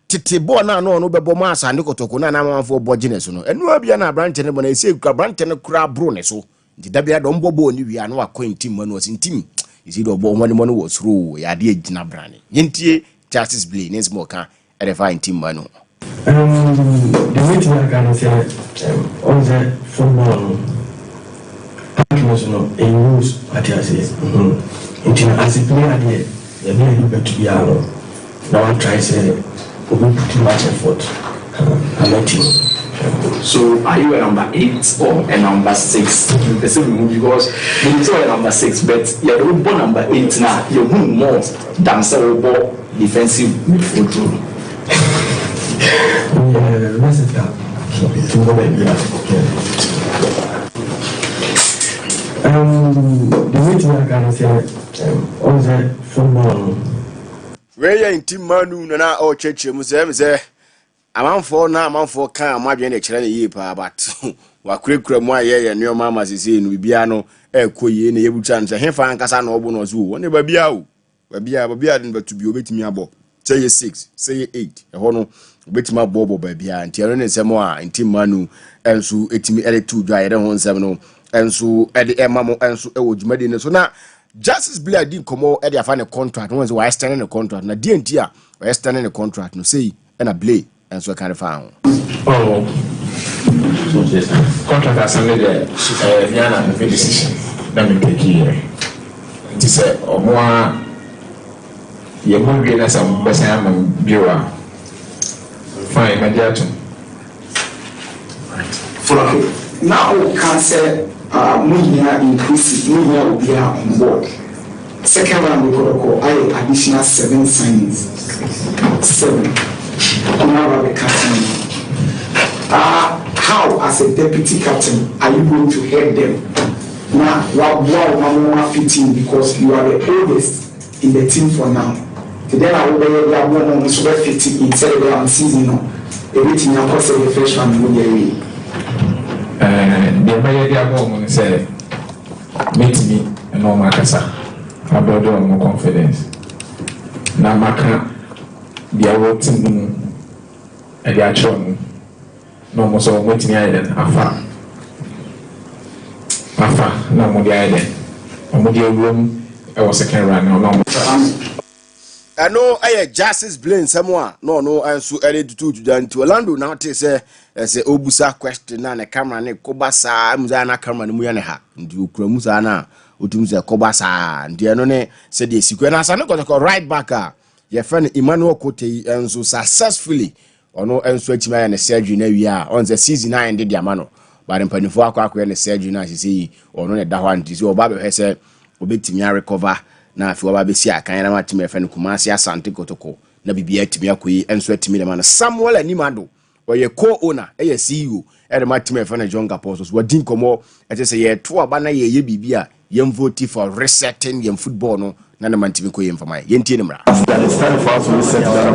tete ball na no bebo ma asande kotoko na amanfo bogine so no enu abia na brantie ne bo na ese kura brantie ne kura bro ne so nti dabia do mbobo ni wi anu akwantim manu osintim isi do bo woni mono was ru ya de agina brane yentie Justice Blade ne small kan e de fine team manu the way to work and say on the football partners no a news what I say into as a player there you need to be alone now I try say we put too much effort and let you. So are you a number 8 or a number 6? The same because you say a number 6, but you're the number 8 now. You're more than so defensive midfield role. Let's it down. The way to work and say on the football. Where in team manu na o church mu say amanfo na amanfo kan amadwe na kire na yi pa but wakurekura mu aye nneoma amasisi no bibia no ekoyie na yebucha nse hefa ankasa na obo no zo woni babia o babia den batubi obetimi abo say 6 say 8 eho no obetimi abo babia nti ero ne nsemo a nti manu enso etimi ele tu dwa yere ho nsem no enso ede emamo enso ewo dwumade ne so na Justice Blade din komo ede afa ne contract no wa extend ne contract na die nti a wa extend ne contract no say na Blade and so kind of found. Oh, so this contract has ended there. Yana the decision. Let me take here. It is a more. You won't get some best I'm bureau. Fine, my dear. Right. Okay. Now can say moving increase moving will be on board. Second round we could call additional 7 signings. 7. How, as a deputy captain, are you going to help them? Now, wow, fitting because you are the oldest in the team for now. Then I will be able to fitting instead of the season. Everything I was the first one will be away. The mayor of said, meet me and no Makasa. I brought on more confidence. Now, Maka, the award team. And they are shown no more so waiting island afa no more the island room I was second round no I know I Justice Blade someone no answer early to to Orlando now say obusa question na the camera ne kobasa muza na camera ne muya ne ha ndi okura muza na otum say kobasa ndi no ne say the sikwe na sa ne go right back your friend Emmanuel Kote enso successfully ono enso atima ya ne surgery na wi a on the season 9 de diamano ba de mpanifo akwa ne surgery na sisi ono ne da ho anti so oba be hese obetimi recover na afi oba be si akan na matime fe ne Kumasi Asante Kotoko na bibia atimi akoyi enso atimi de man Samuel Animado oye co-owner eye CEO e de matime fe ne John Gaposos wadin komo ete se ye to aba na ye bibia ye vote for resetting ye football no na na mantimi ko ye mfama ye ntie ne mra It's time for us to reset that.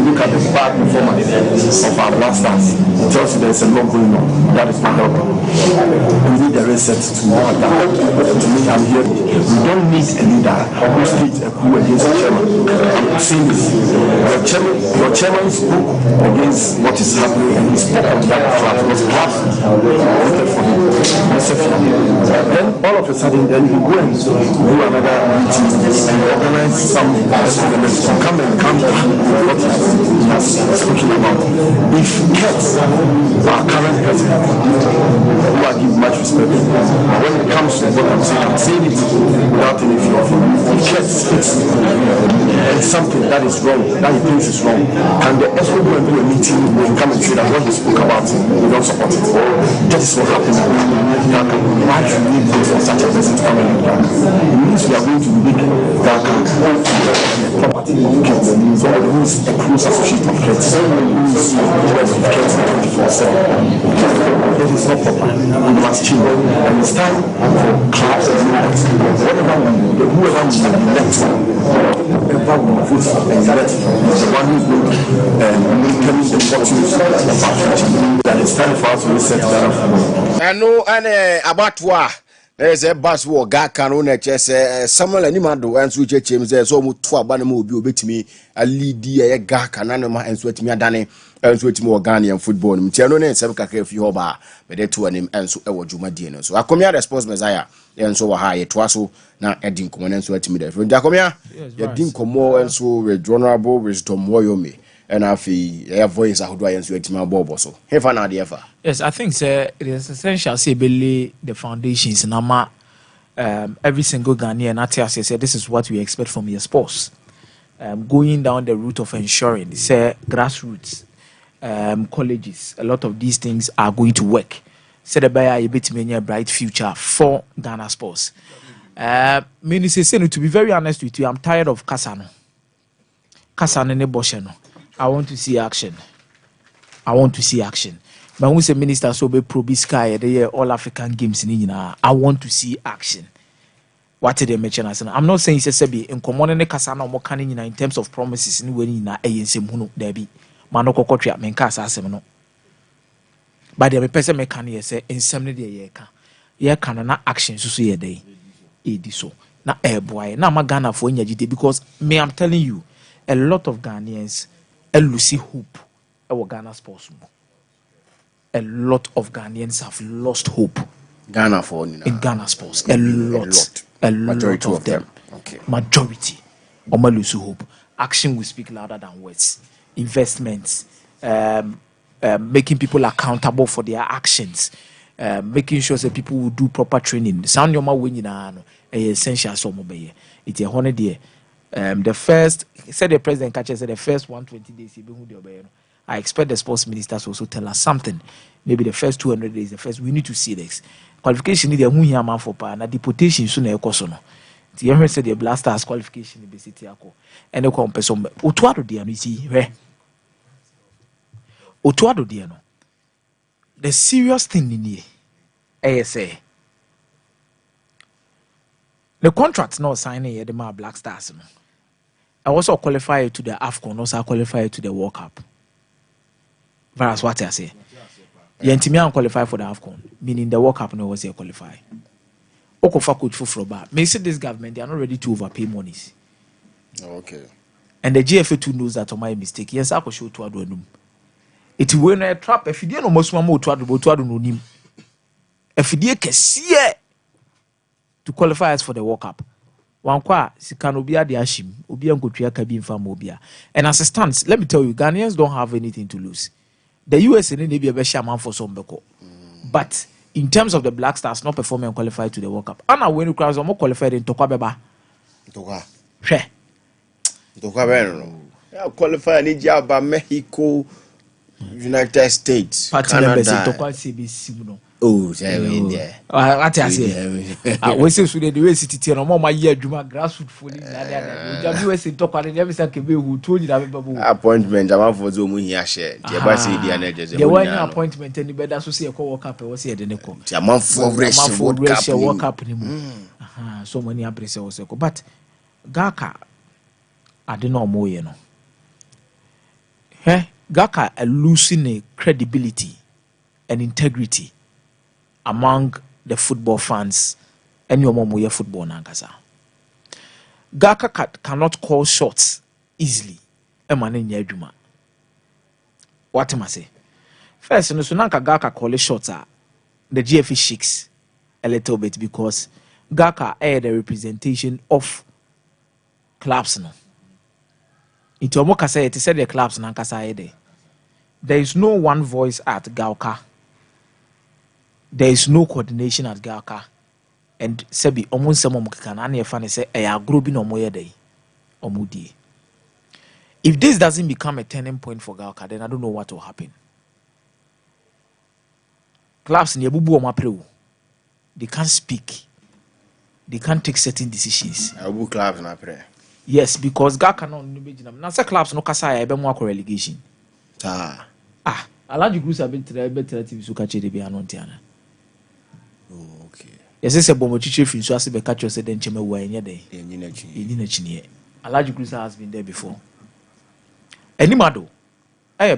Look at the bad performance of our blasters. Just there's a lot going on. That is my help. We need a reset to more that. To me, I'm here. We don't need a leader who speaks a coup against each other. I'm saying this. We have your chairman spoke against what is happening, and he spoke on that club because club voted for him. Then all of a sudden, then you go and do another meeting and organize some elements to come back what he has spoken about. If Kets, our current president, who I give much respect, when it comes to what I'm saying it without any fear of him. If Kets speaks and something that is wrong, that he thinks is wrong, can the ESCO go and do a meeting and come and say that what he spoke about, we don't support it? That is what happened. Why should we vote for such a person to come and do that? It means we are going to make Dhaka property of Kets. Somebody who is a close associate of Kets, who is with Kets 24/7. That is not proper. We must change. And it's time for clubs and whatever whoever we elect, whoever we vote for and elect is the one who is going to determine the fortunes of our future. That it's time for us to reset that. I know, and about what. There's a bus war Gaka no na chese Samuel Animado and switch James so mu to abane mu obi obetimi a lead ye Gaka na no ma enso atimi adane enso atimi Ghanaian football no tie no na nsem kakra fi hoba be de to anim enso e wo dwumadie no so akomia response messiah enso wa ha ye to aso na edin komo na enso atimi da fro ndi akomia ye din komo enso with honorable wisdom woyomi and afi your voice ahodo ayenso atimi abobo so hefa na de efa. Yes, I think it is essential to lay the foundations. Every single Ghanaian, say this is what we expect from your sports. Going down the route of ensuring, say grassroots, colleges, a lot of these things are going to work. Say the buyer a bit many a bright future for Ghana sports. Meaning say to be very honest with you, I'm tired of Kasano ne Bosheno. I want to see action. But when we say minister so be pro sky the all African games in I want to see action. What did they mention as I'm not saying it's be in common ne kasa na mo kan in terms of promises in we na ensem hunu there be man no kokotwa men ka asem no. But the person me kan say ensem ne de ye kan na action so ye dey edi so na boy na ma Ghana for nyagide because me I'm telling you a lot of Ghanaians lose hope e Ghana sports. A lot of Ghanaians have lost hope. In Ghana sports. A lot of them. Okay. Majority. Oma lose hope. Action will speak louder than words. Investments. Making people accountable for their actions. Making sure that people will do proper training. Sound your way essential so mobile. It's a honor there. The first said the president catches the first 120 days I expect the sports ministers also tell us something. Maybe the first 200 days, we need to see this. Qualification is the man for pa na deportation soon e koso no. Ti you said the Blasters qualification be city ako. And the person Otuado dia no see where. Otuado dia no. The serious thing in here, ASA. The contract not signing the Black Stars. No. I also qualify to the AFCON, also qualify to the World Cup. That's what I say. Yentimi qualify for the AFCON, meaning the World Cup no was here qualify. Okofa coach for Froba. May say this government they are not ready to overpay monies. Okay. And the GFA too knows that on my mistake. Yes, I could show to Adonum. It will not trap if you didn't almost want more to Adonum. If you did to qualify us for the World Cup. Wankwa sikanobia de ashim obi ankotua ka bi mfa mobia. And as it stands, let me tell you, Ghanaians don't have anything to lose. The US and the be shaman for some beko. But in terms of the Black Stars not performing and qualified to the World Cup, Anna when you crowds are more qualified in Tokwa Beba. Tokwa qualified in Jaba, Mexico, United States, Canada. Oh, there. What I say? We say so the way city no more my year duma grassroots fully na we say talk and every say kebe who told you that appointment am for zo mu hia share the ba say dia na je the one appointment any better so say call World Cup we say de ne ko ti am for World Cup ni mu so many appreciate we say ko but Gaka ade no mo ye no Gaka losing a credibility and integrity among the football fans and your mom will football nangasa. Gaka cannot call shots easily ɛma ne nyɛ adwuma what am I say first no so nanka Gaka call shots the GFA shakes a little bit because Gaka the representation of clubs no into omo kasa it said the clubs na kasa there is no one voice at Gauka. There is no coordination at Gauka. And sebi omo nsem omo kaka na na fan say e agro bi na omo ye dey omo die. If this doesn't become a turning point for Gauka, then I don't know what will happen. Clubs ni ebubu omo apre o. They can't speak. They can't take certain decisions. Ebubu clubs na apre. Yes, because Gauka no be jinam. Na say clubs no kasa ya ebe mo akọ relegation. Alaji Grusa better TV so catch the be anontiana. Oh, okay. Yes, say bomo chiche fin so asibe catch us den cheme wa enye den. Enyi na chini. Alaji Grusa has been there before. Animado,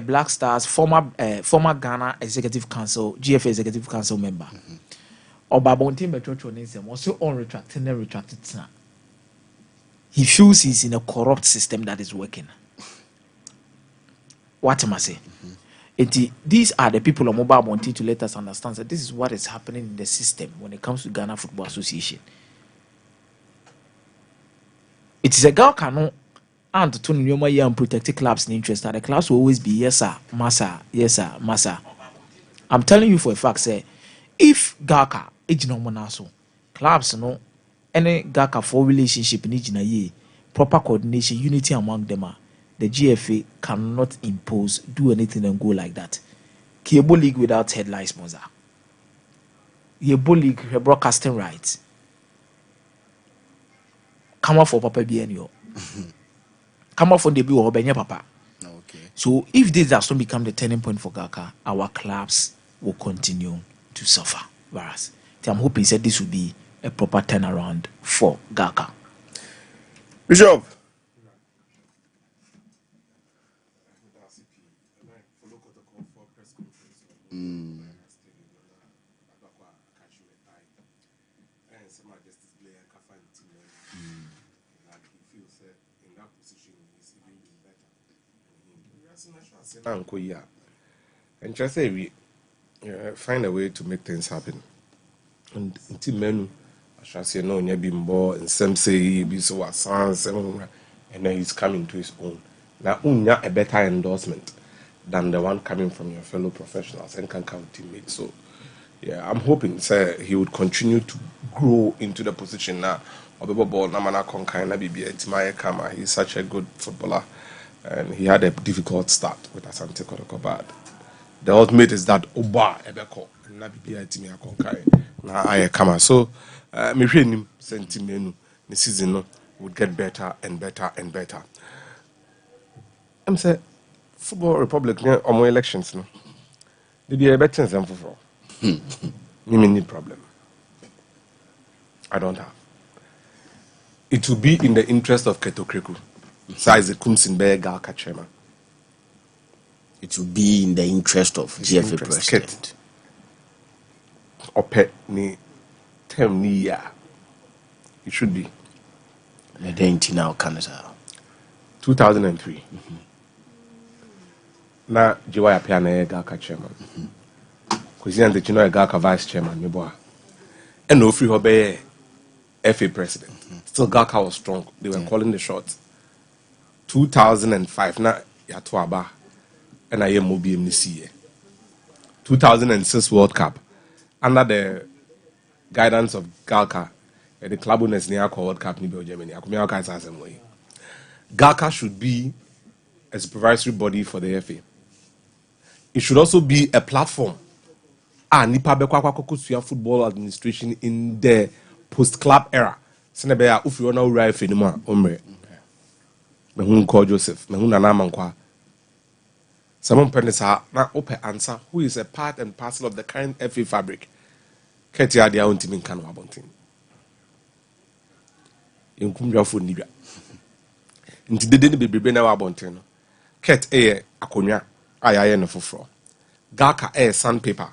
Black Stars former Ghana Executive Council, GFA Executive Council member. Obabonti Metrocho Ninsem also unretracted and retracted. He feels he's in a corrupt system that is working. What am I saying? These are the people of Mobile wanting to let us understand that this is what is happening in the system when it comes to Ghana Football Association. It is a girl cannot and to Nyoma and protect clubs' interest. The clubs will always be yes sir, massa, yes sir, massa. I'm telling you for a fact, say if Gaka ejinomonaso clubs no any Gaka for relationship in proper coordination, unity among them the GFA cannot impose, do anything and go like that. Kiebo League without headline sponsor. Kiebo League broadcasting rights. Come up for Papa BNO. Come up for the bill or Benya Papa. Okay. So if this does not become the turning point for Gaka, our clubs will continue to suffer. Whereas I'm hoping that this will be a proper turnaround for Gaka. Bishop. And just say we find a way to make things happen. And until men, I shall say no, bimbo and some say he be so a sans, and then he's coming to his own. Now, unya a better endorsement than the one coming from your fellow professionals and can count teammates. So, yeah, I'm hoping, sir, he would continue to grow into the position now. Obebo Namana Konkai Nabibi Timaya Kama. He's such a good footballer. And he had a difficult start with Asante Kotoko Bad. The ultimate is that Oba Ebeko Nabibi Timaya Konkai. Now I Kama. So, me him sentimenu the season would get better and better and better. I'm saying Football Republic or more elections no. They be a better example for. You mean need problem. I don't have. It will be in the interest of Keto Kreku. Size it comes in Bega Kachema. It will be in the interest of GFA president. Opet ni tem ni ya. It should be. The date now Canada. 2003. Na Jiwaya Piana Gaka chairman. Because the Chino Gaka vice chairman, my boy. And no free Hobe FA president. Still Gaka was strong. They were calling the shots. 2005 na Yatuaba and I am Mobi MCA. 2006 World Cup under the guidance of Galka at the club owners near World Cup in Germany. Galka should be a supervisory body for the FA. It should also be a platform. Nipa Bekwa football administration in the post-club era. Senebea ufiona ura FA nima omre. Mehun call Joseph. Mehun Nana Someone penisa na ope answer who is a part and parcel of the current FA fabric. Keti adia unti min kanu abontin. Yunkumja fu nibia. Nti dede ni bebrebe na abontin no. Ket akonya ayaye no foforo. Gaka sandpaper.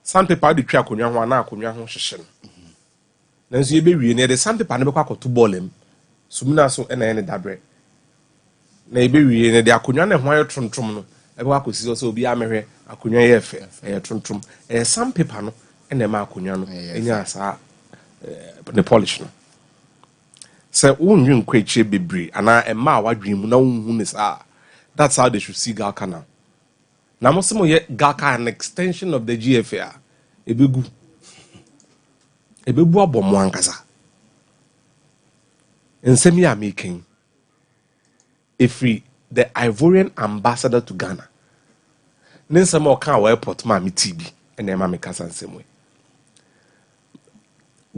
Sandpaper di twa akonya ho na akonya ho hyehye no. Nanso ye be wie ne de sandpaper ne be kwa koto ball em. Sumina so na ye ne dabre. na ebe wie ne de akonwa na ho ayo trontom no ebe akosi so obi amehwe akonwa ye fe trontom sandpaper no na ma akonwa no enya asa the polish no say wonwi nkwachi bebre ana ema wadwen mu na wonhu ne sa that's how they should see Galka now. Na mo semo ye Galka an extension of the GFA ebegu abomo ankasa nsem ya making the Ivorian ambassador to Ghana nsem o kan airport ma me TB ene ma me kasa nsem we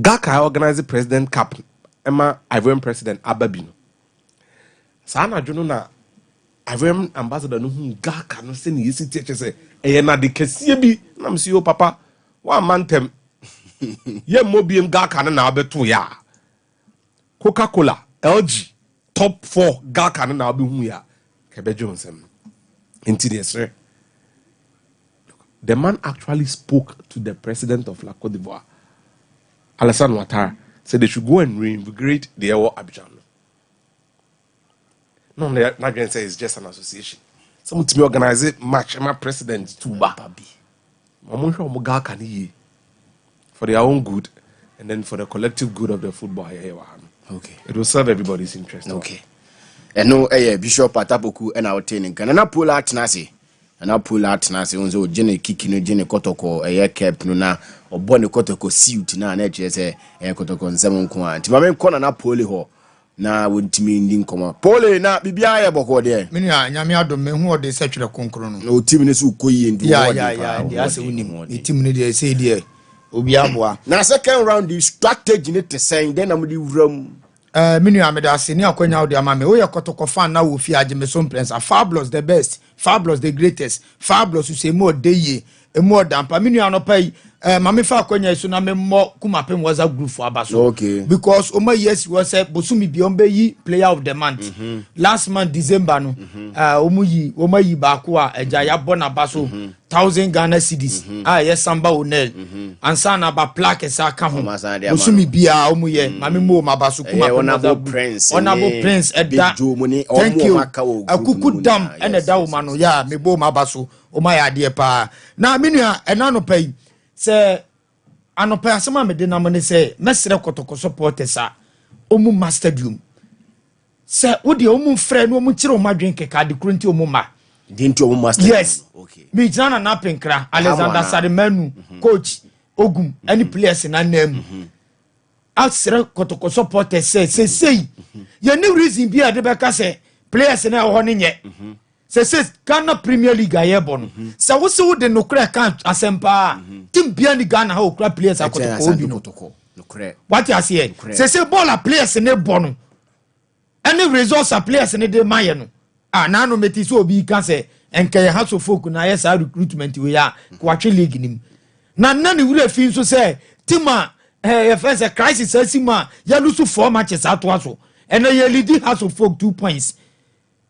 Galka organize president cap Emma Ivorian president Ababino. Sana Juno na Ivorian ambassador no Galka no say ni yesi teacher say na de kese bi na me see o papa one man tem ye mobiem Galka na abeto ya Coca-Cola LG top 4 Galka na abehu ya Kebe Johnson into this. The man actually spoke to the president of La Côte d'Ivoire, Alassane Ouattara, said they should go and reinvigorate the Ewo Abidjan. No, not going to say it's just an association. Someone to be organize match. My president Tuba. For their own good, and then for the collective good of the football. Okay, it will serve everybody's interest. Okay, and no, Bishop Atapoku and our training can I pull out Nasi. And I pull out Nasi unzo Jenny Kikino Jenny Kotoko, a cap no or Bonnie Kotoko suit na HSA Kotoko and Seven Kwan. Timame Kona na Poli ho na wouldn't mean Dinkoma. Poli na Bibia Boko there. Minya Yamiado Menho de Secular Concrono. No Timini Koi and yes, Timini say dear Obiabwa. Now, second round, the strategy need to say, then I'm the room. Minya Ameda senior Konya de Amame, we are Kotoko fan now with Fiajimeson plans are fabulous, the best, fabulous, the greatest, fabulous, you say more day, a more damper. Minya no pay. Mamifa Konya Suname more Kumapem was a group for Abaso. Okay. Because Oma yes was a Bosumi Biombe yi player of the month. Last month December no. Omuyi Bakua Ejaya Bonabaso 1,000 Ghana cedis. Yes Samba Onel. Ansana ba plaque sa kaho. Bosumi Bia Omuye Mami Mo Mabasu Kumapem. Honorable Prince Edda. Thank you. Akuku dam and a daumano ya Mebo Mabasu Omaya dear pa. Na minua enano pay. Say, anope asema me de na mane say mesre kotoko supporters a omu stadium say wo de omu frɛ no omu kire o madwen keka de kurunti omu ma dinti omu master. Yes, okay. Me jana na penkra Alexander Sarimanu coach Ogum any players na nam asre kotoko supporters say ye no reason bi ade be ka say players na ho ne nye says Ghana Premier League ayebon. So what's the no crack asempa? Team Biani Ghana how crap players are kotoko. What you say? Say ball players in a bono. Any resource players in a de mayano. Now no metis will be can say and kaya house of folk na yes recruitment we are quachi league nim. Na none will feel so say Tima if a crisis sima ya lose 4 matches at once. And a lead house of folk 2 points.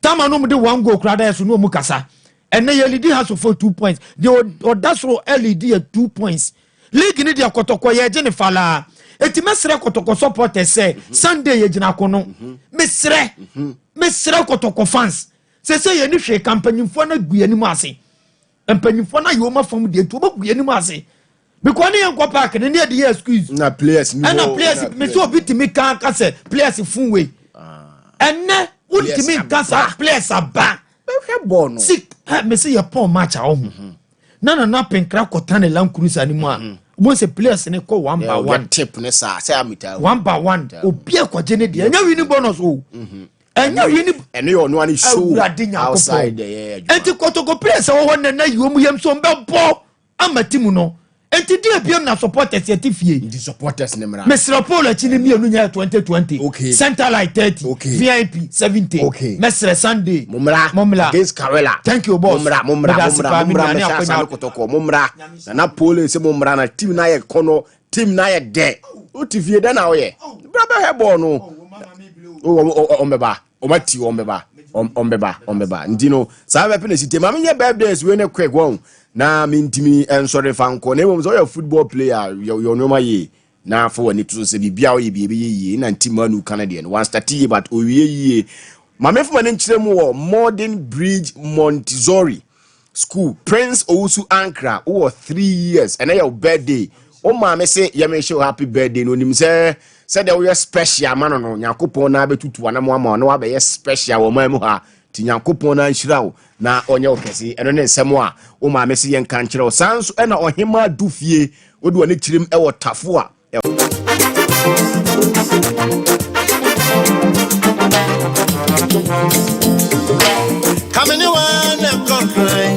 Tama no de 1 goal crowd so no mukasa. And the LED has for 2 points. The that's LED at 2 points. League in the Kotoko ye Jennifer la. Etimesre Kotoko supporters say Sunday ye jina kono. Mesre Kotoko fans. Say ye ni hwe campaign for na gu ani mase. Campaign for na yoma from the to gu ani mase. Because ni enko park ni dey dey excuse. Na players ni. And na players me so bitimi kan ka say players fun way. And na ultimi kan say players aba. Bono. See, me say your poor match at home. Na penkra kotane land cruise anymore. Once a players in a call 1 by 1 tip nessa say amita 1 by 1 obia kwa jene dia nya wini bonus o enya wini eno yo no ani show outside there enti kotoko players wo na yom yem so mbebo amatimu no enti dia biam na supporters yetifie the supporters ne mra Mr. Paul achini mi enu nya 2020 okay. Center Light 30 okay. VIP 70 okay. Mr. Sunday mumra against Karela. Thank you boss mumra kotoko mumra na Paul se mumra na team na ye kono team na ye de utifie de na oye braba he ball no ombeba ndino sabe pe na site ma menye birthdays we ne quick one na mintimi sorry fanko na emom so your football player your normal ye na for when it to say bibia o ye bi ye na ntimanu Canadian one start but owie ye Mame fuma ne nkyerɛ mu wɔ Modern Bridge Montessori School Prince Owusu Ankra who 3 years and your birthday. O mame say yame show happy birthday no nim say there we special man no Nyankopɔn na betutu anamo ama no abɛyɛ special wo man mu ha ti Nyankopɔn na nhyira wo na onye okese eno ne nsɛm a o mame say yɛn kan kyerɛ wo sanso ɛna ɔhema dufie odi wɔ ne kyerem ɛwɔ tafo a Coming you want to go cry.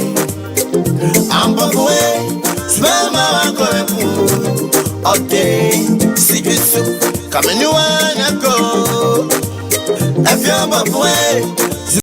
I'm away. Smell my uncle. Okay, see you soon. Coming you want to go. If you're away.